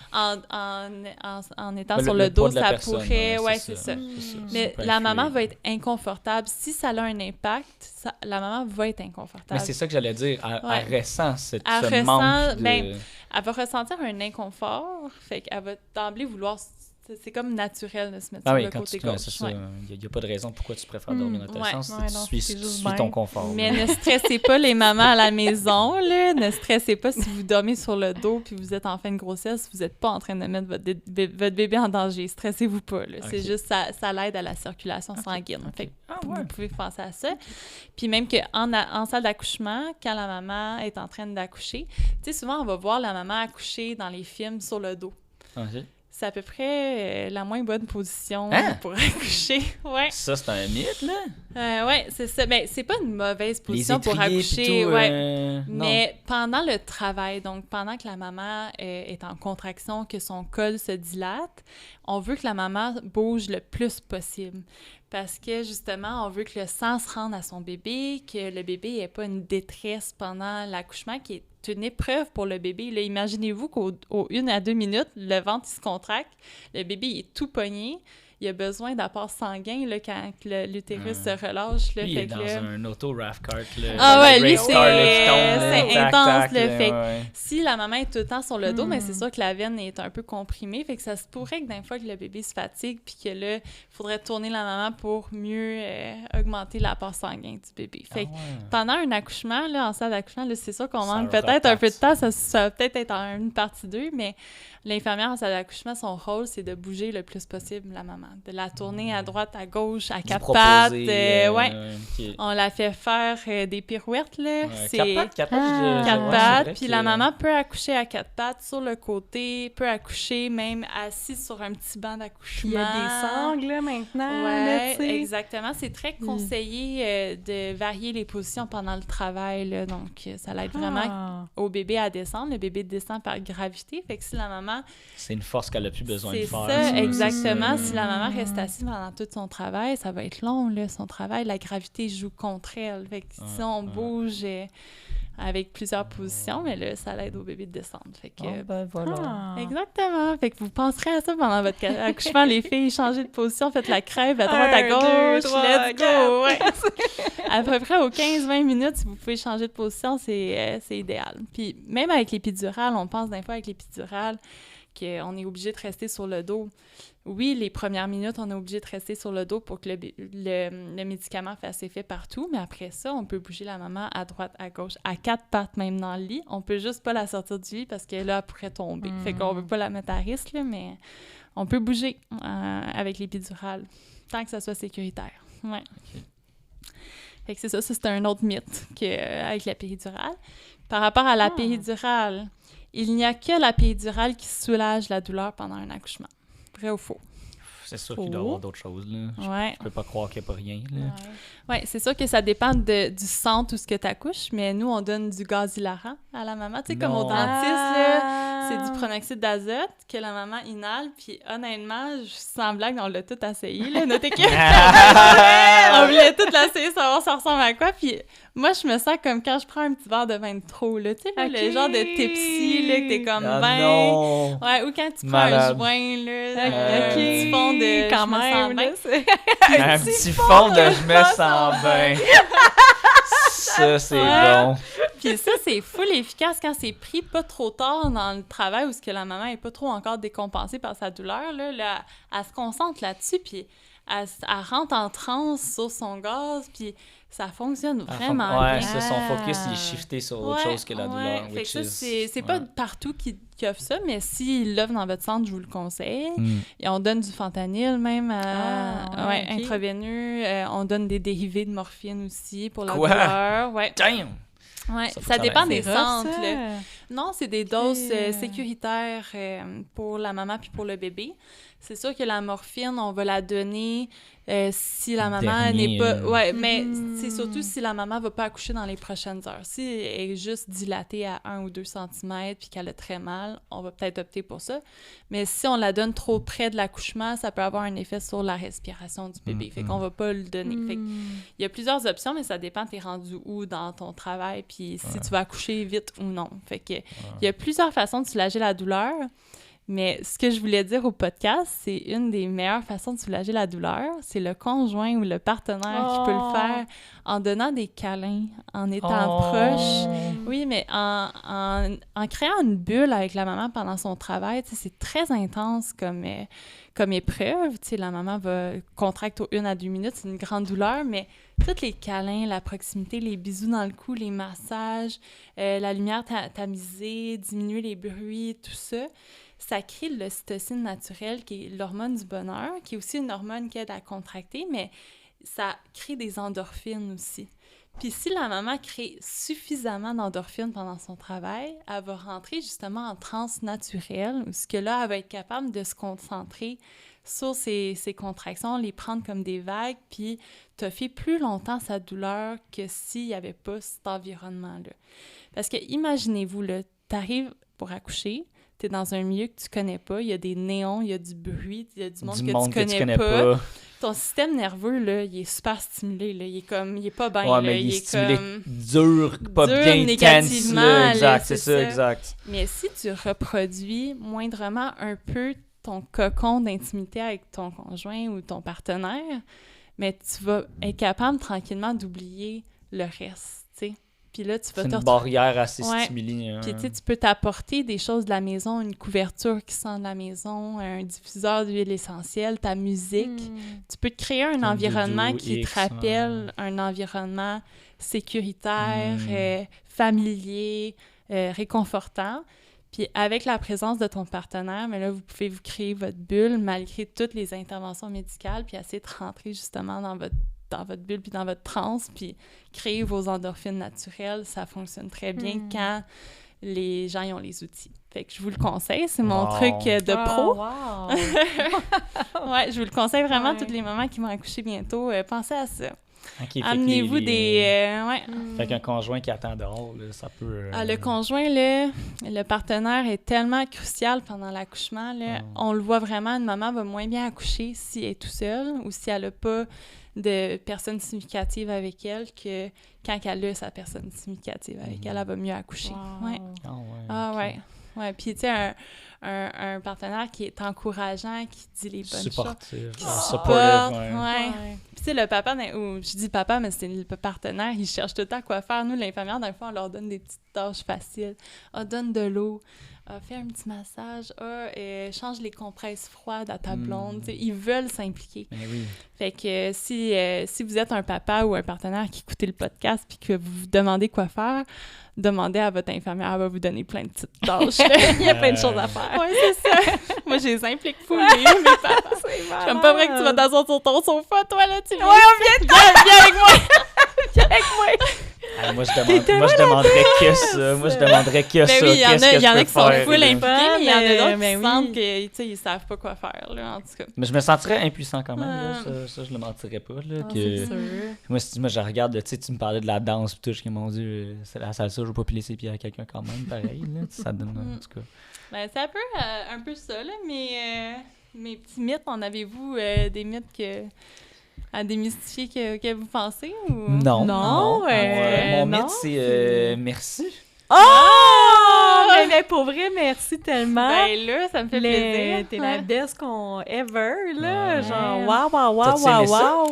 en étant Ben, sur le le dos, poids de la ça personne, pourrait... ouais, Ouais, c'est c'est ça. ça Mais peut la maman influer. va être inconfortable. Si ça a un impact, la maman va être inconfortable. Mais c'est ça que j'allais dire. Elle ressent ce Elle manque ressent, de... ben, elle va ressentir un inconfort, fait qu'elle va d'emblée vouloir... C'est comme naturel de se mettre Ah sur oui, le quand côté tu gauche. c'est ça. Ouais. Il n'y a pas de raison pourquoi tu préfères dormir dans tel ouais. sens. Ouais, non, Tu c'est juste suis bien. ton confort. Mais là. ne stressez pas les mamans à la maison, là. Ne stressez pas si vous dormez sur le dos puis vous êtes en fin de grossesse, vous n'êtes pas en train de mettre votre bébé en danger. Stressez-vous pas, là. C'est Ok. juste ça l'aide à la circulation sanguine. Fait que Ah vous ouais. pouvez penser à ça. Puis même qu'en salle d'accouchement, quand la maman est en train d'accoucher, tu sais, souvent, on va voir la maman accoucher dans les films sur le dos. Ok. C'est à peu près la moins bonne position Hein? pour accoucher. Ouais. Ça, c'est un mythe, là? Ouais, c'est ça. Ben, c'est pas une mauvaise Les position pour étriers accoucher. pis tout, Ouais. non. Mais pendant le travail, donc pendant que la maman est en contraction, que son col se dilate, on veut que la maman bouge le plus possible. Parce que, justement, on veut que le sang se rende à son bébé, que le bébé n'ait pas une détresse pendant l'accouchement, qui est une épreuve pour le bébé. Là, imaginez-vous qu'au 1 à 2 minutes, le ventre il se contracte, le bébé il est tout pogné, il a besoin d'apport sanguin là, quand l'utérus se relâche. Là, Lui, il est fait que dans là- un auto-raft cart, là. Ah ouais, Le lui, race car, là, qui tombe, là, c'est tac, intense, tac, là, là, fait que ouais. si la maman est tout le temps sur le dos, mais c'est sûr que la veine est un peu comprimée, fait que ça se pourrait que d'un fois que le bébé se fatigue, puis que là, il faudrait tourner la maman pour mieux augmenter l'apport sanguin du bébé. Fait que Ah ouais. pendant un accouchement, là, en salle d'accouchement, là, c'est sûr qu'on Ça manque peut-être reparte. un peu de temps, ça va peut-être être en une partie 2, mais l'infirmière en salle d'accouchement, son rôle, c'est de bouger le plus possible la maman, de la tourner à droite, à gauche, à Vous quatre pattes, proposez, ouais. ok. On la fait faire des pirouettes, là. Ouais, C'est quatre pattes, Ah. quatre ouais, pattes, c'est vrai puis que- la maman peut accoucher à quatre pattes sur le côté, peut accoucher même assise sur un petit banc d'accouchement. Puis il y a des sangles, là, maintenant. là, Ouais, tu sais. exactement. C'est très conseillé de varier les positions pendant le travail, là. Donc, ça l'aide vraiment Ah. au bébé à descendre. Le bébé descend par gravité. Fait que si la maman... C'est une force qu'elle a plus besoin de C'est faire. ça, c'est exactement. ça. Si la maman reste assise pendant tout son travail, ça va être long, là, son travail. La gravité joue contre elle. Fait que si on bouge avec plusieurs positions, mais là, ça l'aide au bébé de descendre. Fait que... Ah, ben voilà. Ah. Exactement. Fait que vous penserez à ça pendant votre accouchement, les filles, changez de position, faites la crève à droite, à 1, gauche, 2, 3, let's go! 4. Ouais. À peu près aux 15-20 minutes, si vous pouvez changer de position, c'est idéal. Puis même avec l'épidurale, on pense des fois avec l'épidurale qu'on est obligé de rester sur le dos. Oui, les premières minutes, on est obligé de rester sur le dos pour que le médicament fasse effet partout, mais après ça, on peut bouger la maman à droite, à gauche, à quatre pattes même dans le lit. On peut juste pas la sortir du lit parce que là, elle pourrait tomber. Fait qu'on veut pas la mettre à risque, là, mais on peut bouger avec l'épidurale, tant que ça soit sécuritaire. Ouais. Ok. Fait que c'est ça c'est un autre mythe avec la péridurale. Par rapport à la péridurale, il n'y a que la péridurale qui soulage la douleur pendant un accouchement. Vrai ou faux? C'est sûr qu'il doit y avoir d'autres choses, là. Ouais. Je peux pas croire qu'il n'y a pas rien, là. Ouais, c'est sûr que ça dépend du centre où ce que tu accouches, mais nous, on donne du gaz hilarant à la maman. Tu sais, comme au Non. dentiste, là, c'est du pronoxyde d'azote que la maman inhale, puis honnêtement, sans blague, on l'a tout essayé, là, notre équipe. On voulait tout l'essayer, savoir ça ressemble à quoi, puis moi, je me sens comme quand je prends un petit verre de vin de trop, là, tu sais, là, le Ok. genre de tipsy, là, que t'es comme Ah ben... non! Ouais, ou quand tu prends Malade. un joint, là, Ok. un petit fond de quand je me sens même, bien. là, c'est... Un petit fond de je me sens bien. Ça, c'est Ouais. bon. Puis ça, c'est full efficace quand c'est pris pas trop tard dans le travail ou ce que la maman est pas trop encore décompensée par sa douleur. Là, elle se concentre là-dessus, puis elle rentre en transe sur son gaz, puis ça fonctionne vraiment Ouais, bien. c'est son focus, il est shifté sur autre chose que la douleur. Fait que which ça, is- c'est pas partout qui offre ça, mais s'il l'offre dans votre centre, je vous le conseille. Et on donne du fentanyl même ok. intraveineux. On donne des dérivés de morphine aussi pour la Quoi? douleur. Ouais. Damn! Ouais. Ça, faut Ça que ça dépend aille. des centres. Là. là. Non, c'est des doses Ok. sécuritaires pour la maman puis pour le bébé. C'est sûr que la morphine, on va la donner si la maman Dernier, n'est pas... Ouais, mais Mhm. c'est surtout si la maman va pas accoucher dans les prochaines heures. Si elle est juste dilatée à 1 ou 2 cm puis qu'elle a très mal, on va peut-être opter pour ça. Mais si on la donne trop près de l'accouchement, ça peut avoir un effet sur la respiration du bébé. Fait qu'on va pas le donner. Fait que il y a plusieurs options, mais ça dépend t'es rendu où dans ton travail puis si tu vas accoucher vite ou non. Fait que il y a plusieurs façons de soulager la douleur. Mais ce que je voulais dire au podcast, c'est une des meilleures façons de soulager la douleur, c'est le conjoint ou le partenaire qui peut le faire en donnant des câlins, en étant proche. Oui, mais en créant une bulle avec la maman pendant son travail, tu sais, c'est très intense comme épreuve. Tu sais, la maman va contracter 1 à 2 minutes, c'est une grande douleur, mais tous les câlins, la proximité, les bisous dans le cou, les massages, la lumière tamisée, diminuer les bruits, tout ça, ça crée l'ocytocine naturelle, qui est l'hormone du bonheur, qui est aussi une hormone qui aide à contracter, mais ça crée des endorphines aussi. Puis si la maman crée suffisamment d'endorphines pendant son travail, elle va rentrer justement en transe naturelle, où ce que là, elle va être capable de se concentrer sur ses contractions, les prendre comme des vagues, puis toffer plus longtemps sa douleur que s'il n'y avait pas cet environnement-là. Parce que imaginez-vous, là, t'arrives pour accoucher, t'es dans un milieu que tu connais pas, il y a des néons, il y a du bruit, il y a du monde que tu connais pas. Ton système nerveux, là, il est super stimulé, là. Il est pas bien, Ouais, là. mais il est stimulé comme... dur, pas dur, bien tense, négativement, là. là, Exact, c'est c'est ça, ça. exact. Mais si tu reproduis moindrement un peu ton cocon d'intimité avec ton conjoint ou ton partenaire, mais tu vas être capable tranquillement d'oublier le reste, tu sais. Puis là, tu vas C'est une barrière assez Ouais. stimulée. Hein. Puis tu sais, tu peux t'apporter des choses de la maison, une couverture qui sent de la maison, un diffuseur d'huile essentielle, ta musique. Tu peux te créer un Un environnement doudou qui te X, rappelle un environnement sécuritaire, familier, réconfortant. Puis avec la présence de ton partenaire, mais là, vous pouvez vous créer votre bulle malgré toutes les interventions médicales, puis essayer de rentrer justement dans votre bulle, puis dans votre transe, puis créer vos endorphines naturelles. Ça fonctionne très bien quand les gens y ont les outils. Fait que je vous le conseille, c'est mon Wow. truc de pro. Wow. Ouais, je vous le conseille vraiment, Ouais. toutes les mamans qui vont accoucher bientôt, pensez à ça. Ok, fait que Amenez-vous des... ouais. Fait qu'un conjoint qui attend dehors, là, ça peut... Le conjoint, le partenaire est tellement crucial pendant l'accouchement. Là. On le voit vraiment, une maman va moins bien accoucher si elle est tout seule ou si elle n'a pas de personne significative avec elle que quand elle a sa personne significative avec elle, elle va mieux accoucher. Wow. Ouais. Ah ouais. Ah ok. ouais. Ouais, puis tu sais, un partenaire qui est encourageant, qui dit les bonnes choses. Supportif. Qui supportive, supporte, ouais. ouais. Puis tu sais, le papa, ou je dis papa, mais c'est le partenaire, il cherche tout le temps quoi faire. Nous, l'infirmière, d'un fois, on leur donne des petites tâches faciles. Ah, donne de l'eau. Ah, fais un petit massage. Ah, change les compresses froides à ta blonde. Tu sais, ils veulent s'impliquer. Mais oui. Fait que si vous êtes un papa ou un partenaire qui écoutez le podcast puis que vous vous demandez quoi faire, demandez à votre infirmière, elle va vous donner plein de petites tâches. Il y a plein de choses à faire. Oui, c'est ça. Moi, je les implique full, mes parents. J'aime pas vrai que tu vas t'asseoir sur ton sofa, toi, là, tu viens. Ouais, on viens avec moi. Viens avec moi. Ah, moi, je demanderais que ça. Moi, je demanderais que ça. Ben oui, il y en Qu'est-ce que a je peux qui sont faire, full là? impliqués, mais il y en a d'autres mais qui oui. sentent que, tu sais, ils savent pas quoi faire, là, en tout cas. Mais je me sentirais impuissant quand même. Là. Ça, je le mentirais pas. Là, C'est que... sûr. Moi, je regarde, tu sais, tu me parlais de la danse, pis tout, je dis, mon Dieu, c'est la salsa, je veux pas piler ses pieds à quelqu'un quand même, pareil, là, ça donne, en tout cas. Ben, c'est un peu ça, là, mais mes petits mythes, en avez-vous des mythes à démystifier que vous pensez? Ou... Non. Non, Mon non. mythe, c'est merci. Oh! mais pour vrai, merci tellement. Ben là, ça me fait plaisir. T'es la best qu'on ever, là. Ouais. Genre, waouh, T'as-tu aimé ça?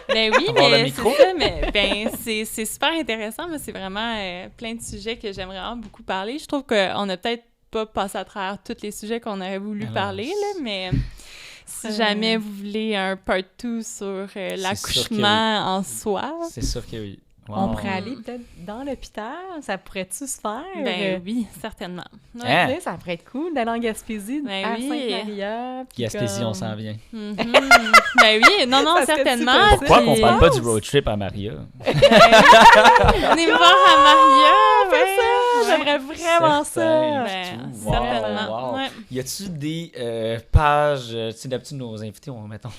Ben oui, Avoir le mais micro? c'est ça, mais ben c'est super intéressant, mais c'est vraiment plein de sujets que j'aimerais vraiment beaucoup parler. Je trouve qu'on a peut-être pas passé à travers tous les sujets qu'on aurait voulu Alors, parler, là, mais si jamais vous voulez un part 2 sur l'accouchement en soi, C'est sûr que oui. Wow. On pourrait aller peut-être dans l'hôpital, ça pourrait-tu se faire? ben oui, certainement. Ouais. Hein? Tu sais, ça pourrait être cool d'aller en Gaspésie, Ben à oui. Sainte-Maria. puis Gaspésie, on comme- s'en vient. Mhm. Ben oui, non, Ça serait certainement. super Pourquoi Puis- qu'on parle pas du road trip à Maria? Venez me voir à Maria, Fais ouais. ça! J'aimerais vraiment Certain. ça! Ben, Wow, certainement. wow. Ouais. Y a-tu des pages, tu sais, d'habitude, nos invités, mettons,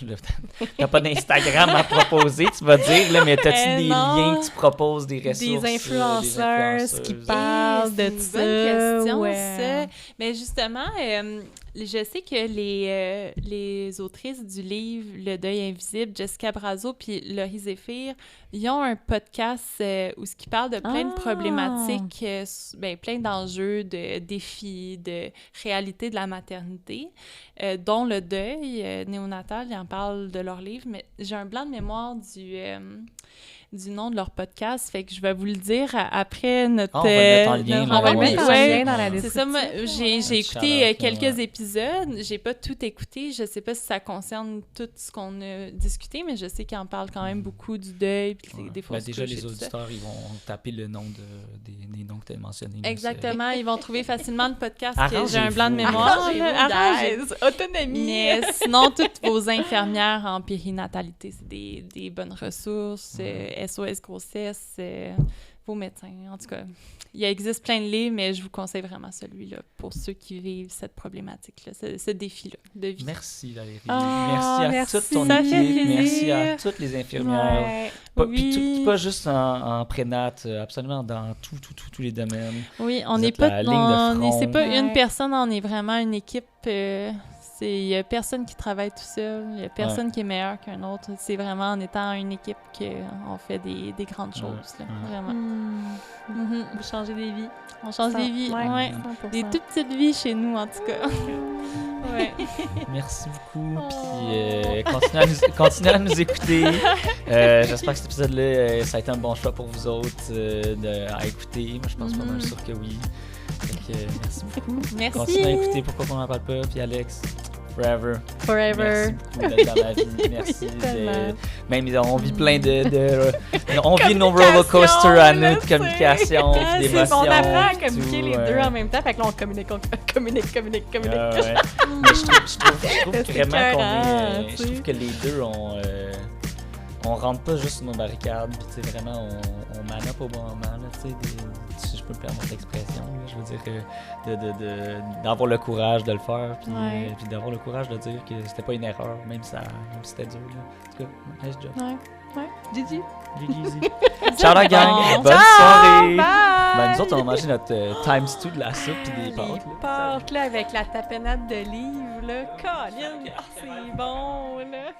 t'as pas d'Instagram à proposer, tu vas dire, là, mais t'as-tu des non. liens que tu proposes, des ressources? Des influenceurs qui parlent de C'est ça. une bonne question, ouais. ça. Mais justement, je sais que les autrices du livre Le Deuil invisible, Jessica Brazo puis Laurie Zéphir, ils ont un podcast où ils parlent de plein de problématiques, plein d'enjeux, de défis, de réalités de la maternité, dont le deuil néonatal. Ils en parlent de leur livre, mais j'ai un blanc de mémoire du nom de leur podcast, fait que je vais vous le dire après notre... On va le mettre en lien, On va le mettre en Ouais. lien dans la C'est description. ça, moi, j'ai Ouais, écouté shout-out, quelques ouais. épisodes. J'ai pas tout écouté. Je sais pas si ça concerne tout ce qu'on a discuté, mais je sais qu'ils en parlent quand même beaucoup du deuil, puis Ouais. des fois Ben, déjà, les auditeurs, ils vont taper le nom des noms que tu as mentionnés. là, Exactement. Ils vont trouver facilement le podcast que j'ai un Arrangez-vous. blanc de mémoire. Arrangez-vous, là. Arrangez-vous. guys. Autonomie. Mais sinon, toutes vos infirmières en périnatalité, c'est des bonnes ressources. SOS grossesse, vos médecins. En tout cas, il existe plein de livres, mais je vous conseille vraiment celui-là pour ceux qui vivent cette problématique-là, ce défi-là de vie. Merci Valérie. Ah, merci à toute ton ça fait équipe. Merci plaisir. à toutes les infirmières. Ouais. Puis pas juste en prénat, absolument dans tous les domaines. Oui, on Vous n'est êtes pas, la ligne de front. c'est pas une Ouais. personne, on est vraiment une équipe. Il y a personne qui travaille tout seul, il y a personne qui est meilleur qu'un autre. C'est vraiment en étant une équipe qu'on fait des grandes choses, là, ouais. vraiment. Mhm. Vous changez des vies. On change des vies, Ouais, ouais. 100%. Des toutes petites vies chez nous, en tout cas. Ouais. Merci beaucoup. Oh. Puis continuez à nous écouter. J'espère que cet épisode-là, ça a été un bon choix pour vous autres à écouter. Moi, je pense pas mal sûr que oui. Fait que, merci beaucoup. Merci. Continuez à écouter Pourquoi on n'en parle pas. Puis Alex, forever. Forever. Merci beaucoup d'être dans ma vie. Merci. tellement. Même on vit plein on vit nos roller coasters à nous, de communication, Ah, puis c'est d'émotions. bon, on apprend à puis communiquer tout, les ouais. deux en même temps. Fait que là, on communique. Ah ouais. Mais je trouve C'est vraiment qu'on écœurant, est. tu Je sais. trouve que les deux, on rentre pas juste sur nos barricades, puis tu sais, vraiment, on man up au bon moment, là, tu sais, si je peux me permettre l'expression, là, je veux dire, d'avoir le courage de le faire, puis Ouais. puis d'avoir le courage de dire que c'était pas une erreur, même si c'était dur, là. En tout cas, nice job. Ouais. Gigi. GG. Ciao la gang, Bon. bonne Ciao, soirée! bye! Ben, nous autres, on va manger notre times 2 de la soupe puis des Les pâtes. là. pâtes, là, avec la tapenade de livres, là. Colin, c'est bon, là.